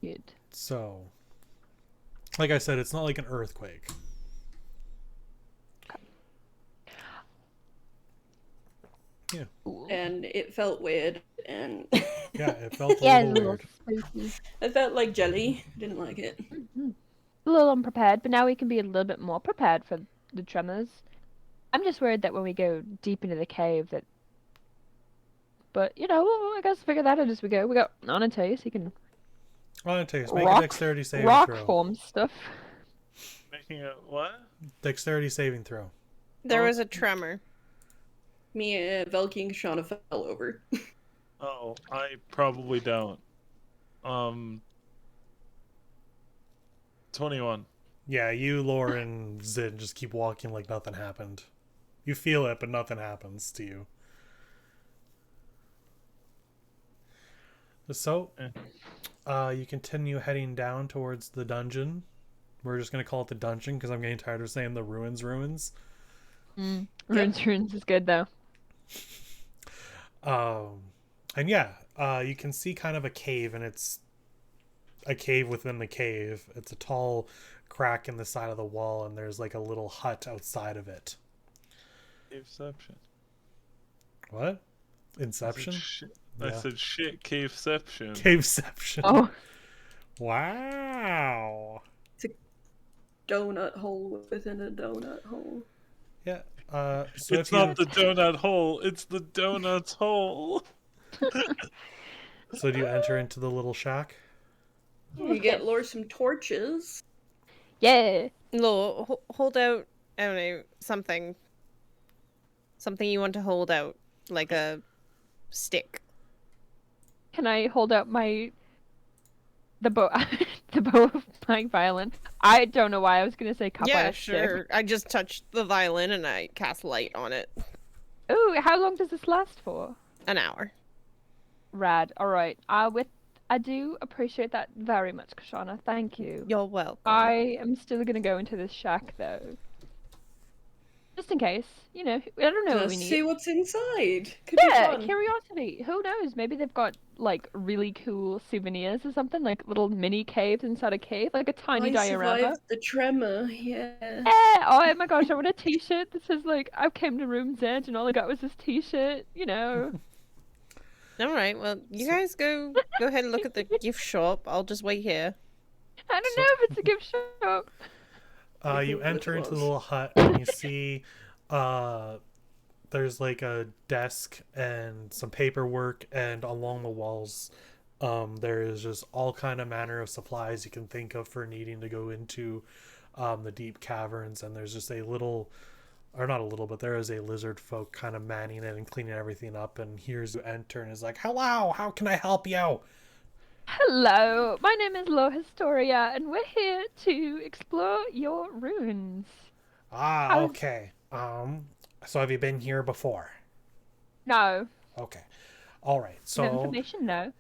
Good. So, like I said, it's not like an earthquake. Yeah. And it felt weird, and Yeah, it felt a Yeah, little weird. spooky. I felt like jelly. Didn't like it. A little unprepared, but now we can be a little bit more prepared for the tremors. I'm just worried that when we go deep into the cave that... But, you know, I guess figure that out as we go. We got Anantaeus, he can Well, it takes make a dexterity saving rock throw. form stuff. Making it what? Dexterity saving throw. There was a tremor. Me, Velki, and Kashana fell over. Oh, I probably don't. 21. Yeah, you, Lore, and Zid just keep walking like nothing happened. You feel it, but nothing happens to you. So, you continue heading down towards the dungeon. We're just going to call it the dungeon because I'm getting tired of saying the ruins. Ruins is good, though. And yeah, you can see kind of a cave, and it's a cave within the cave. It's a tall crack in the side of the wall, and there's like a little hut outside of it. Caveception. What? Inception? I said shit, caveception. Caveception. Oh. Wow. It's a donut hole within a donut hole. Yeah. So It's not the donut hole, it's the donut's hole. So do you enter into the little shack? You get Lore some torches. Yeah. Lo, hold out, I don't know, something. Something you want to hold out, like a stick. Can I hold out the bow the bow of my violin? I don't know why I was gonna say cup on Yeah, a stick. sure. I just touched the violin and I cast light on it. Ooh, how long does this last for? An hour. Rad. All right. I do appreciate that very much, Kashana. Thank you. You're welcome. I am still gonna go into this shack though. Just in case, you know, I don't know what we Just need. see what's inside. Could be Yeah, fun. curiosity. Who knows? Maybe they've got like really cool souvenirs or something, like little mini caves inside a cave, like a tiny I diorama. survived the tremor. Yeah. Yeah. Oh my gosh, I want a T-shirt that says like I came to Room's Edge and all I got was this T-shirt. You know. All right. Well, you guys go ahead and look at the gift shop. I'll just wait here. I don't know if it's a gift shop. You enter into the little hut and you see there's like a desk and some paperwork, and along the walls there is just all kind of manner of supplies you can think of for needing to go into the deep caverns. And there's just a little, or not a little, but there is a lizard folk kind of manning it and cleaning everything up. And here's you enter and is like, hello, how can I help you? Hello, my name is Lo Historia, and we're here to explore your ruins. Okay. So have you been here before? No. Okay. All right. So Information, no.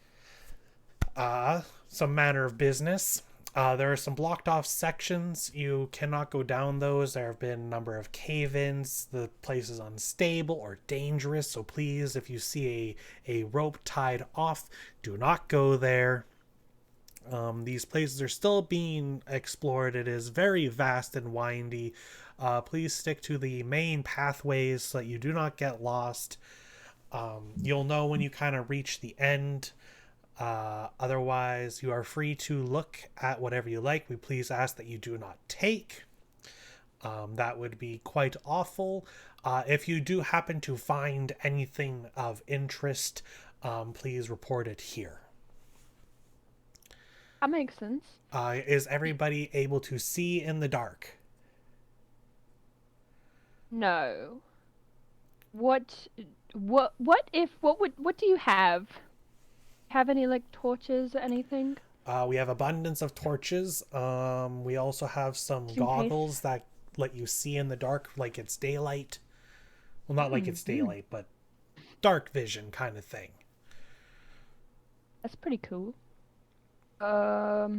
some manner of business. There are some blocked off sections. You cannot go down those. There have been a number of cave-ins. The place is unstable or dangerous. So please, if you see a rope tied off, do not go there. These places are still being explored. It is very vast and windy. Please stick to the main pathways so that you do not get lost. You'll know when you kind of reach the end. Otherwise, you are free to look at whatever you like. We please ask that you do not take. That would be quite awful. If you do happen to find anything of interest, please report it here. That makes sense. Is everybody able to see in the dark? No. What do you have? Have any like torches or anything? We have abundance of torches. We also have some In goggles case. that let you see in the dark like it's daylight. Well, not like it's daylight, but dark vision kind of thing. That's pretty cool. How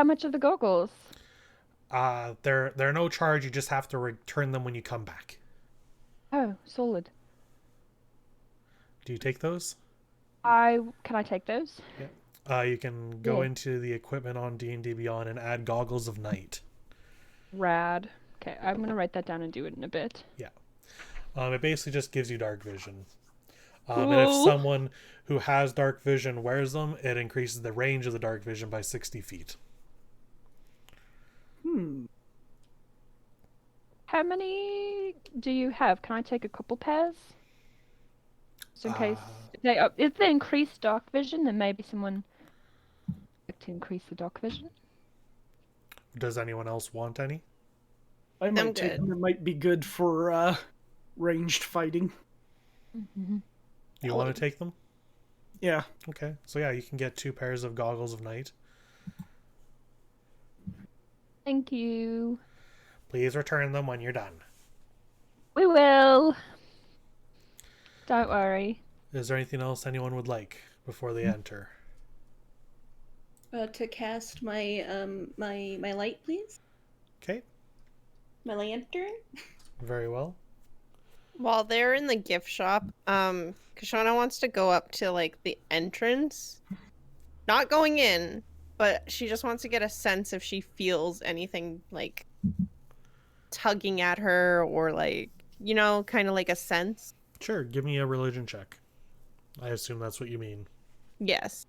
much are the goggles? They're no charge. You just have to return them when you come back. Oh, solid. Do you take those? Can I take those? Yeah. You can go Yeah. into the equipment on D&D Beyond and add goggles of night. Rad. Okay, I'm gonna write that down and do it in a bit. Yeah. It basically just gives you dark vision. And if Cool. someone who has dark vision wears them, it increases the range of the dark vision by 60 feet. How many do you have? Can I take a couple pairs? Just in case. If they increase dark vision, then maybe someone like to increase the dark vision. Does anyone else want any? I might I'm take good. them. It might be good for ranged fighting. You want to take them? Yeah. Okay. So yeah, you can get 2 pairs of goggles of night. Thank you. Please return them when you're done. We will. Don't worry. Is there anything else anyone would like before they enter? To cast my my light, please. Okay. My lantern. Very well. While they're in the gift shop, Kashana wants to go up to like the entrance. Not going in, but she just wants to get a sense if she feels anything like tugging at her or like, you know, kind of like a sense. Sure. Give me a religion check. I assume that's what you mean. Yes.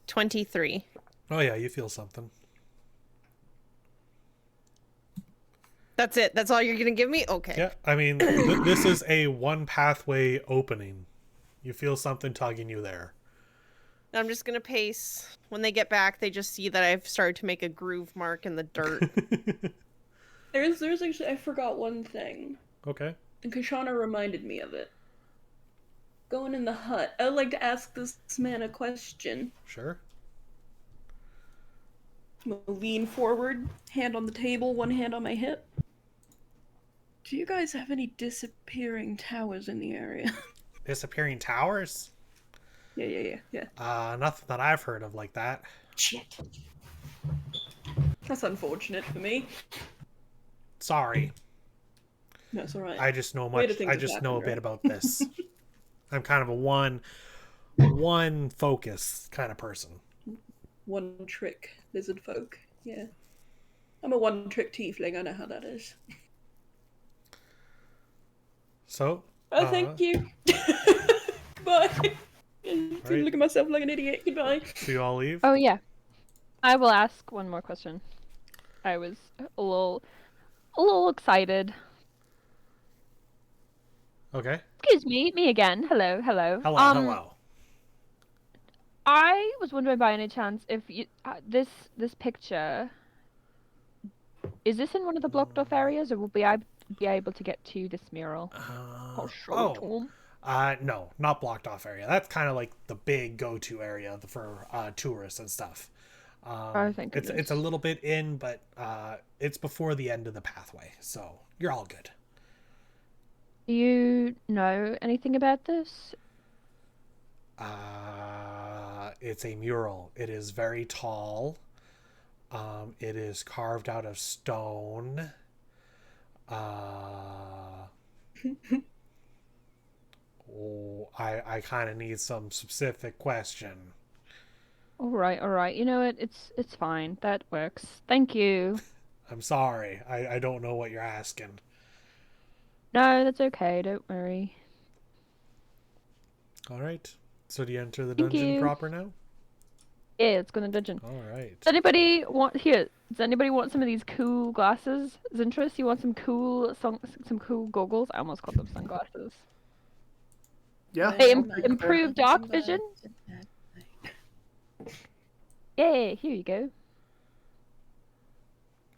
$23. Oh yeah, you feel something. That's it. That's all you're gonna give me? Okay. Yeah, I mean, this is a one pathway opening. You feel something tugging you there. I'm just gonna pace. When they get back, they just see that I've started to make a groove mark in the dirt. There's actually, I forgot one thing, Okay. and Kashana reminded me of it. Going in the hut, I'd like to ask this man a question. Sure. I'm gonna lean forward, hand on the table, one hand on my hip. Do you guys have any disappearing towers in the area? Disappearing towers? Yeah. Nothing that I've heard of like that. Shit. That's unfortunate for me. Sorry. No, it's alright. I just know Weirder much. things I have just know a happened, bit right? about this. I'm kind of a one focus kind of person. One trick lizard folk. Yeah. I'm a one trick tiefling. I know how that is. So. Thank you. Bye. Right. Look at myself like an idiot. Goodbye. Do you all leave? Oh yeah. I will ask one more question. I was a little excited. Okay. Excuse me again. Hello. Hello. I was wondering by any chance if you, this picture, is this in one of the blocked off areas, or will I be able to get to this mural? No, not blocked off area. That's kind of like the big go-to area for tourists and stuff. Thank it's goodness. a little bit in, but it's before the end of the pathway, so you're all good. Do you know anything about this? It's a mural. It is very tall. It is carved out of stone. I kind of need some specific question. All right. You know what? It's fine. That works. Thank you. I'm sorry. I don't know what you're asking. No, that's okay. Don't worry. All right. So do you enter the Thank dungeon you. proper now? Yeah, let's go in the dungeon. All right. Does anybody want some of these cool glasses? Zintrus, you want some cool goggles? I almost called them sunglasses. Yeah. They I'll take improve dark vision. Yeah, here you go.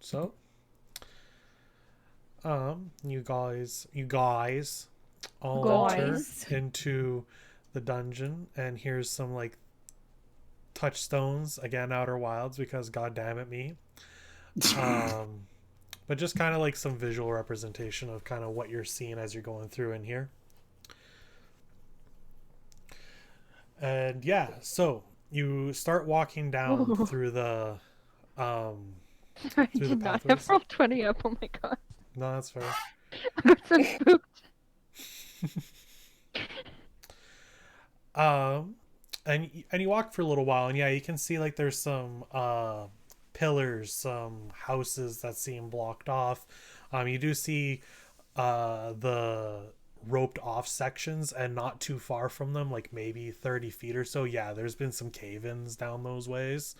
So, you guys all enter into the dungeon, and here's some like touchstones again, Outer Wilds, because god damn it me. But just kind of like some visual representation of kind of what you're seeing as you're going through in here. And yeah, so you start walking down through the Sorry, I did not have roll 20 up. Oh my god. No, that's fair. I'm so spooked. And you walk for a little while, and yeah, you can see like there's some pillars, some houses that seem blocked off. You do see the roped off sections, and not too far from them, like maybe 30 feet or so, yeah, there's been some cave-ins down those ways.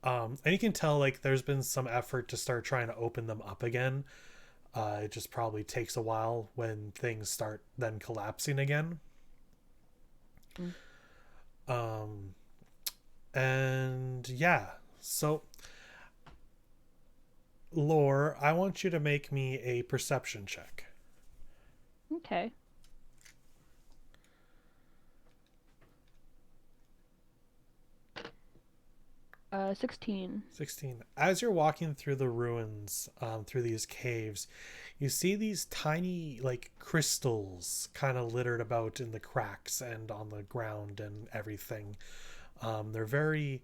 And you can tell like there's been some effort to start trying to open them up again. It just probably takes a while when things start then collapsing again. And yeah, so Lore, I want you to make me a perception check. Okay. Uh, 16. 16. As you're walking through the ruins, through these caves, you see these tiny, like, crystals kind of littered about in the cracks and on the ground and everything. They're very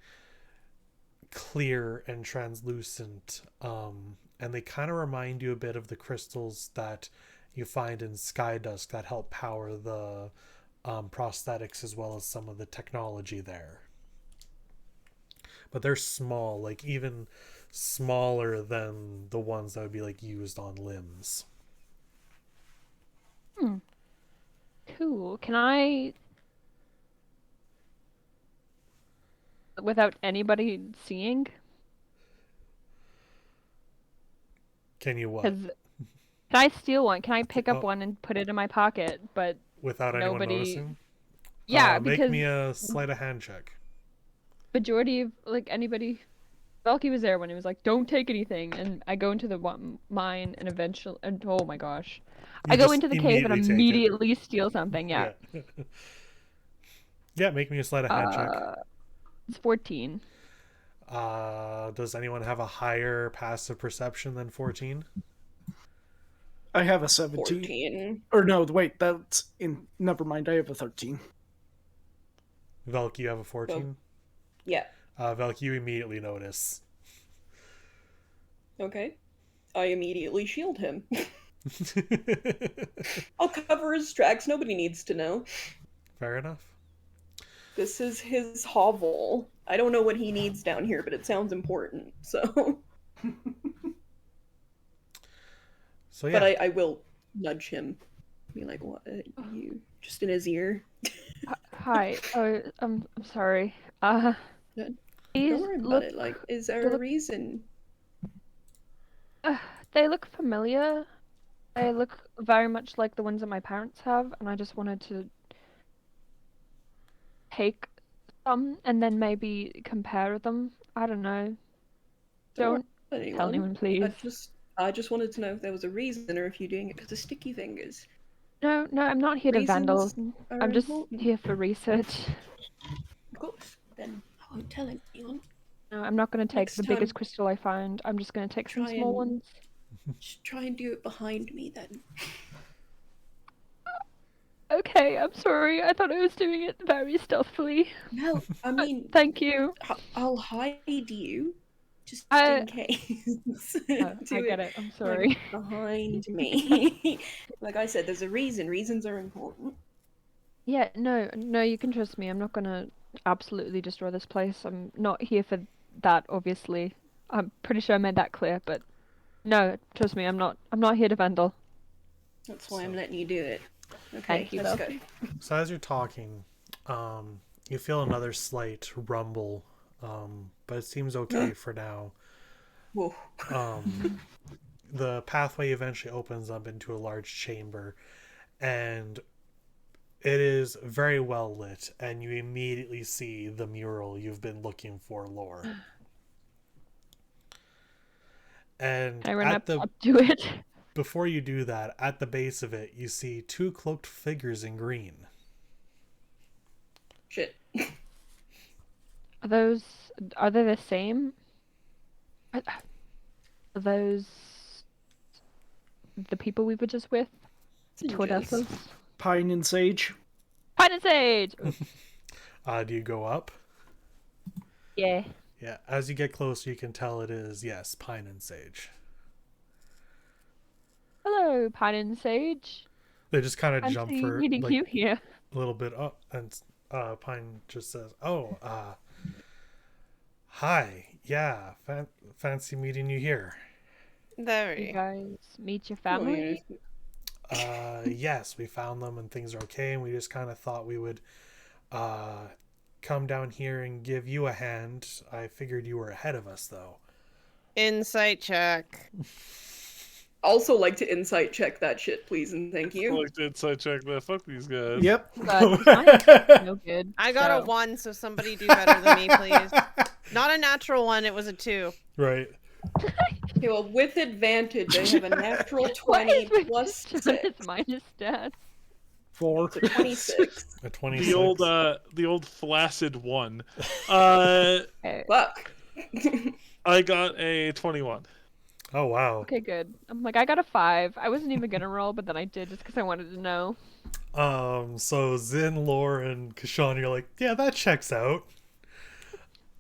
clear and translucent, and they kind of remind you a bit of the crystals that you find in Sky Dusk that help power the prosthetics as well as some of the technology there. But they're small, like even smaller than the ones that would be like used on limbs. Cool. Can I, without anybody seeing? Can you what? Can I steal one? Can I pick up one and put it in my pocket? But without anyone noticing? Yeah, make because me a sleight of hand check. majority of like anybody, Valky was there when he was like, "Don't take anything," and I go into the mine and eventually, and oh my gosh, I go into the cave and immediately steal something. Yeah. Yeah, make me a sleight of hand check. It's 14. Does anyone have a higher passive perception than 14? I have a 17. 14. Or no, wait, that's in. Never mind, I have a 13. Velk, you have a 14? Yeah. Velk, you immediately notice. Okay. I immediately shield him. I'll cover his tracks. Nobody needs to know. Fair enough. This is his hovel. I don't know what he needs down here, but it sounds important. So, So yeah. but I will nudge him. Be like, "What? You just in his ear?" Hi. Oh, I'm sorry. Don't These worry about look. it. Like, is there they a look- reason? They look familiar. They look very much like the ones that my parents have, and I just wanted to take some and then maybe compare them. I don't know. Don't worry about tell anyone, please. I just wanted to know if there was a reason, or if you're doing it because of sticky fingers. No, I'm not here to vandal. Reasons are I'm just important. here for research. Of course. Then I won't tell anyone. No, I'm not going to take Next the time, biggest crystal I find. I'm just going to take some try small and- ones. Just try and do it behind me then. Okay, I'm sorry. I thought I was doing it very stealthily. No, I mean, Thank you. I'll hide you, just I- in case. I Do get it. I'm like, sorry. behind me. Like I said, there's a reason. Reasons are important. Yeah, no, you can trust me. I'm not gonna absolutely destroy this place. I'm not here for that, obviously. I'm pretty sure I made that clear, but no, trust me, I'm not here to vandal. That's why I'm letting you do it. Okay, Thank you, let's Val. go. So as you're talking, you feel another slight rumble, but it seems okay for now. Whoa. The pathway eventually opens up into a large chamber, and it is very well lit, and you immediately see the mural you've been looking for, Lore. And I run at up the to it. before you do that, at the base of it, you see two cloaked figures in green. Shit. Are they the same? Are those the people we were just with? Tordelsos? Pine and Sage. Pine and Sage! Do you go up? Yeah. Yeah, as you get closer, you can tell it is, yes, Pine and Sage. Hello, Pine and Sage. They just kind of jump Fancy for meeting like you here. a little bit up, and Pine just says, "Oh, hi, yeah, fancy meeting you here." You Very. guys meet your Oh, family? Yes, we found them and things are okay, and we just kind of thought we would come down here and give you a hand. I figured you were ahead of us, though. Insight check. Also like to insight check that shit, please and thank I you. like to inside check that. Fuck these guys. Yep. But mine's no good. I got so- a 1, so somebody do better than me, please. Not a natural 1, it was a 2. Right. Okay, well, with advantage, I have a natural Why 20 is my plus John 6. is minus stats? 4. So 26. A 26. The old flaccid 1. Uh, Okay. Fuck. I got a 21. Oh, wow. Okay, good. I'm like, I got a 5. I wasn't even gonna roll, but then I did just because I wanted to know. So Zin, Lore, and Kashan, you're like, yeah, that checks out.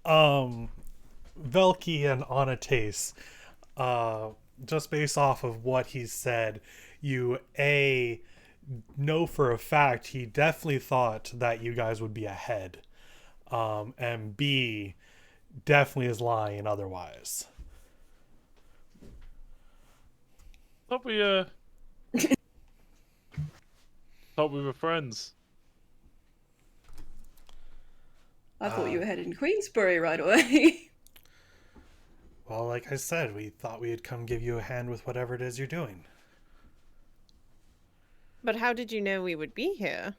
Velky and Anatace, just based off of what he said, you know for a fact he definitely thought that you guys would be ahead, and B, definitely is lying otherwise. Thought we thought we were friends. I thought you were headed in Queensbury right away. Well, like I said, we thought we'd come give you a hand with whatever it is you're doing. But how did you know we would be here?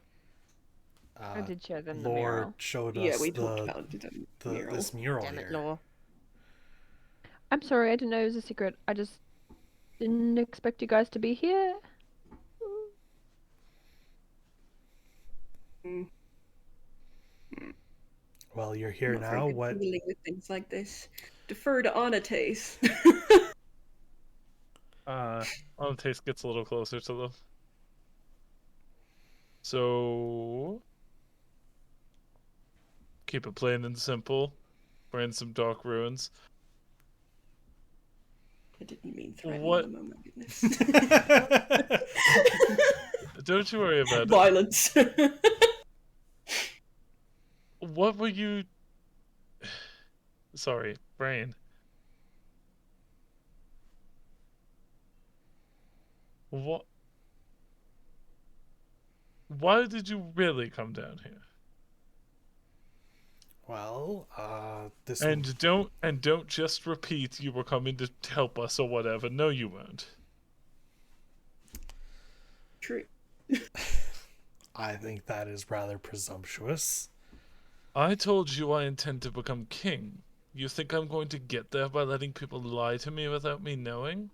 I did show them the Lore mural. showed us Yeah, we talked about the mural. this mural Damn it, here. Law. I'm sorry, I didn't know it was a secret. I just didn't expect you guys to be here. Well, you're here I'm not very now. good What? dealing with things like this. Defer to Anatace. Taste gets a little closer to them. So Keep it plain and simple. We're in some dark ruins. I didn't mean threatening What? them, oh my goodness. Don't you worry about it. Violence. What were you... Sorry, brain. What? Why did you really come down here? Well, this And don't just repeat you were coming to help us or whatever. No, you weren't. True. I think that is rather presumptuous. I told you I intend to become king. You think I'm going to get there by letting people lie to me without me knowing?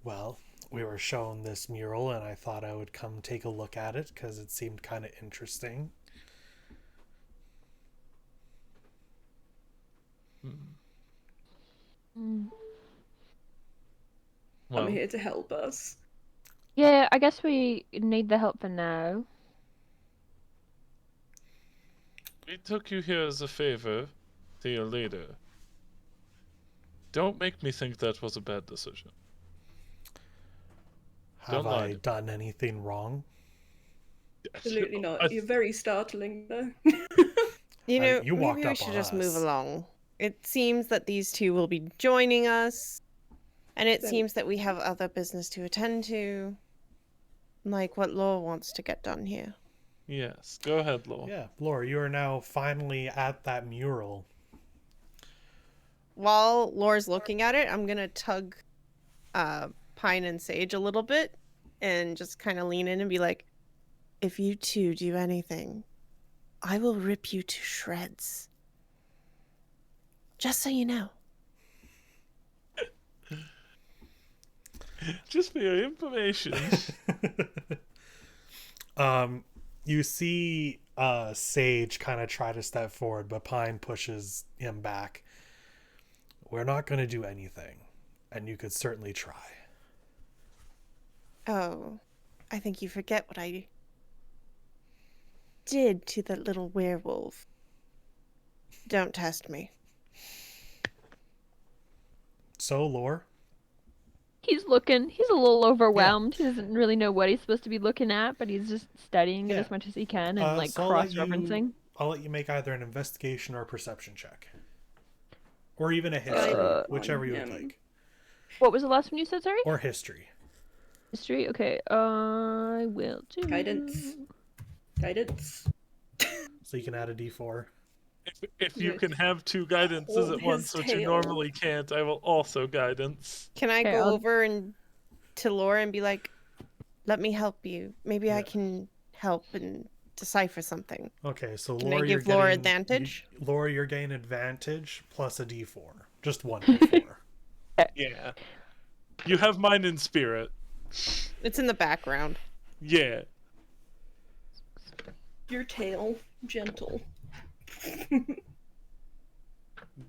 Well, we were shown this mural, and I thought I would come take a look at it because it seemed kind of interesting. Well, I'm here to help us. Yeah, I guess we need the help for now. we took you here as a favor to your leader. Don't make me think that was a bad decision. Have Don't lie I to- done anything wrong? Absolutely not. You're very startling, though. You know, you walked maybe we up should on just move us. along. It seems that these two will be joining us, and it Then- seems that we have other business to attend to, like what Law wants to get done here. Yes, go ahead, Lowell. Yeah, Laura, you are now finally at that mural. While Laura's looking at it, I'm gonna tug Pine and Sage a little bit and just kind of lean in and be like, if you two do anything, I will rip you to shreds. Just so you know. Just for your information. You see Sage kind of try to step forward, but Pine pushes him back. We're not going to do anything, and you could certainly try. Oh, I think you forget what I did to that little werewolf. Don't test me. So, Lore? He's looking. He's a little overwhelmed. He doesn't really know what he's supposed to be looking at, but he's just studying it Yeah. as much as he can and like So I'll let cross-referencing. I'll let you make either an investigation or a perception check. Or even a history, whichever you would like. What was the last one you said? Sorry. Or history. History. Okay. I will do. Guidance. Guidance. So you can add a d4. If you Yeah. can have two guidances Hold at once, his which you tail. normally can't, I will also guidance. Can I Okay, go I'll- over and to Laura and be like, let me help you. Maybe I Yeah. can help and decipher something. Okay, so Can I Laura, you're give Laura getting... advantage? Laura, you're getting advantage plus a d4. Just one d4. Yeah. You have mine in spirit. It's in the background. Yeah. Your tail, gentle.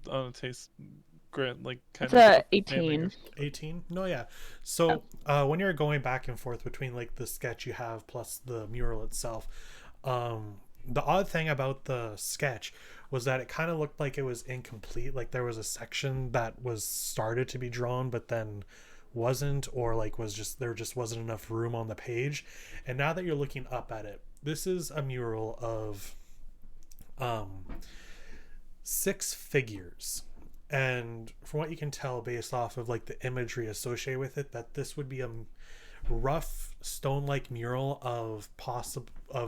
On a taste grant, like kind It's of. a 18. 18? No, yeah. So when you're going back and forth between like the sketch you have plus the mural itself, the odd thing about the sketch was that it kind of looked like it was incomplete. Like there was a section that was started to be drawn but then wasn't, or like was just there just wasn't enough room on the page. And now that you're looking up at it, this is a mural of 6 figures. And from what you can tell based off of like the imagery associated with it, that this would be a rough stone-like mural of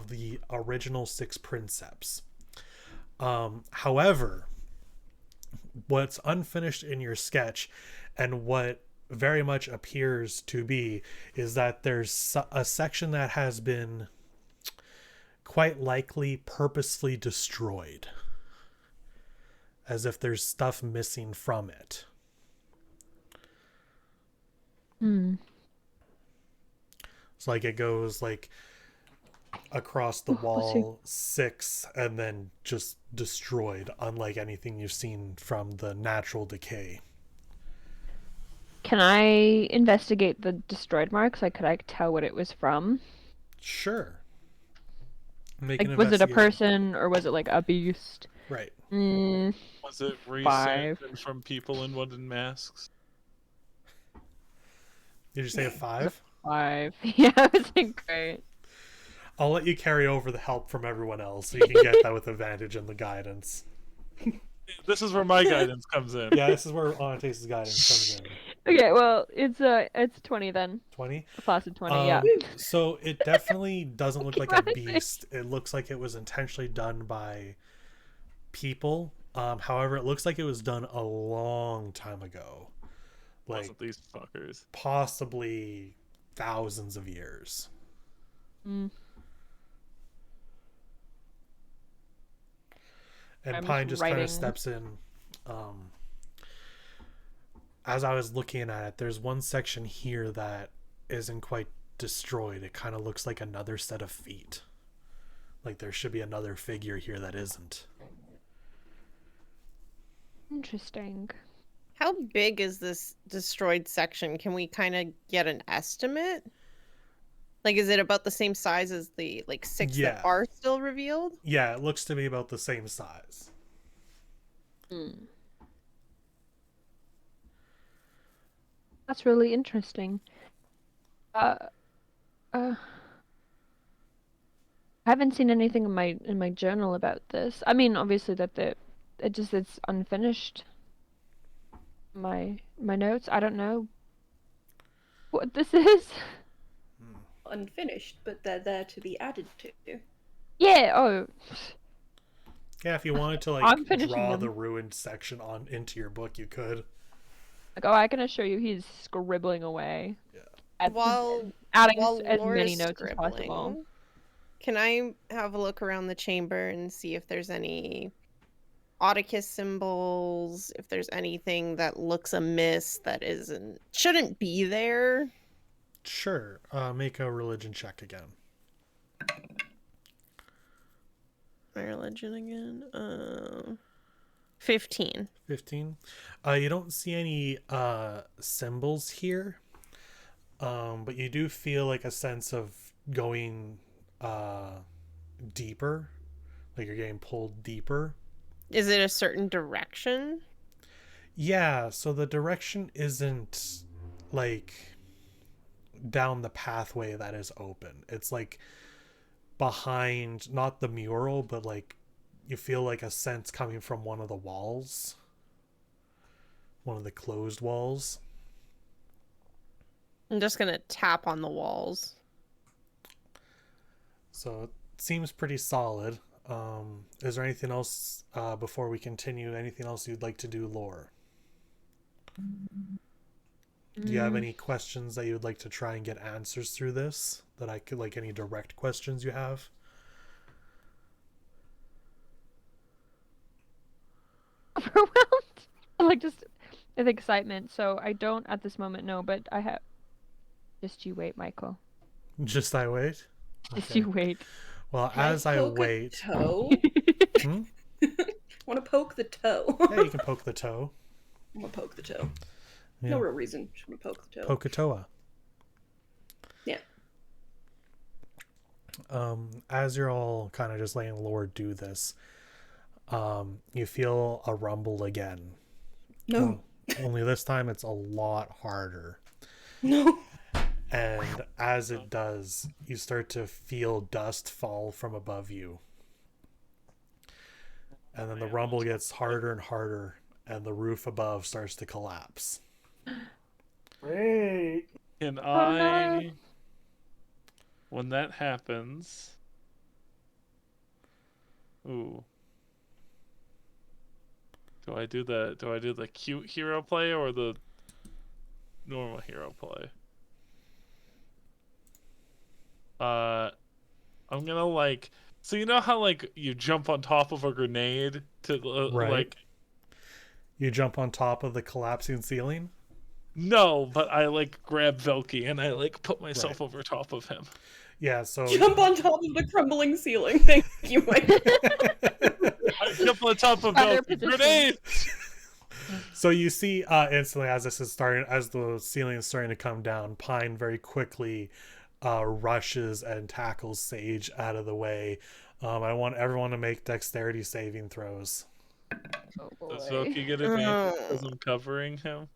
the original 6 princeps. However, what's unfinished in your sketch and what very much appears to be is that there's a section that has been quite likely purposely destroyed, as if there's stuff missing from it. It's like it goes like across the wall 6 and then just destroyed, unlike anything you've seen from the natural decay. Can I investigate the destroyed marks? Like, could I tell what it was from? Sure. Make an Like, was it a investigation. person or was it like a beast? Right. Was it Ray 5. Sandin from People in Wooden Masks? Did you say a 5? 5. Yeah, I was like, great. I'll let you carry over the help from everyone else so you can get that with advantage in the guidance. This is where my guidance comes in. Yeah, this is where Anastasis' guidance comes in. Okay, well, it's 20 then. 20? A placid 20, yeah. So it definitely doesn't look like a Right. beast. It looks like it was intentionally done by people. However, it looks like it was done a long time ago. Like, Wasn't these fuckers? possibly thousands of years. Mm. And I'm Pine just just kind writing. of steps in. As I was looking at it, there's one section here that isn't quite destroyed. It kind of looks like another set of feet. Like there should be another figure here that isn't. Interesting. How big is this destroyed section? Can we kind of get an estimate? Like, is it about the same size as the, like, 6 Yeah. that are still revealed? Yeah, it looks to be about the same size. That's really interesting. I haven't seen anything in my journal about this. I mean, obviously that it's unfinished. My notes. I don't know what this is. Unfinished, but they're there to be added to. Yeah. Oh. Yeah, if you wanted to I'm finishing draw them. the ruined section on into your book, you could. Like, oh, I can assure you, he's scribbling away. Yeah. Adding while as Laura's many notes as possible. scribbling, can I have a look around the chamber and see if there's any Oedicus symbols, if there's anything that looks amiss that shouldn't be there? Sure. Make a religion check again. My religion again. 15. 15. You don't see any symbols here, but you do feel like a sense of going deeper, like you're getting pulled deeper. Is it a certain direction? Yeah, so the direction isn't like down the pathway that is open. It's like behind, not the mural, but like you feel like a sense coming from one of the walls, one of the closed walls. I'm just gonna tap on the walls. So it seems pretty solid. Is there anything else before we continue? Anything else you'd like to do, Lore? Do you have any questions that you would like to try and get answers through this? That I could, like, any direct questions you have? Overwhelmed. Like, just with excitement. So I don't at this moment know, but I have. Just you wait, Michael. Just I wait? Just Okay. you wait. Well, Can as I poke a wait... toe? Hmm? Want to poke the toe? Yeah, you can poke the toe. I'm gonna poke the toe. Yeah. No real reason. Just want to poke the toe. Poke a toa. Yeah. As you're all kind of just letting Lord do this, you feel a rumble again. No. Only this time it's a lot harder. No. And as it does, you start to feel dust fall from above you. And then the rumble gets harder and harder, and the roof above starts to collapse. Wait. Can no. I, when that happens, ooh, do I do the cute hero play or the normal hero play? I'm gonna like, so you know how like you jump on top of a grenade to Right. like, You jump on top of the collapsing ceiling. no, but I like grab Velky and I like put myself Right. over top of him. Yeah, so Jump on top of the crumbling ceiling. Thank you, Mike. I jump on top of Other Velky. position. Grenade! So you see instantly as this is starting, as the ceiling is starting to come down, Pine very quickly rushes and tackles Sage out of the way, I want everyone to make dexterity saving throws. Oh Does boy. Voki get advantage because I'm covering him?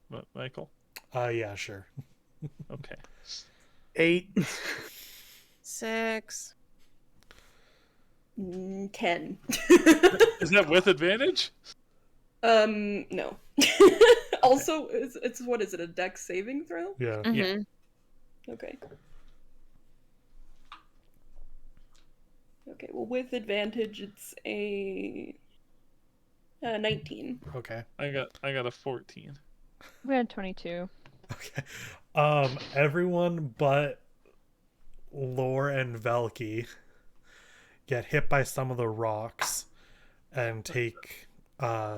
What, Michael? Yeah, sure. Okay. 8. 6. 10. Is that with advantage? No. Also, it's what is it? A dex saving throw? Yeah. Yeah. Okay. Okay. Well, with advantage, it's a 19. Okay. I got a 14. We had 22. Okay. Everyone but Lore and Velky get hit by some of the rocks and take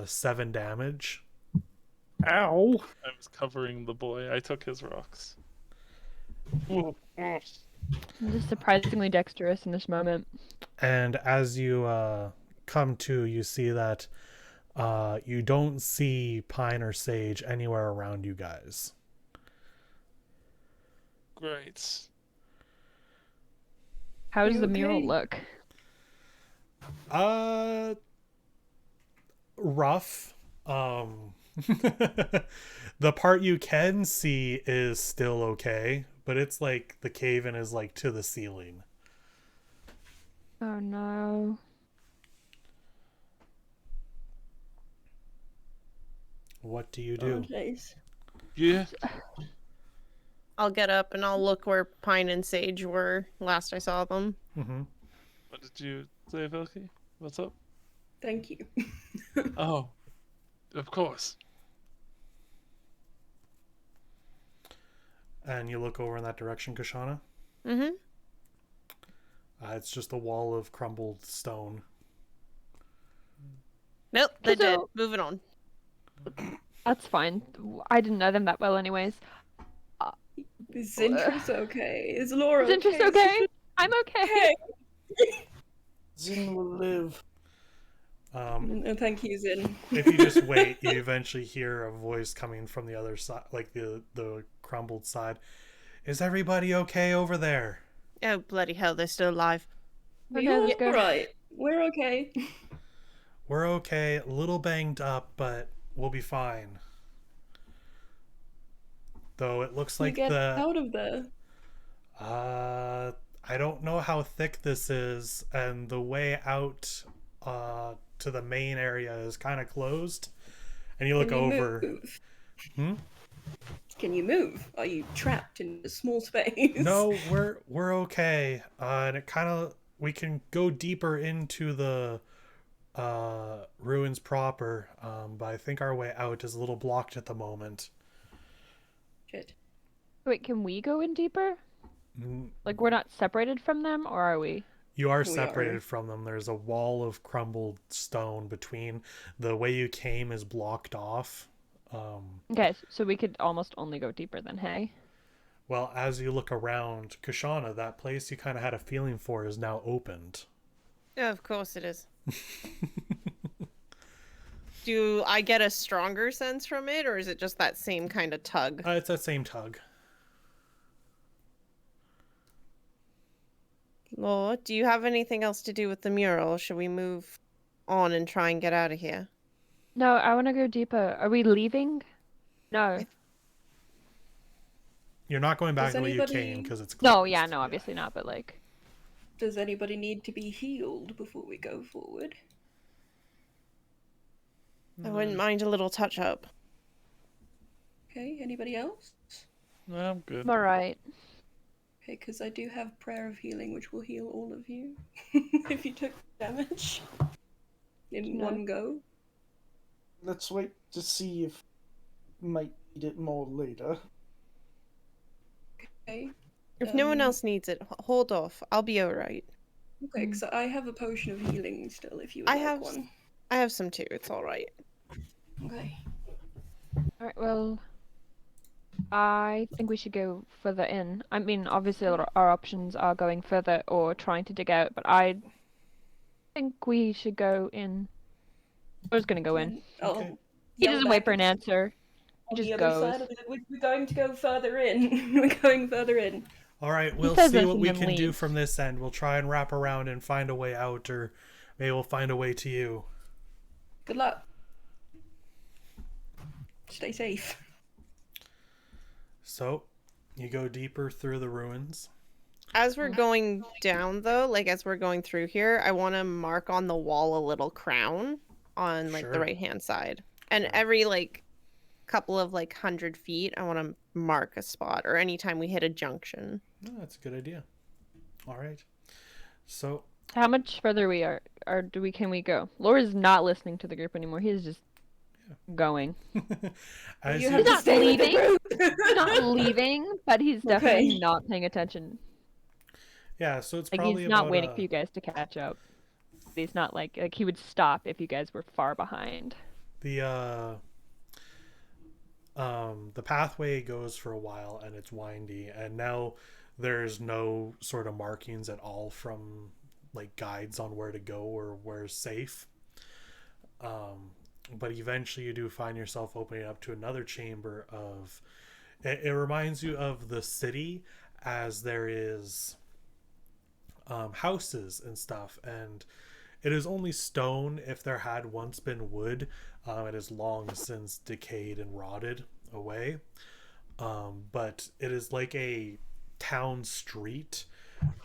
7 damage. Ow! I was covering the boy. I took his rocks. I'm just surprisingly dexterous in this moment. And as you come to, you see that you don't see Pine or Sage anywhere around you guys. Great. How does You the mural okay? look? Rough. The part you can see is still okay, but it's like the cave-in is like to the ceiling. Oh no. What do you Oh, do? nice. Yeah. I'll get up and I'll look where Pine and Sage were last I saw them. Mm-hmm. What did you say, Velky? What's up? Thank you. Oh, of course. And you look over in that direction, Kashana. Mm-hmm. It's just a wall of crumbled stone. Nope, they're dead. So- Moving on. That's fine. I didn't know them that well anyways. Is Zintra's okay? Is Laura Is interest okay? I'm okay. Zin will live. No, thank you, Zin. If you just wait, you eventually hear a voice coming from the other side, like the crumbled side. Is everybody okay over there? Oh, bloody hell, they're still alive. Okay, We're let's go. alright. We're okay. We're okay, a little banged up, but we'll be fine. Though it looks We like get out of there. I don't know how thick this is, and the way out to the main area is kind of closed. And you look Can you over. move? Hmm? Can you move? Are you trapped in a small space? No, we're okay. And it kind of we can go deeper into the ruins proper, but I think our way out is a little blocked at the moment. Shit. Wait, can we go in deeper? Like we're not separated from them, or are we? You are We are. separated from them. There's a wall of crumbled stone between. The way you came is blocked off. Okay, so we could almost only go deeper than hay. Well, as you look around, Kashana, that place you kind of had a feeling for is now opened. Yeah, of course it is. Do I get a stronger sense from it, or is it just that same kind of tug? It's that same tug. Lord, do you have anything else to do with the mural? Should we move on and try and get out of here? No, I want to go deeper. Are we leaving? No. You're not going back Does the way you anybody- came because it's No, closed. yeah, no, obviously not, but like... Does anybody need to be healed before we go forward? I wouldn't mind a little touch up. Okay, anybody else? No, I'm good. I'm alright. Okay, because I do have Prayer of Healing, which will heal all of you if you took damage in No. one go. Let's wait to see if we might need it more later. Okay. If no one Um, else needs it, hold off. I'll be alright. Okay, because I have a potion of healing still, if you would I like have one. I have some too. It's alright. Okay. Alright, well... I think we should go further in. I mean, obviously our options are going further or trying to dig out, but I think we should go in. We're just gonna go in. And I'll Okay. He yell doesn't wait back for an answer. on He the just other goes. side of it. We're going to go further in. We're going further in. All right, we'll says see this what and we then can do leaves. from this end. We'll try and wrap around and find a way out, or maybe we'll find a way to you. Good luck. Stay safe. So, you go deeper through the ruins. As we're going down, though, like as we're going through here, I want to mark on the wall a little crown on like the Sure. right-hand side. And Sure. every like couple of like 100 feet, I want to mark a spot, or anytime we hit a junction. Oh, that's a good idea. All right. So, How much further we are, or can we go? Laura's not listening to the group anymore. He's just going. as You you, have to not stay with the leaving. group. He's not leaving, but he's definitely Okay. not paying attention. yeah, so it's Like probably he's not about waiting for you guys to catch up. He's not like he would stop if you guys were far behind. the pathway goes for a while and it's windy, and now there's no sort of markings at all from like guides on where to go or where's safe. But eventually you do find yourself opening up to another chamber of it reminds you of the city, as there is houses and stuff, and it is only stone. If there had once been wood, it is long since decayed and rotted away. But it is like a town street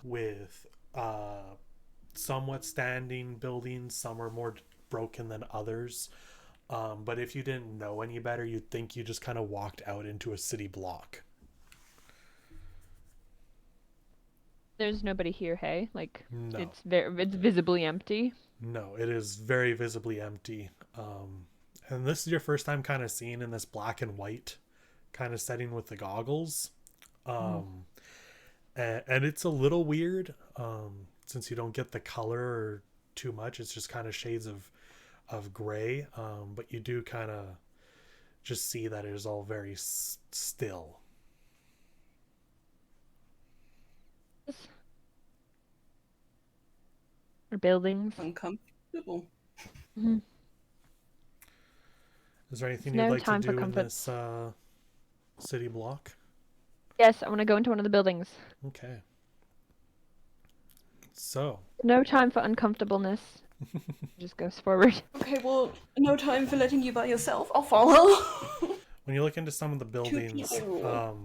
with somewhat standing buildings. Some are more broken than others. But if you didn't know any better, you'd think you just kind of walked out into a city block. There's nobody here, hey? Like No. it's visibly empty. No, it is very visibly empty. And this is your first time kind of seeing in this black and white kind of setting with the goggles. And it's a little weird, since you don't get the color too much. It's just kind of shades of gray. But you do kind of just see that it is all very still. Or buildings. Uncomfortable. Is there anything There's you'd no like to time for do in comfort. this city block? Yes, I want to go into one of the buildings. Okay. So, No time for uncomfortableness. Just goes forward. Okay, well, no time for letting you by yourself. I'll follow. when you look into some of the buildings, people.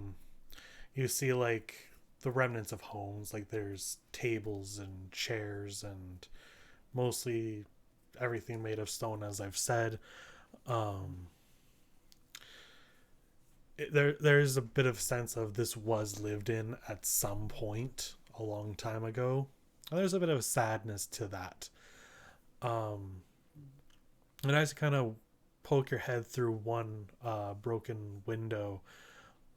you see like the remnants of homes. Like there's tables and chairs and mostly everything made of stone, as I've said. There's a bit of sense of this was lived in at some point a long time ago. And there's a bit of sadness to that. And as you kind of poke your head through one broken window,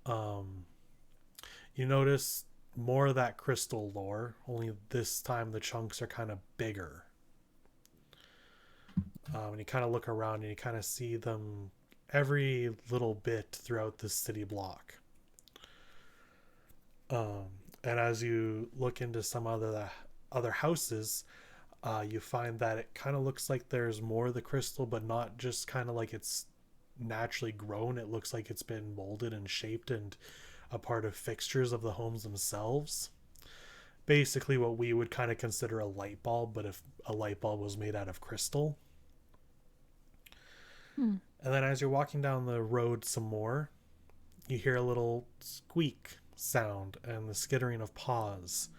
you notice more of that crystal lore, only this time the chunks are kind of bigger. And you kind of look around and you kind of see them every little bit throughout this city block. And as you look into some other houses, you find that it kind of looks like there's more of the crystal, but not just kind of like it's naturally grown. It looks like it's been molded and shaped and a part of fixtures of the homes themselves. Basically what we would kind of consider a light bulb, but if a light bulb was made out of crystal. And then as you're walking down the road some more, you hear a little squeak sound and the skittering of paws.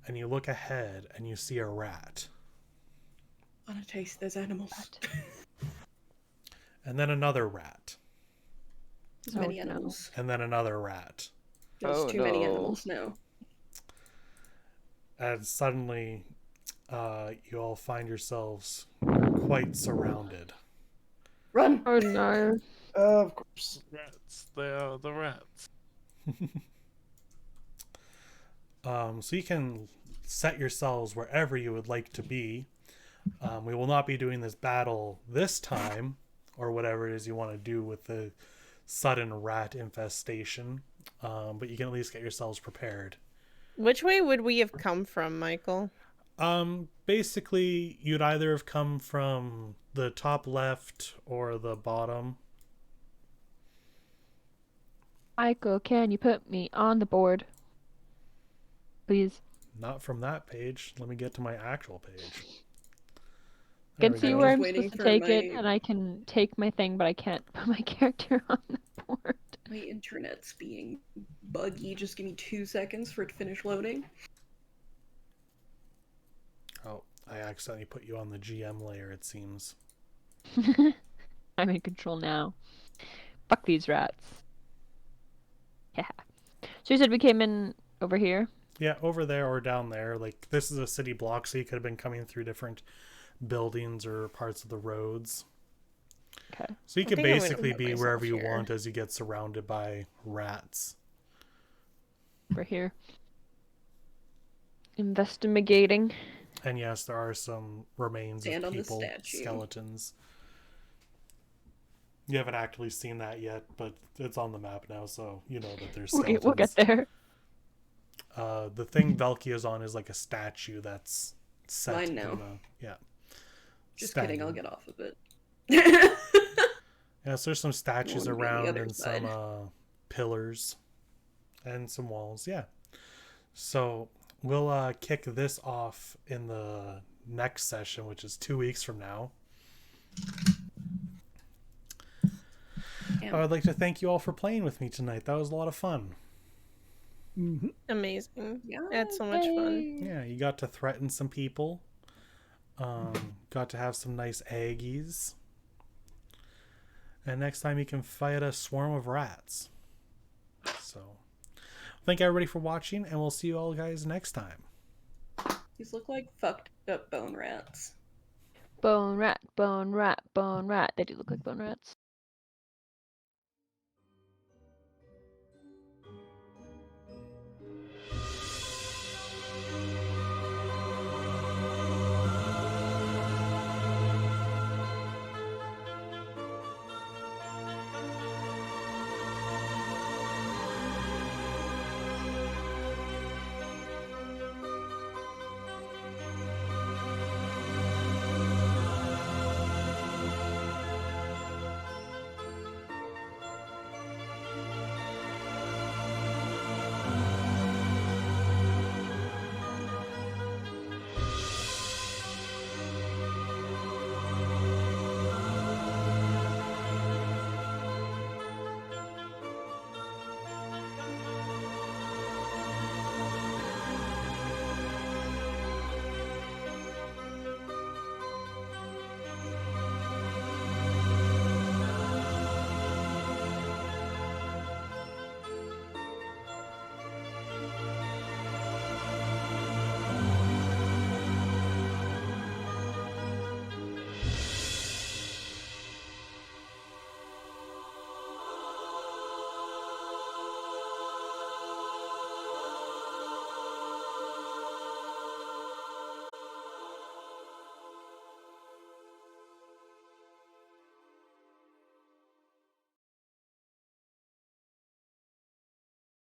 And you look ahead and you see a rat. On a taste, there's animals. And then another rat. There's many animals. And then another rat. There's too many animals now. And suddenly, you all find yourselves quite surrounded. Run! Oh no. Of course. Rats. They are the rats. So you can set yourselves wherever you would like to be. We will not be doing this battle this time, or whatever it is you want to do with the sudden rat infestation. But you can at least get yourselves prepared. Which way would we have come from, Michael? Basically, you'd either have come from the top left or the bottom. Michael, can you put me on the board? Please. Not from that page. Let me get to my actual page. I There can we see go. where I'm Waiting supposed to for take it, my- and I can take my thing, but I can't put my character on the board. My internet's being buggy. Just give me 2 seconds for it to finish loading. Oh, I accidentally put you on the GM layer, it seems. I'm in control now. Fuck these rats. Yeah. So you said we came in over here? Yeah, over there or down there. Like, this is a city block, so you could have been coming through different buildings or parts of the roads. Okay. So you I could think I'm gonna basically put be myself wherever you here. want as you get surrounded by rats. Over here. Investigating. And yes, there are some remains Stand of on the people, statue. skeletons. You haven't actually seen that yet, but it's on the map now, so you know that there's skeletons. We'll get there. The thing Velky is on is like a statue that's set Mine now. in a, yeah. Just standing. kidding, I'll get off of it. Yeah, so there's some statues Wanna be on the around other and side. some pillars and some walls. Yeah. So we'll kick this off in the next session, which is 2 weeks from now. Yeah. I would like to thank you all for playing with me tonight. That was a lot of fun. Mm-hmm. Amazing. Yeah. I had so much fun. Yeah, you got to threaten some people. Got to have some nice Aggies. And next time you can fight a swarm of rats. So, thank everybody for watching, and we'll see you all guys next time. These look like fucked up bone rats. Bone rat, bone rat, bone rat. They do look like bone rats.